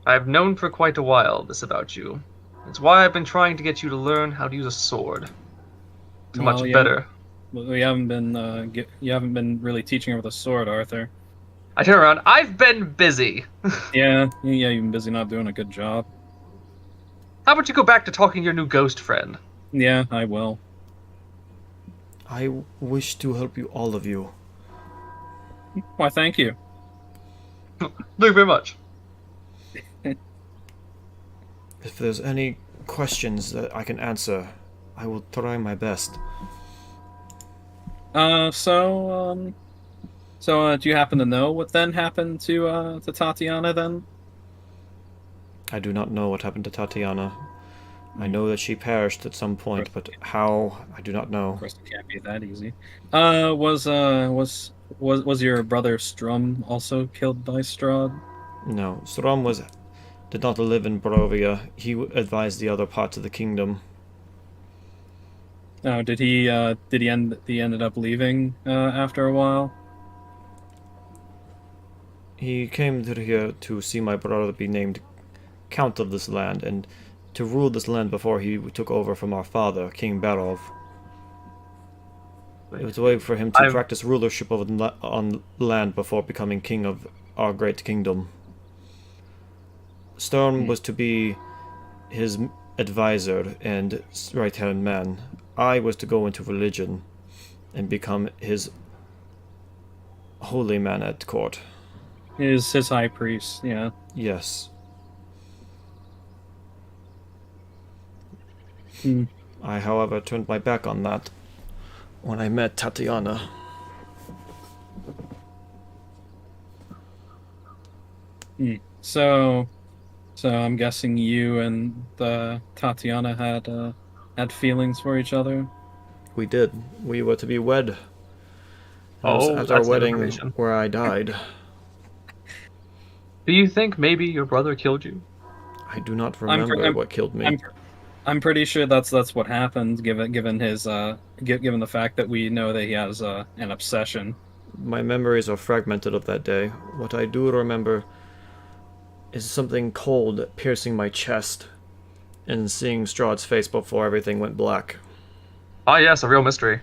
I've known for quite a while this about you. It's why I've been trying to get you to learn how to use a sword. It's much better. Well, you haven't been really teaching her with a sword, Arthur. I turn around. I've been busy. Yeah, you've been busy not doing a good job. How about you go back to talking to your new ghost friend? Yeah, I will. I wish to help you, all of you. Why, thank you. Thank you very much. If there's any questions that I can answer, I will try my best. So do you happen to know what then happened to Tatiana then? I do not know what happened to Tatiana. I know that she perished at some point, but how, I do not know. Of course, it can't be that easy. Was your brother Strum also killed by Strahd? No, Strom did not live in Barovia. He advised the other parts of the kingdom. Oh, did he ended up leaving after a while? He came to here to see my brother be named Count of this land, and to rule this land before he took over from our father, King Barov. It was a way for him to practice rulership on land before becoming king of our great kingdom. Storm was to be his advisor and right-hand man. I was to go into religion and become his holy man at court. His high priest, yeah. Yes. I, however, turned my back on that when I met Tatiana. So I'm guessing you and Tatiana had feelings for each other? We did. We were to be wed. Oh, at that's our the wedding information. where I died. Do you think maybe your brother killed you? I do not remember what killed me. I'm pretty sure that's what happened, given his given the fact that we know that he has an obsession. My memories are fragmented of that day. What I do remember is something cold piercing my chest and seeing Strahd's face before everything went black. Ah, yes, a real mystery.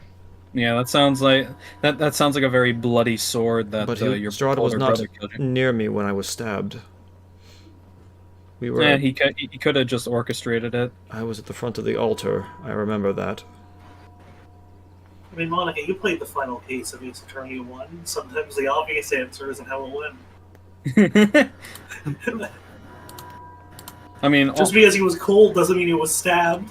Yeah, that sounds like that sounds like a very bloody sword that But your Strahd was older not brother killed you. near me when I was stabbed. We were. Yeah, he could have just orchestrated it. I was at the front of the altar. I remember that. I mean, Monica, you played the final case of Ace Attorney 1. Sometimes the obvious answer isn't how it went. I mean, Just because he was cold doesn't mean he was stabbed.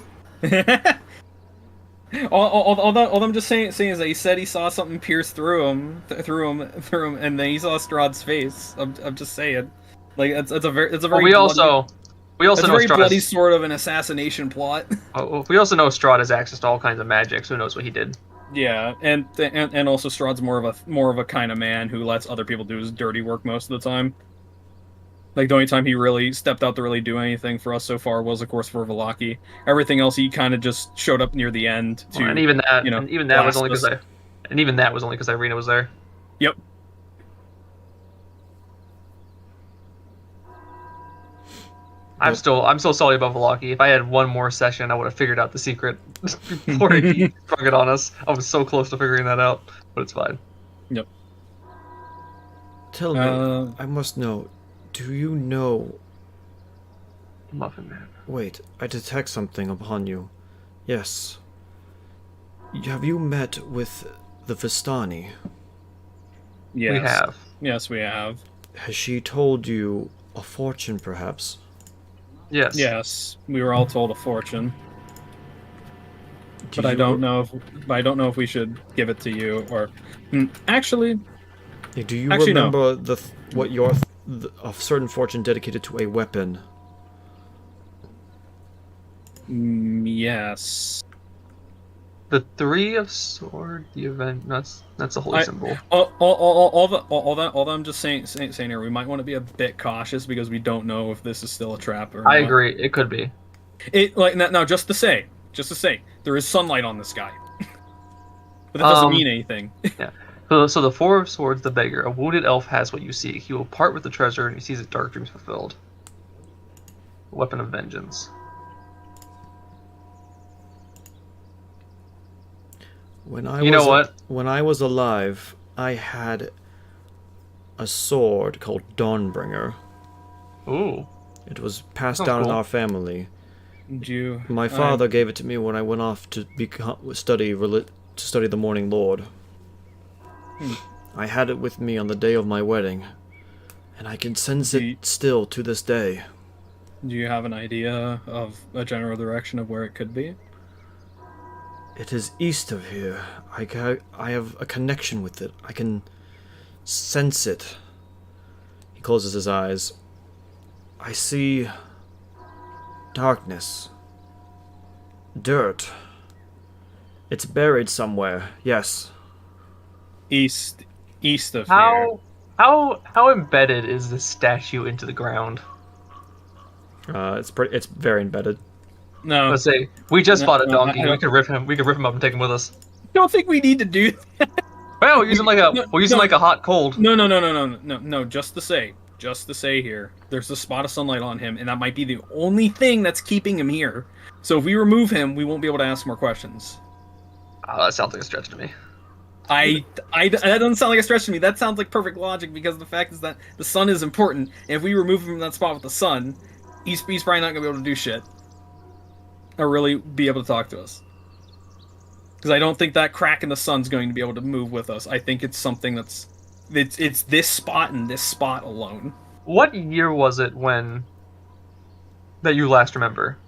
All I'm just saying is that he said he saw something pierce through him, and then he saw Strahd's face. I'm just saying, like it's a very Well, we also know very bloody Strahd. sort of an assassination plot. We also know Strahd has access to all kinds of magic, so who knows what he did. Yeah, and also Strahd's more of a kind of man who lets other people do his dirty work most of the time. Like, the only time he really stepped out to really do anything for us so far was, of course, for Vallaki. Everything else, he kind of just showed up near the end to, And even that, was only blast us. because Irina was there. Yep. I'm still salty about Vallaki. If I had one more session, I would have figured out the secret before he sprung it on us. I was so close to figuring that out, but it's fine. Yep. Tell me, I must know. Do you know? Muffin Man. Wait, I detect something upon you. Yes. Have you met with the Vistani? Yes. We have. Yes, we have. Has she told you a fortune, perhaps? Yes. Yes, we were all told a fortune, Do but I you- don't know if we should give it to you or. Actually, Do you Actually, no. remember a certain fortune dedicated to a weapon? yes. The Three of Sword, the event. That's a holy symbol. All that I'm just saying here, we might want to be a bit cautious because we don't know if this is still a trap or I not. agree. It could be. It like now just to say, there is sunlight on this guy, but that doesn't mean anything. So the Four of Swords, the beggar, a wounded elf has what you seek. He will part with the treasure, and he sees his dark dreams fulfilled. Weapon of vengeance. When I was alive, I had a sword called Dawnbringer. Ooh. It was passed Oh, down in cool. our family. You, My father gave it to me when I went off to study the Morning Lord. I had it with me on the day of my wedding, and I can sense it still to this day. Do you have an idea of a general direction of where it could be? It is east of here. I have a connection with it. I can sense it. He closes his eyes. I see darkness. Dirt. It's buried somewhere, yes. East of here. How embedded is this statue into the ground? It's very embedded. No, Let's say we just bought a no, donkey. I We could rip him. We could rip him up and take him with us. don't think we need to do that. Well, we'll use him like a hot cold. No. Just to say here, there's a spot of sunlight on him, and that might be the only thing that's keeping him here. So if we remove him, we won't be able to ask more questions. Oh, that sounds like a stretch to me. That doesn't sound like a stretch to me. That sounds like perfect logic because the fact is that the sun is important, and if we remove him from that spot with the sun, he's probably not gonna be able to do shit or really be able to talk to us. Because I don't think that crack in the sun's going to be able to move with us. I think it's something it's this spot and this spot alone. What year was it that you last remember?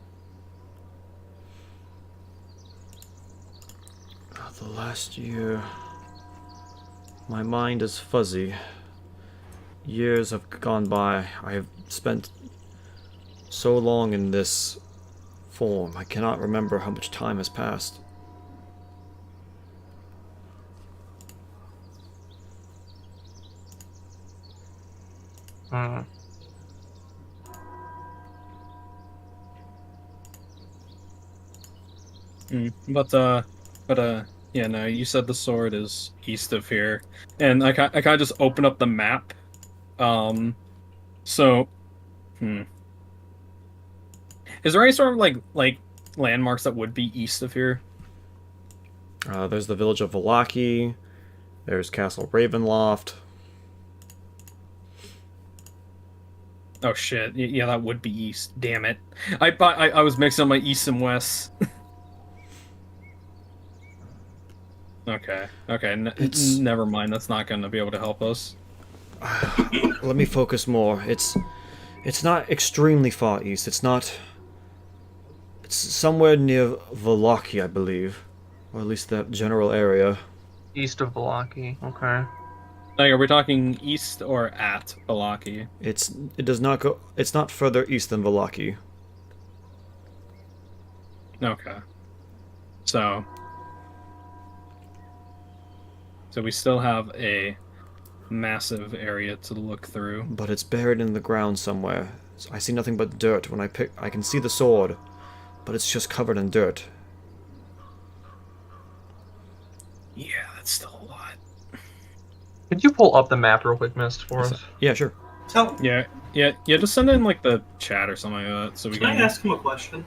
The last year, my mind is fuzzy. Years have gone by. I have spent so long in this form. I cannot remember how much time has passed. But yeah, no, you said the sword is east of here, and I kind of just open up the map. So, is there any sort of like landmarks that would be east of here? There's the village of Vallaki. There's Castle Ravenloft. Oh shit! Yeah, that would be east. Damn it! I was mixing up my east and west. Okay. Never mind. That's not going to be able to help us. Let me focus more. It's not extremely far east. It's somewhere near Vallaki, I believe. Or at least that general area. East of Valaki. Okay. Like, are we talking east or at Valaki? It does not go. It's not further east than Valaki. Okay. So we still have a massive area to look through. But it's buried in the ground somewhere. I see nothing but dirt. I can see the sword, but it's just covered in dirt. Yeah, that's still a lot. Could you pull up the map real quick, Mist, for us? Yeah, sure. Yeah. Just send in like the chat or something like that, so we Can I can. ask him a question?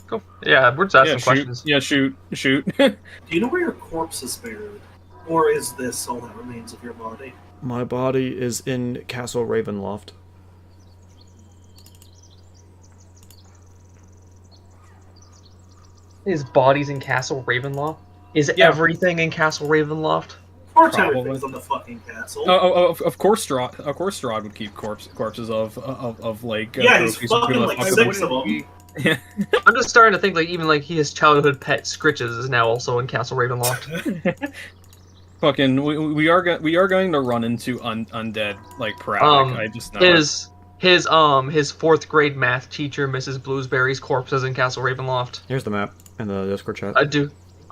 Go. Yeah, we're just asking questions. Yeah, shoot. Do you know where your corpse is buried? Or is this all that remains of your body? My body is in Castle Ravenloft. His body's in Castle Ravenloft? Is Yeah. everything in Castle Ravenloft? Of course Probably. everything's in the fucking castle. Of course, Strahd would keep corpses of like. Yeah, he's trophies fucking, who like, fuck six them. of them. Yeah. I'm just starting to think like even like his childhood pet Scritches is now also in Castle Ravenloft. Fucking, we are going to run into undead like Pravic. I just know his fourth grade math teacher, Mrs. Bluesberry's corpse is in Castle Ravenloft. Here's the map in the Discord chat.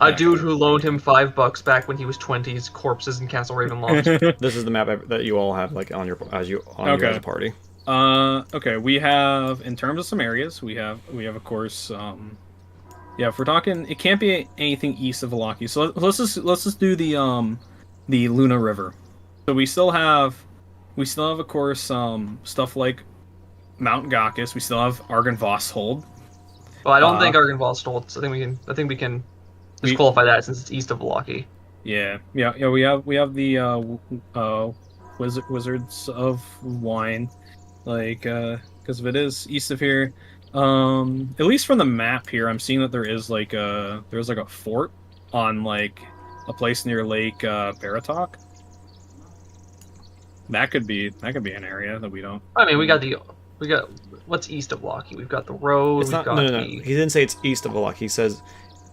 A dude who loaned him $5 back when he was 20. His corpse is in Castle Ravenloft. This is the map that you all have like on your as a party. Okay, we have, in terms of some areas, we have of course, yeah, if we're talking, it can't be anything east of Valaki. So let's just do the Luna River. So we still have of course stuff like Mount Gakis. We still have Argynvostholt. Well, I don't think Argynvostholt. I think we can disqualify that since it's east of Valaki. Yeah. We have the Wizards of Wine, like because if it is east of here, at least from the map here, I'm seeing that there's like a fort on like a place near Lake Baratok. That could be an area that we don't. I mean, we got what's east of Valaki? We've got the road. It's not. Got No. He didn't say it's east of Valaki. He says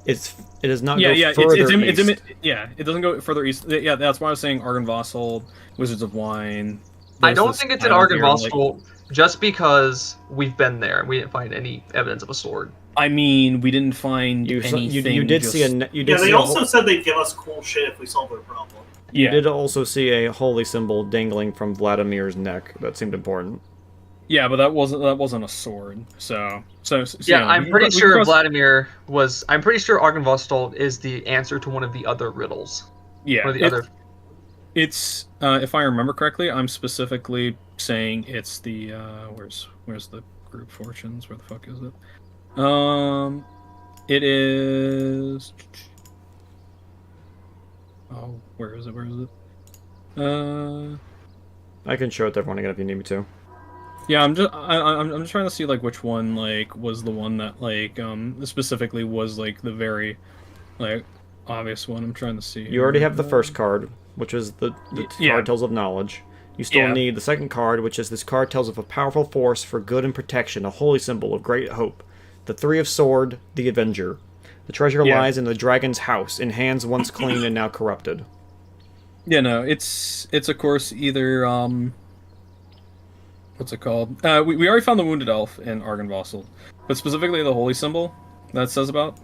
it does not go Yeah, further it's east. it doesn't go further east. Yeah, that's why I was saying Argynvostholt, Wizards of Wine. I don't think it's in Argynvostholt, just because we've been there and we didn't find any evidence of a sword. I mean, we didn't find anything. You did see a. You did Yeah, see they a also said they'd give us cool shit if we solve their problem. You Yeah, did also see a holy symbol dangling from Vladimir's neck. That seemed important. yeah, but that wasn't a sword. So Yeah, I'm pretty sure Vladimir was. I'm pretty sure Argynvostholt is the answer to one of the other riddles. Yeah, Or the other. It's if I remember correctly, I'm specifically saying it's the where's the group fortunes? Where the fuck is it? It is. Oh, where is it? I can show it to everyone again if you need me to. Yeah, I'm just trying to see like which one like was the one that like specifically was like the very like obvious one. I'm trying to see. You already have the first card, which is the Yeah. card tells of knowledge. You still Yeah. need the second card, which is this card tells of a powerful force for good and protection, a holy symbol of great hope. The Three of Sword, the Avenger. The treasure Yeah. lies in the dragon's house, in hands once clean and now corrupted. Yeah, no, it's of course either what's it called? We already found the wounded elf in Argynvostholt, but specifically the holy symbol that says about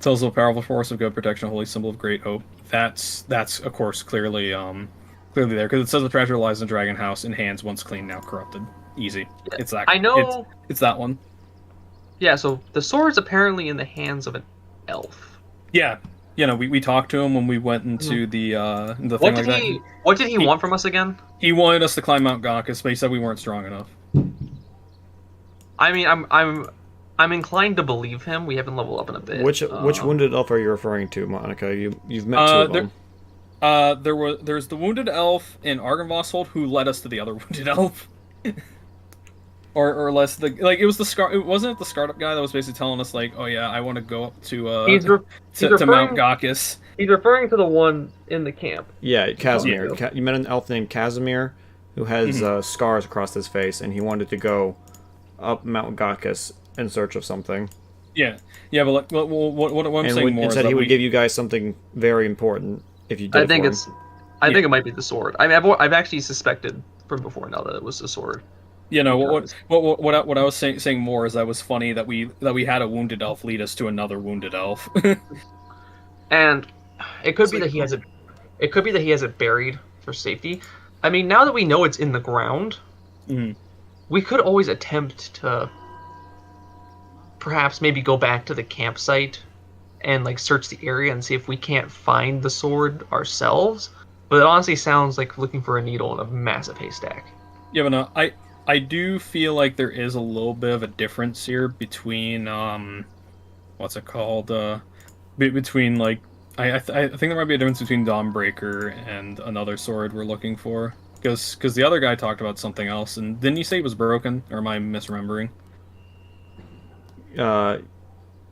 tells of a powerful force of good protection, a holy symbol of great hope. That's of course clearly there because it says the treasure lies in the dragon house in hands once clean now corrupted. Easy. It's that. I know. It's that one. Yeah, so the sword's apparently in the hands of an elf. Yeah. You know, we talked to him when we went into the thing What like did that. What did he want from us again? He wanted us to climb Mount Gakis, but he said we weren't strong enough. I mean, I'm inclined to believe him. We haven't leveled up in a bit. Which wounded elf are you referring to, Monica? You've met two of them. There's the wounded elf in Argynvostholt who led us to the other wounded elf. or less it was the Scar. It wasn't the startup guy that was basically telling us like, oh yeah, I want to go up to to Mount Gakis. He's referring to the one in the camp. Yeah, Casimir. You met an elf named Casimir who has scars across his face, and he wanted to go up Mount Gakis in search of something. Yeah, but like, what I'm And saying more and is said that he would we, give you guys something very important if you did I it think for him. it's. I think it might be the sword. I mean, I've actually suspected from before now that it was the sword. you know, Because- what I was saying more is that it was funny that we had a wounded elf lead us to another wounded elf. And it could It's be like, that he has it. It could be that he has it buried for safety. I mean, now that we know it's in the ground, Mhm. we could always attempt to perhaps maybe go back to the campsite and like search the area and see if we can't find the sword ourselves. But it honestly sounds like looking for a needle in a massive haystack. Yeah, but no, I do feel like there is a little bit of a difference here between what's it called between like I think there might be a difference between Dawnbreaker and another sword we're looking for, because the other guy talked about something else, and didn't you say it was broken, or am I misremembering?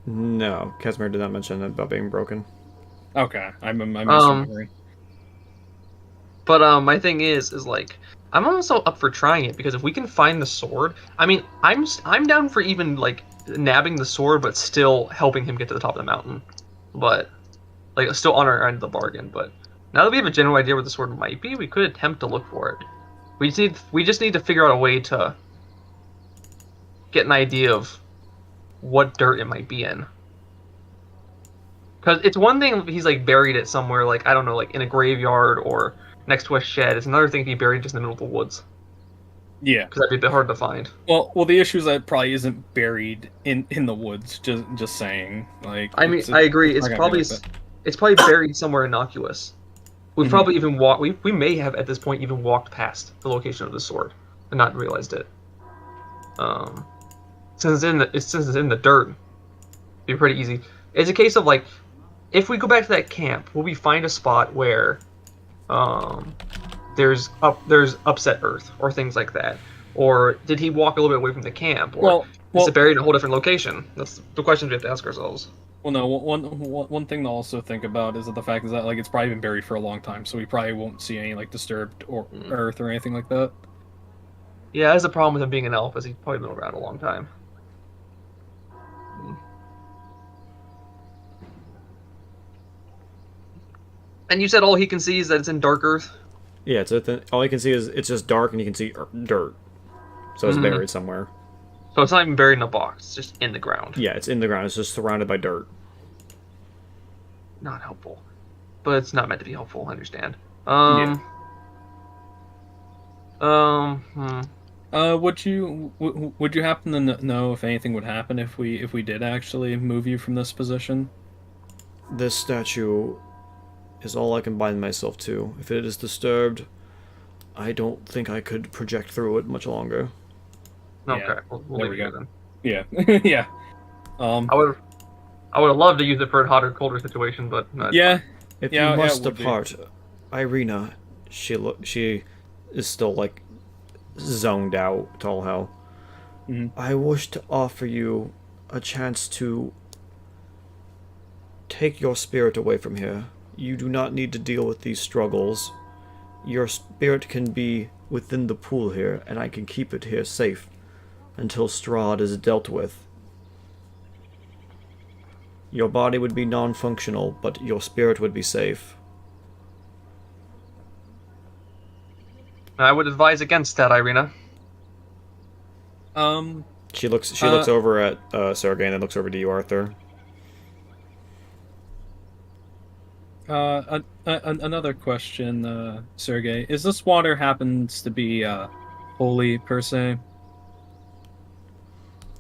No, Casimir did not mention about being broken. Okay, I'm Um, misremembering. But my thing is like I'm also up for trying it because if we can find the sword, I mean I'm down for even like nabbing the sword but still helping him get to the top of the mountain, but like still on our end of the bargain. But now that we have a general idea where the sword might be, we could attempt to look for it. We just need to figure out a way to get an idea of what dirt it might be in. Because it's one thing if he's like buried it somewhere, like I don't know, like in a graveyard or next to a shed. It's another thing if he buried just in the middle of the woods, Yeah. because that'd be a bit hard to find. Well, the issue is that it probably isn't buried in the woods. Just saying. Like, I mean, it's I agree. It's not gonna probably be like that. it's probably buried somewhere innocuous. We've Mhm. probably even walked. We may have at this point even walked past the location of the sword and not realized it. Since it's in the dirt, it'd be pretty easy. It's a case of like, if we go back to that camp, will we find a spot where, there's upset earth or things like that, or did he walk a little bit away from the camp, or is it buried in a whole different location? That's the questions we have to ask ourselves. Well, no. One thing to also think about is that the fact is that like it's probably been buried for a long time, so we probably won't see any like disturbed or earth or anything like that. Yeah, that's the problem with him being an elf, is he's probably been around a long time. And you said all he can see is that it's in dark earth? Yeah, all you can see is it's just dark and you can see dirt. So it's Mhm. buried somewhere. So it's not even buried in a box, it's just in the ground. Yeah, it's in the ground. It's just surrounded by dirt. Not helpful. But it's not meant to be helpful, I understand. Yeah. Hmm. Would you happen to know if anything would happen if we did actually move you from this position? This statue is all I can bind myself to. If it is disturbed, I don't think I could project through it much longer. Okay, Yeah, we'll there leave we it go. here then. Yeah. Yeah. I would have loved to use it for a hotter, colder situation, but no, it's Yeah. fine. If Yeah, you yeah, must it would be. depart, Irina, she is still like zoned out to all hell. Mhm. I wish to offer you a chance to take your spirit away from here. You do not need to deal with these struggles. Your spirit can be within the pool here, and I can keep it here safe until Strahd is dealt with. Your body would be non-functional, but your spirit would be safe. I would advise against that, Irina. She looks over at Sergei and then looks over to you, Arthur. Another question, Sergey. Is this water happens to be holy per se?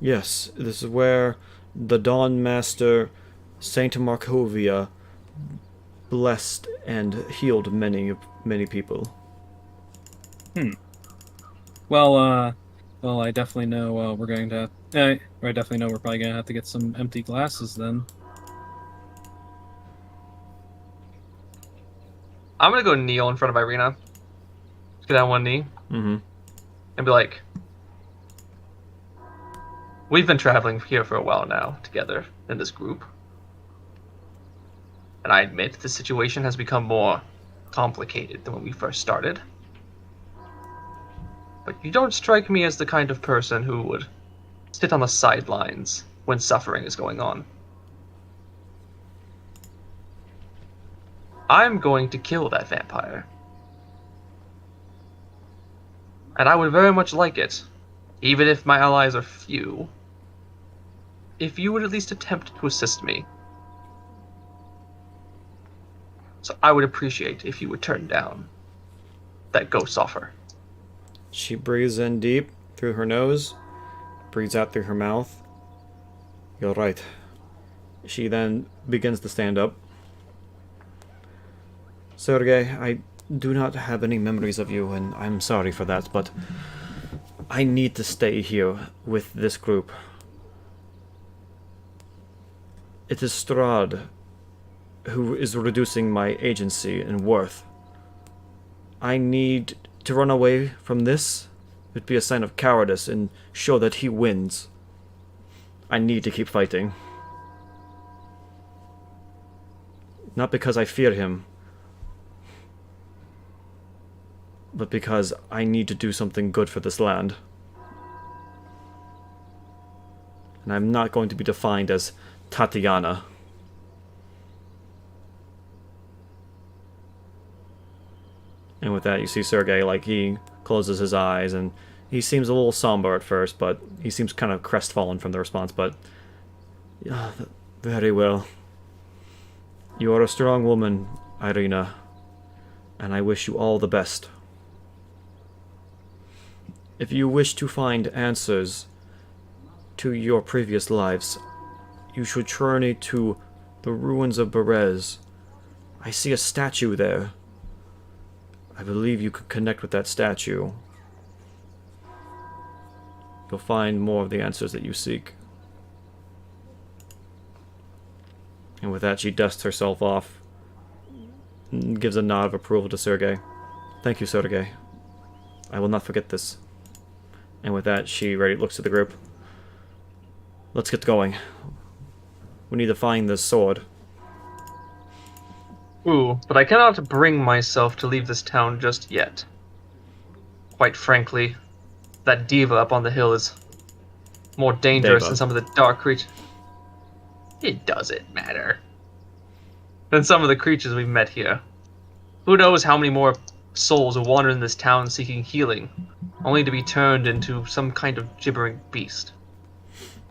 Yes, this is where the Dawn Master Saint Markovia blessed and healed many people. Well, I definitely know we're going to. I definitely know we're probably gonna have to get some empty glasses then. I'm gonna go kneel in front of Irina. Just get on one knee. Mm-hmm. And be like, we've been traveling here for a while now, together, in this group. And I admit the situation has become more complicated than when we first started. But you don't strike me as the kind of person who would sit on the sidelines when suffering is going on. I'm going to kill that vampire. And I would very much like it, even if my allies are few, if you would at least attempt to assist me. So I would appreciate if you would turn down that ghost offer. She breathes in deep through her nose, breathes out through her mouth. You're right. She then begins to stand up. Sergei, I do not have any memories of you, and I'm sorry for that, but I need to stay here with this group. It is Strahd who is reducing my agency and worth. I need to run away from this. It would be a sign of cowardice and show that he wins. I need to keep fighting. Not because I fear him, but because I need to do something good for this land. And I'm not going to be defined as Tatiana. And with that, you see Sergei, like, he closes his eyes, and he seems a little somber at first, but he seems kind of crestfallen from the response, but... Yeah, very well. You are a strong woman, Irina, and I wish you all the best. If you wish to find answers to your previous lives, you should journey to the ruins of Berez. I see a statue there. I believe you could connect with that statue. You'll find more of the answers that you seek. And with that, she dusts herself off and gives a nod of approval to Sergei. Thank you, Sergei. I will not forget this. And with that, she looks at the group. Let's get going. We need to find this sword. Ooh, but I cannot bring myself to leave this town just yet. Quite frankly, that diva up on the hill is more dangerous than some of the dark creatures. It doesn't matter. Than some of the creatures we've met here. Who knows how many more souls will wander in this town seeking healing, only to be turned into some kind of gibbering beast.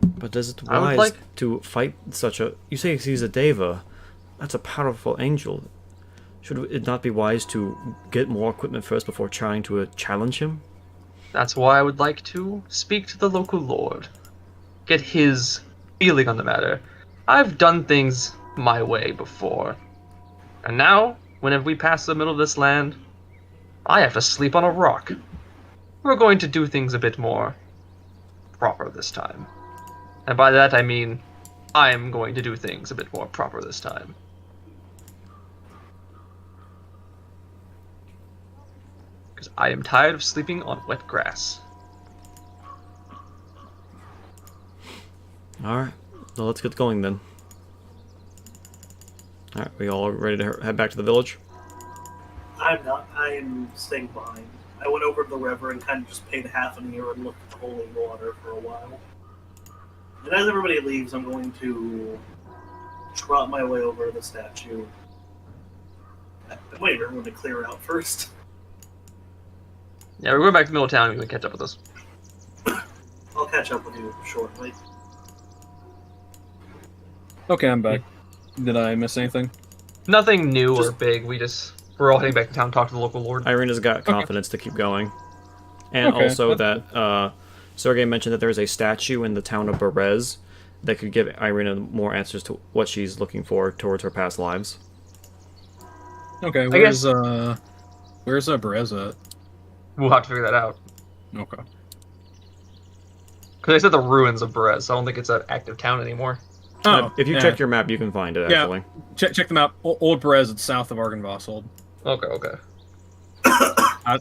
But is it wise to fight such a... You say he's a deva. That's a powerful angel. Should it not be wise to get more equipment first before trying to challenge him? That's why I would like to speak to the local lord. Get his feeling on the matter. I've done things my way before. And now, whenever we pass the middle of this land, I have to sleep on a rock. We're going to do things a bit more proper this time. And by that I mean, I'm going to do things a bit more proper this time. Because I am tired of sleeping on wet grass. Alright, well, let's get going then. Alright, we all ready to head back to the village? I'm not. I'm staying behind. I went over to the river and kind of just paid half an ear and looked at the holy water for a while. And as everybody leaves, I'm going to trot my way over to the statue. I'm waiting for everyone to clear out first. Yeah, we're going back to the middle of town and you can catch up with us. I'll catch up with you shortly. Okay, I'm back. Did I miss anything? Nothing new or big, we're all heading back to town to talk to the local lord. Irina's got confidence to keep going. And also that Sergei mentioned that there is a statue in the town of Berez that could give Irina more answers to what she's looking for towards her past lives. Okay, where's Berez at? We'll have to figure that out. Okay. Because I said the ruins of Berez, so I don't think it's an active town anymore. Oh, if you check your map, you can find it, actually. Check the map. Old Berez, it's south of Argynvost. Okay.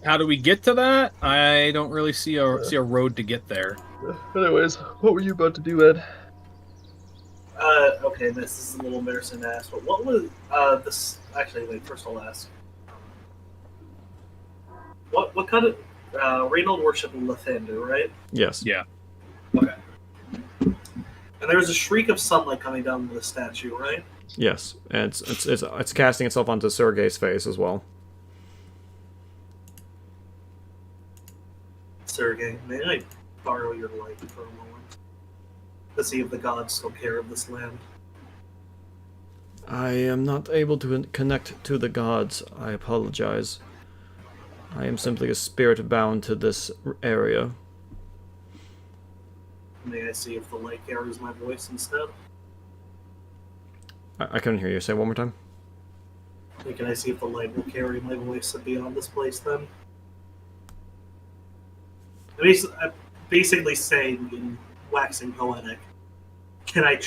How do we get to that? I don't really see a road to get there. Anyways, what were you about to do, Ed? Okay, this is a little embarrassing to ask, but what was, this, actually, wait, first I'll ask. What kind of, Reynold worshipped Lathander, right? Yes. Yeah. Okay. And there's a shriek of sunlight coming down the statue, right? Yes, and it's casting itself onto Sergei's face as well. Sergei, may I borrow your light for a moment? To see if the gods still care of this land. I am not able to connect to the gods. I apologize. I am simply a spirit bound to this area. May I see if the light carries my voice instead? I couldn't hear you. Say it one more time. Can I see if the light will carry my voice beyond this place then? I'm basically saying, in waxing poetic, can I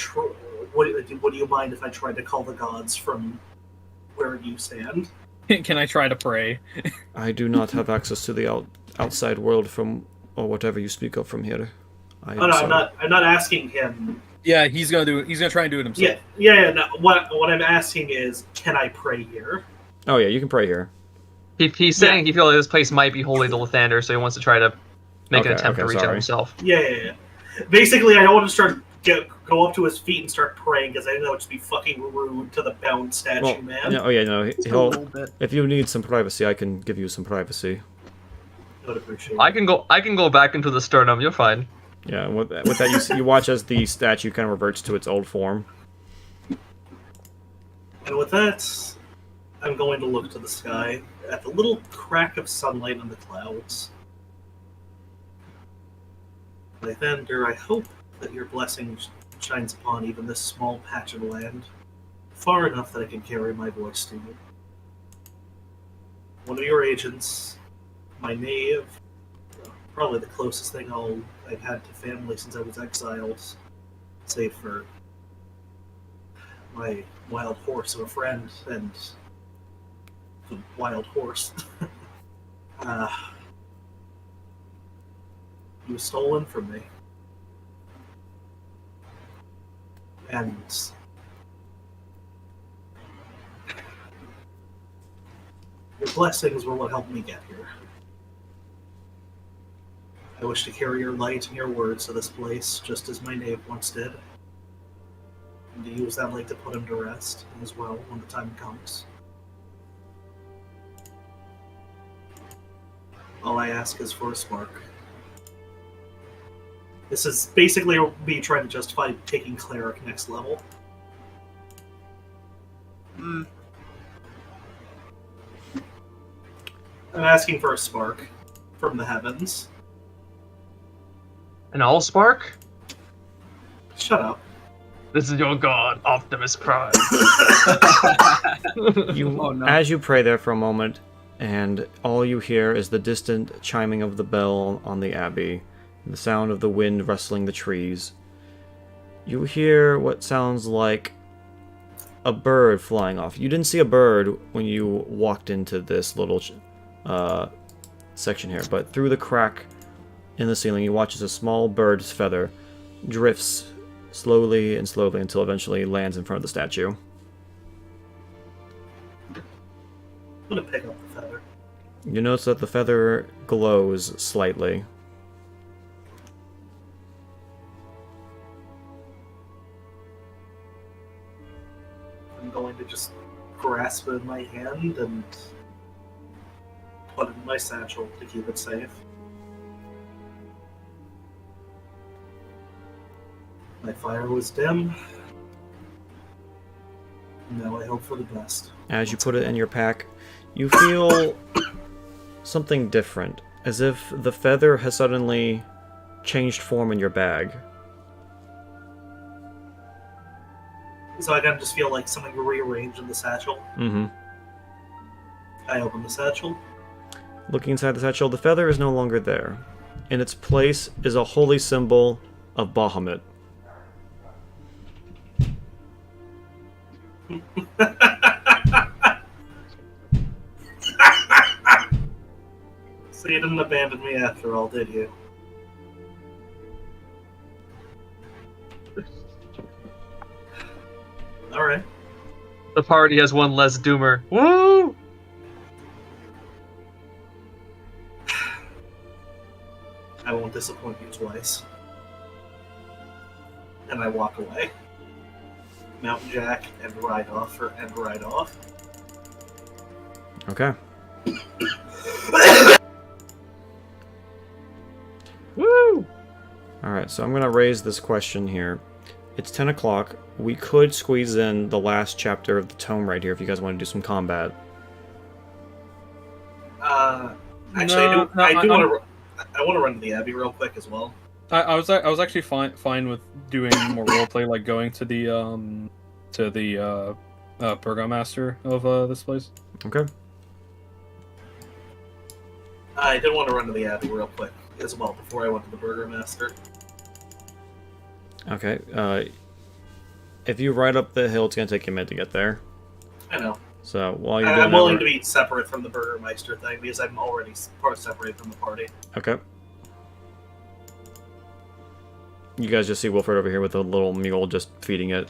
what do you mind if I tried to call the gods from where you stand? Can I try to pray? I do not have access to the outside world from, or whatever you speak of from here. I'm not asking him. Yeah, he's gonna try and do it himself. Yeah. No, what I'm asking is, can I pray here? Oh yeah, you can pray here. He's saying he feels like this place might be holy to Lathander, so he wants to try to make an attempt to reach out himself. Yeah. Basically, I don't want to go up to his feet and start praying because I know it'd just be fucking rude to the bound statue, man. No, if you need some privacy, I can give you some privacy. I would appreciate it. I can go back into the sternum. You're fine. Yeah, with that you watch as the statue kind of reverts to its old form. And with that, I'm going to look to the sky at the little crack of sunlight on the clouds. Lathander, I hope that your blessing shines upon even this small patch of land, far enough that I can carry my voice to you. One of your agents, my knave, probably the closest thing I've had to family since I was exiled, save for my wild horse of a friend and the wild horse. He was stolen from me. And your blessings were what helped me get here. I wish to carry your light and your words to this place, just as my knave once did. And to use that light to put him to rest as well when the time comes. All I ask is for a spark. This is basically me trying to justify taking Cleric next level. I'm asking for a spark from the heavens. An Allspark? Shut up. This is your god, Optimus Prime. As you pray there for a moment, and all you hear is the distant chiming of the bell on the Abbey, the sound of the wind rustling the trees. You hear what sounds like a bird flying off. You didn't see a bird when you walked into this little section here, but through the crack in the ceiling, you watch as a small bird's feather drifts slowly and slowly until eventually lands in front of the statue. I'm gonna pick up the feather. You notice that the feather glows slightly. I'm going to just grasp it in my hand and put it in my satchel to keep it safe. My fire was dim. Now I hope for the best. As you put it in your pack, you feel something different, as if the feather has suddenly changed form in your bag. So I kind of just feel like something rearranged in the satchel. Mm-hmm. I open the satchel. Looking inside the satchel, the feather is no longer there. In its place is a holy symbol of Bahamut. So you didn't abandon me after all, did you? Alright. The party has one less doomer. Woo! I won't disappoint you twice. and I walk away. Mount Jack and ride off, Okay. Woo! Alright, so I'm going to raise this question here. It's 10 o'clock. We could squeeze in the last chapter of the tome right here if you guys want to do some combat. Actually, I want to run to the Abbey real quick as well. I was actually fine with doing more roleplay, like going to the burgomaster of this place. Okay. I did want to run to the Abbey real quick as well before I went to the Burgomaster. Okay. If you ride up the hill, it's going to take you a minute to get there. I know. So while you're doing I'm willing that, to be separate from the Burgermeister thing because I'm already separated from the party. Okay. You guys just see Wilfred over here with a little mule just feeding it.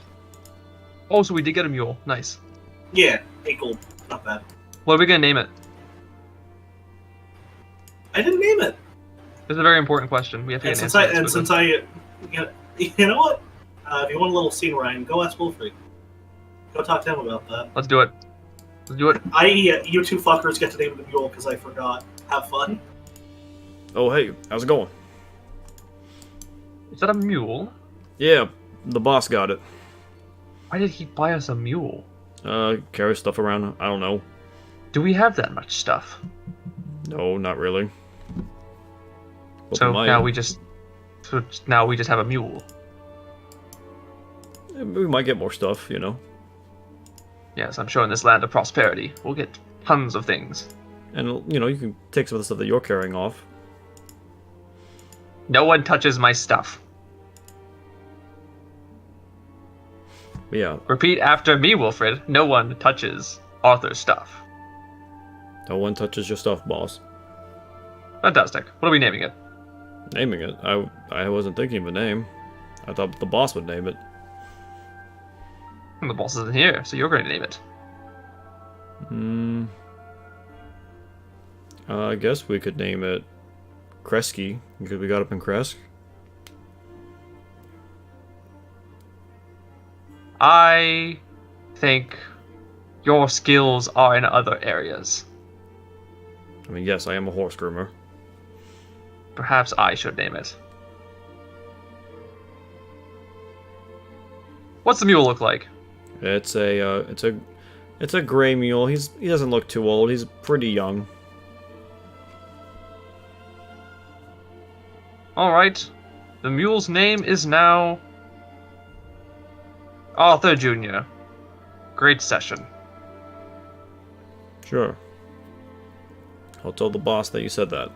Oh, so we did get a mule. Nice. Yeah, hey, cool. Not bad. What are we gonna name it? I didn't name it. It's a very important question. We have to And get an since answer. you know what? If you want a little scene, Ryan, go ask Wilfred. Go talk to him about that. Let's do it. Let's do it. You two fuckers get to name the mule because I forgot. Have fun. Oh, hey, how's it going? Is that a mule? Yeah, the boss got it. Why did he buy us a mule? Carry stuff around. I don't know. Do we have that much stuff? No, not really. But So we might. now we just have a mule. We might get more stuff, you know. Yes, I'm sure in this land of prosperity, we'll get tons of things. And, you know, you can take some of the stuff that you're carrying off. No one touches my stuff. But yeah, Repeat after me, Wilfred. No one touches Arthur's stuff. no one touches your stuff, boss. Fantastic. What are we naming it? Naming it? I wasn't thinking of a name. I thought the boss would name it. And the boss isn't here, so you're going to name it. I guess we could name it Krezk, because we got up in Krezk. I think your skills are in other areas. I mean, yes, I am a horse groomer. Perhaps I should name it. What's the mule look like? It's a gray mule. He doesn't look too old. He's pretty young. Alright. The mule's name is now Arthur Jr. Great session. Sure. I'll tell the boss that you said that.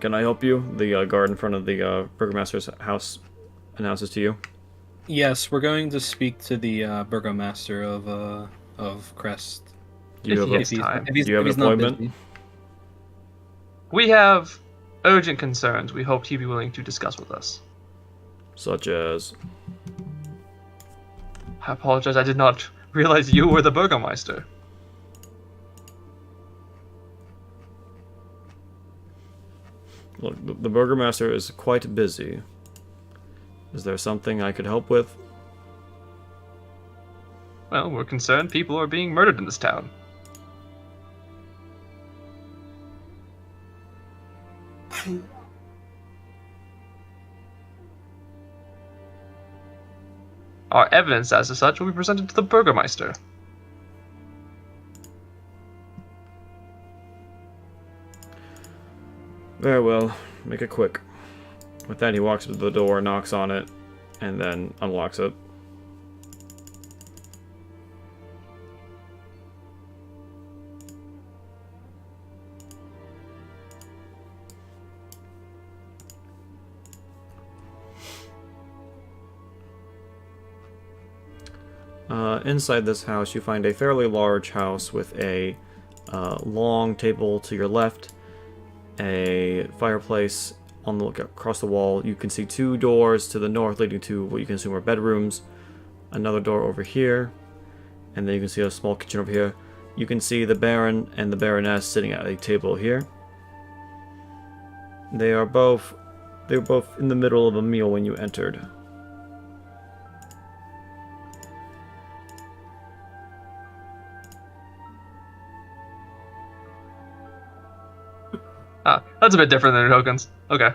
Can I help you? The guard in front of the burgomaster's house announces to you. Yes, we're going to speak to the burgomaster of Krezk. Do you have If a, he has time. do you have an appointment? We have urgent concerns we hoped he'd be willing to discuss with us. Such as... I apologize, I did not realize you were the Burgomeister. Look, the burgomaster is quite busy. Is there something I could help with? Well, we're concerned people are being murdered in this town. Our evidence as to such will be presented to the Burgomeister. Very well. Make it quick. With that, he walks to the door, knocks on it, and then unlocks it. Inside this house, you find a fairly large house with a long table to your left, a fireplace on the across the wall. You can see two doors to the north leading to what you can assume are bedrooms, another door over here, and then you can see a small kitchen over here. you can see the Baron and the Baroness sitting at a table here. They were both in the middle of a meal when you entered. Ah, that's a bit different than tokens. Okay.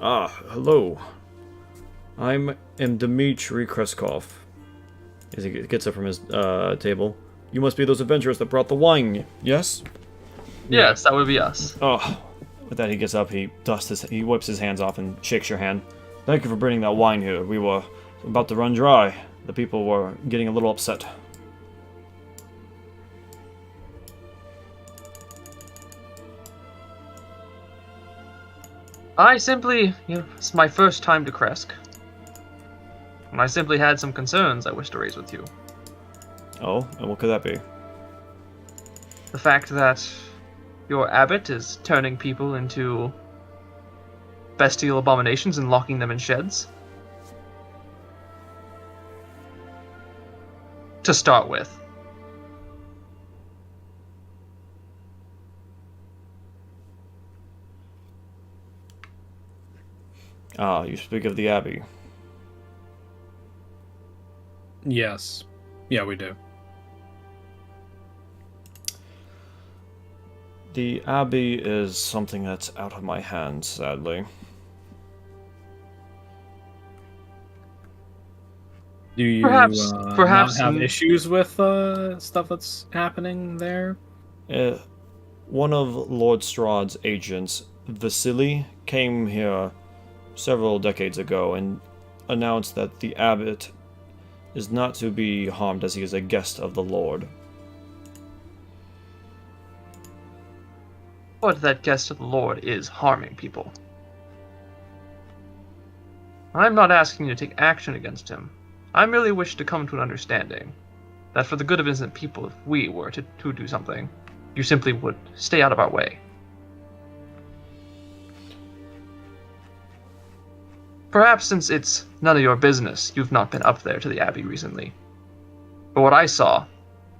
Ah, hello. I am Dmitry Krezkov. As he gets up from his table. You must be those adventurers that brought the wine, yes? Yes, that would be us. Oh, with that he gets up, he wipes his hands off and shakes your hand. Thank you for bringing that wine here. We were about to run dry. The people were getting a little upset. I simply, it's my first time to Krezk. And I simply had some concerns I wish to raise with you. Oh, and what could that be? The fact that your abbot is turning people into bestial abominations and locking them in sheds. To start with. Ah, you speak of the Abbey. Yes. Yeah, we do. The Abbey is something that's out of my hands, sadly. Do you Perhaps not have issues with stuff that's happening there? One of Lord Strahd's agents, Vasily, came here several decades ago and announced that the abbot is not to be harmed as he is a guest of the Lord. But that guest of the Lord is harming people. I'm not asking you to take action against him. I merely wish to come to an understanding that for the good of innocent people, if we were to do something, you simply would stay out of our way. Perhaps since it's none of your business, you've not been up there to the Abbey recently. But what I saw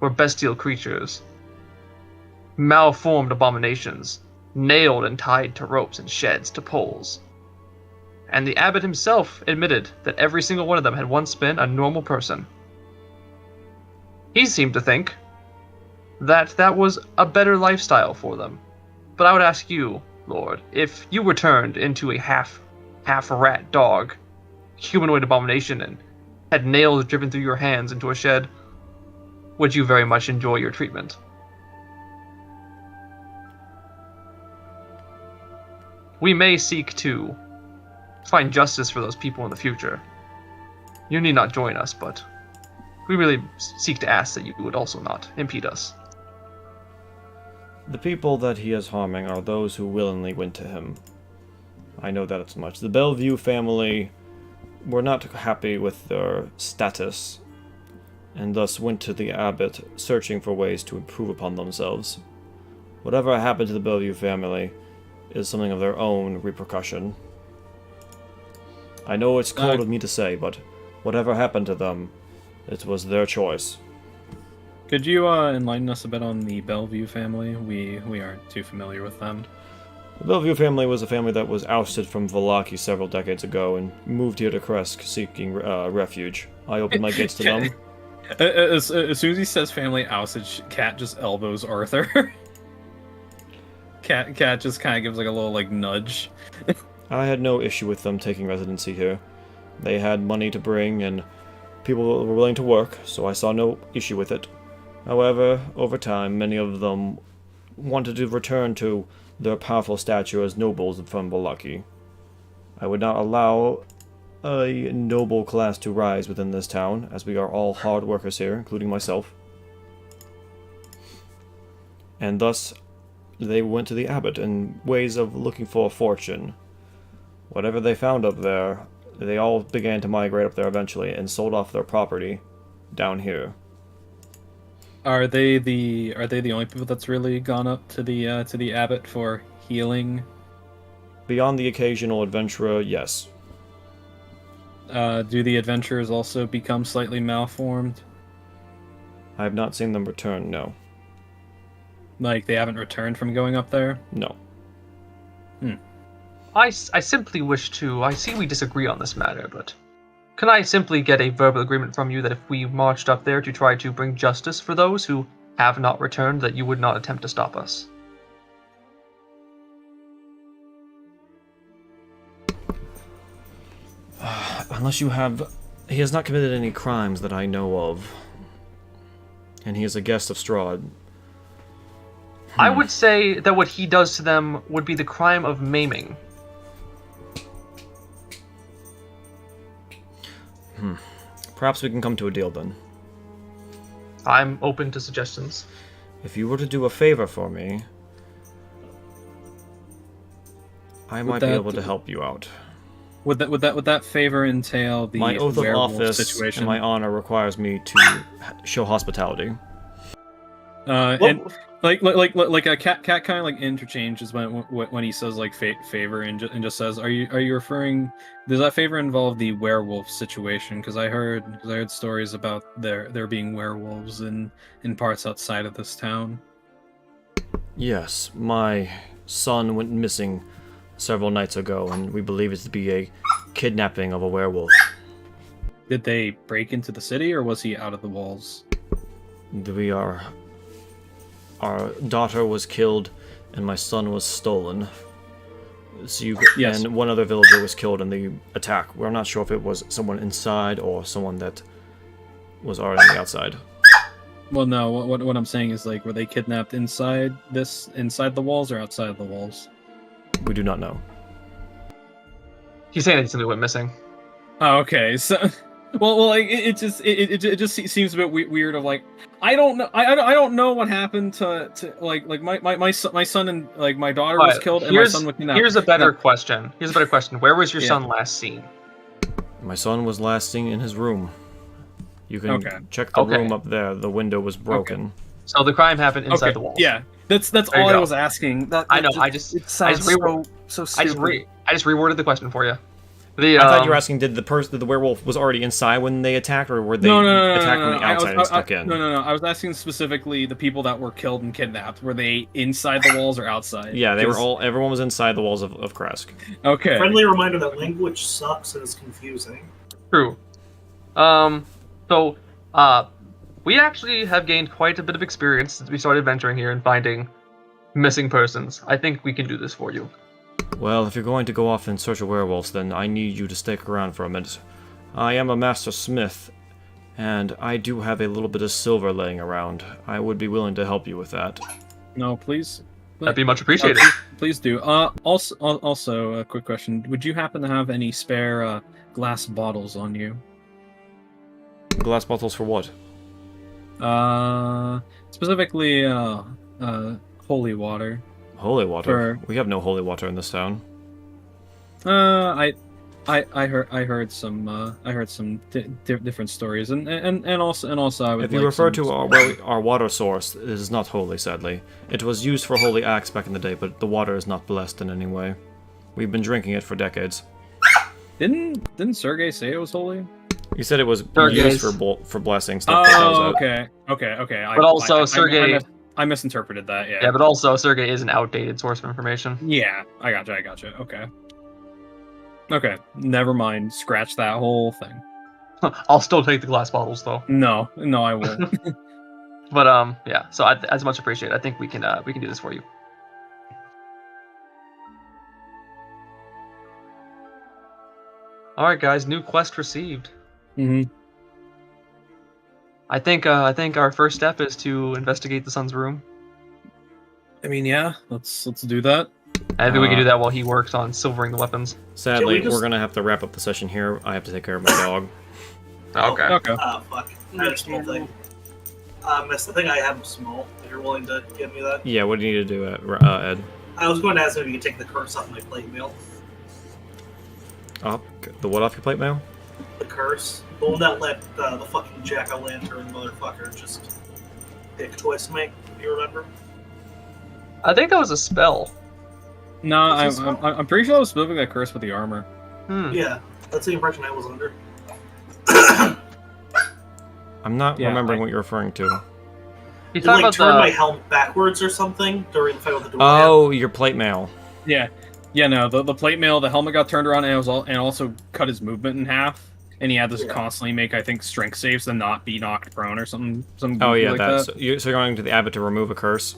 were bestial creatures, malformed abominations, nailed and tied to ropes and sheds to poles. And the abbot himself admitted that every single one of them had once been a normal person. He seemed to think that that was a better lifestyle for them. But I would ask you, Lord, if you were turned into a half rat dog, humanoid abomination, and had nails driven through your hands into a shed, would you very much enjoy your treatment? We may seek to find justice for those people in the future. You need not join us, but we really seek to ask that you would also not impede us. The people that he is harming are those who willingly went to him. I know that as much. The Bellevue family were not happy with their status, and thus went to the abbot searching for ways to improve upon themselves. Whatever happened to the Bellevue family is something of their own repercussion. I know it's cold of me to say, but whatever happened to them, it was their choice. Could you enlighten us a bit on the Bellevue family? We aren't too familiar with them. The Bellevue family was a family that was ousted from Vallaki several decades ago and moved here to Krezk seeking refuge. I opened my gates to them. As soon as he says family ousted, Cat just elbows Arthur. Cat just kind of gives like a little like nudge. I had no issue with them taking residency here. They had money to bring and people were willing to work, so I saw no issue with it. However, over time, many of them wanted to return to their powerful stature as nobles from Vallaki. I would not allow a noble class to rise within this town, as we are all hard workers here, including myself. And thus, they went to the abbot in ways of looking for a fortune. Whatever they found up there, they all began to migrate up there eventually and sold off their property down here. Are they the only people that's really gone up to the abbot for healing? Beyond the occasional adventurer, yes. Do the adventurers also become slightly malformed? I have not seen them return, no. Like, they haven't returned from going up there? No. I simply wish to. I see we disagree on this matter, but can I simply get a verbal agreement from you that if we marched up there to try to bring justice for those who have not returned, that you would not attempt to stop us? Unless you have... He has not committed any crimes that I know of. And he is a guest of Strahd. I would say that what he does to them would be the crime of maiming. Perhaps we can come to a deal then. I'm open to suggestions. If you were to do a favor for me, I might be able to help you out. Would that favor entail the My oath of werewolf office situation? and my honor requires me to show hospitality. And like a cat kind of like interchanges when he says like favor and just says, are you referring? Does that favor involve the werewolf situation? Because I heard stories about there being werewolves in parts outside of this town. Yes, my son went missing several nights ago, and we believe it to be a kidnapping of a werewolf. Did they break into the city, or was he out of the walls? Our daughter was killed, and my son was stolen. Yes. And one other villager was killed in the attack. We're not sure if it was someone inside or someone that was already on the outside. Well, no. What I'm saying is, like, were they kidnapped inside the walls or outside of the walls? We do not know. He's saying that he simply went missing. Oh, okay. So, well, like it just seems a bit weird. Of like, I don't know. I don't know what happened to like my son and like my daughter was killed and my son was kidnapped. Here's a better question. Where was your son last seen? My son was last seen in his room. You can check the room up there. The window was broken. So the crime happened inside the walls. Yeah, that's all I was asking. I know. It sounds so stupid. I just reworded the question for you. I thought you were asking, did the werewolf was already inside when they attacked, or were they attacked from the outside and stuck in? No. I was asking specifically the people that were killed and kidnapped. Were they inside the walls or outside? Yeah, they were all. Everyone was inside the walls of Krezk. Okay. Friendly reminder that language sucks and is confusing. True. We actually have gained quite a bit of experience since we started venturing here and finding missing persons. I think we can do this for you. Well, if you're going to go off in search of werewolves, then I need you to stick around for a minute. I am a master smith, and I do have a little bit of silver laying around. I would be willing to help you with that. No, please. That'd be much appreciated. Please do. Also, a quick question: would you happen to have any spare glass bottles on you? Glass bottles for what? Specifically, holy water. Holy water? We have no holy water in this town. I heard some different stories, and also I would. If you refer to our water source, it is not holy, sadly. It was used for holy acts back in the day, but the water is not blessed in any way. We've been drinking it for decades. Didn't Sergei say it was holy? He said it was used for blessing stuff. Oh, okay. But also, Sergei. I misinterpreted that. Yeah. Yeah, but also Sergei is an outdated source of information. Yeah, I gotcha. Okay. Never mind. Scratch that whole thing. I'll still take the glass bottles though. No, I won't. But yeah. So as much appreciated. I think we can do this for you. All right, guys. New quest received. Mm-hmm. I think our first step is to investigate the son's room. I mean, yeah, let's do that. I think we can do that while he works on silvering the weapons. Sadly, we're gonna have to wrap up the session here. I have to take care of my dog. Okay. Fuck. I had a small thing. That's the thing I have small. If you're willing to give me that. Yeah, what do you need to do, Ed? I was going to ask if you could take the curse off my plate mail. Oh, the what off your plate mail? The curse. The one that let the fucking jack-o'-lantern motherfucker just dick twist me. Do you remember? I think that was a spell. No, I'm pretty sure I was specifically that curse with the armor. Yeah. That's the impression I was under. I'm not remembering what you're referring to. You It talking like about turned the my helmet backwards or something during the fight with the dwarf. Oh, your plate mail. Yeah, no, the plate mail, the helmet got turned around, and also cut his movement in half, and he had to constantly make, I think, strength saves to not be knocked prone or something. Oh yeah, like that. that. So you're going to the abbot to remove a curse.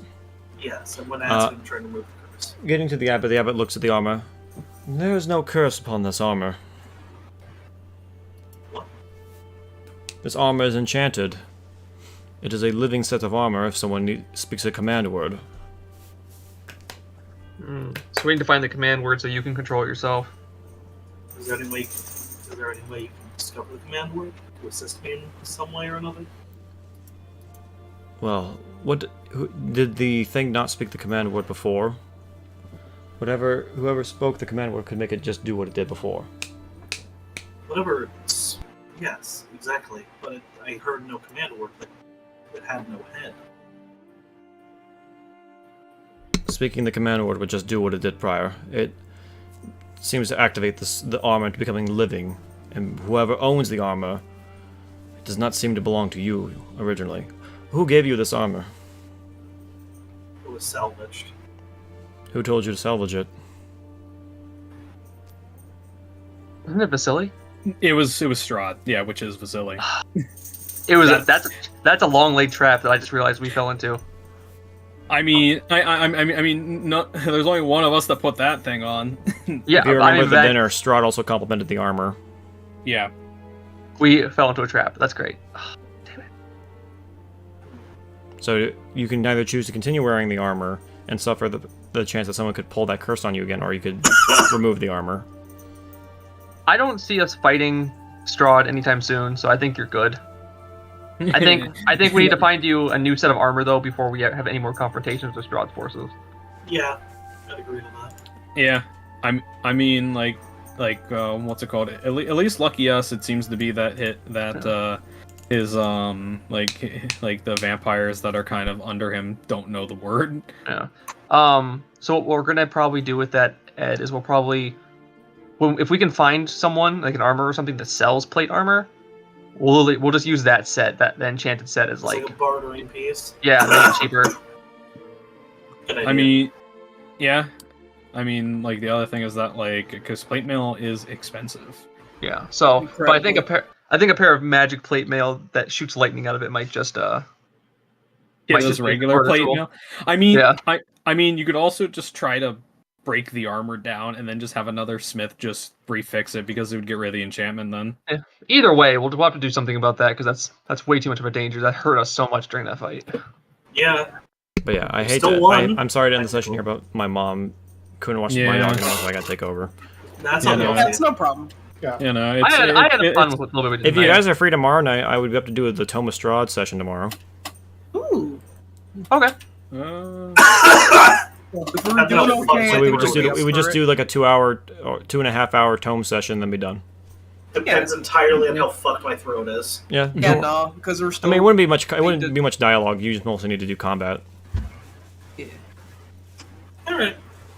Yes, I'm going to ask him to try to remove the curse. Getting to the abbot looks at the armor. There is no curse upon this armor. What? This armor is enchanted. It is a living set of armor if someone speaks a command word. So we need to find the command word so you can control it yourself. Is there any way you can discover the command word to assist me in some way or another? Well, did the thing not speak the command word before? Whoever spoke the command word could make it just do what it did before. Whatever. Yes, exactly. But I heard no command word that had no head. Speaking the command word would just do what it did prior. It seems to activate the armor into becoming living, and whoever owns the armor, it does not seem to belong to you originally. Who gave you this armor? It was salvaged. Who told you to salvage it? Isn't it Vasily? It was Strahd, yeah, which is Vasily. It was that's a long leg trap that I just realized we fell into. I mean, no, there's only one of us that put that thing on. Yeah, If you remember the dinner, Strahd also complimented the armor. Yeah. We fell into a trap. That's great. Damn it. So you can either choose to continue wearing the armor and suffer the chance that someone could pull that curse on you again, or you could remove the armor. I don't see us fighting Strahd anytime soon, so I think you're good. I think we need to find you a new set of armor though before we have any more confrontations with Strahd's forces. Yeah, I'd agree to that. Yeah, I mean, like what's it called? At least lucky us, it seems to be that his like the vampires that are kind of under him don't know the word. Yeah. So what we're gonna probably do with that, Ed, is if we can find someone like an armor or something that sells plate armor, we'll just use that set, that enchanted set, as It's like a bartering piece. yeah, make it cheaper. Good idea. I mean, yeah. I mean, like the other thing is that because plate mail is expensive. Yeah. So, but I think Incredible. a pair of magic plate mail that shoots lightning out of it might just Yeah, might those just be regular part of the plate rule. mail. I mean, Yeah. I mean, you could also just try to break the armor down and then just have another smith just refix it because it would get rid of the enchantment then. Either way, we'll have to do something about that because that's way too much of a danger. That hurt us so much during that fight. Yeah, But yeah, I hate Still to. won. I'm sorry to end the session here, but my mom couldn't watch my Yeah. dog anymore, so I gotta take over. that's Yeah, not no, the That's no problem. Yeah. You know, I had fun with a little bit. If you guys are free tomorrow night, I would be up to do the Tome of Strahd session tomorrow. Ooh. Okay. If we're That's doing enough fun. okay, So I we think would just we'll do be we would up just for do it. like a 2-hour or 2.5-hour tome session, then be done. Depends entirely on how fucked my throat is. Yeah. Yeah, no- no, because we're I still. mean, it wouldn't be much. It wouldn't be much dialogue. You just mostly need to do combat. Alright.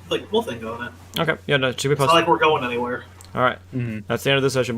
Like, we'll think on it. Okay. Yeah. No, should we It's not post? like we're going anywhere. All right. Mhm. That's the end of this session.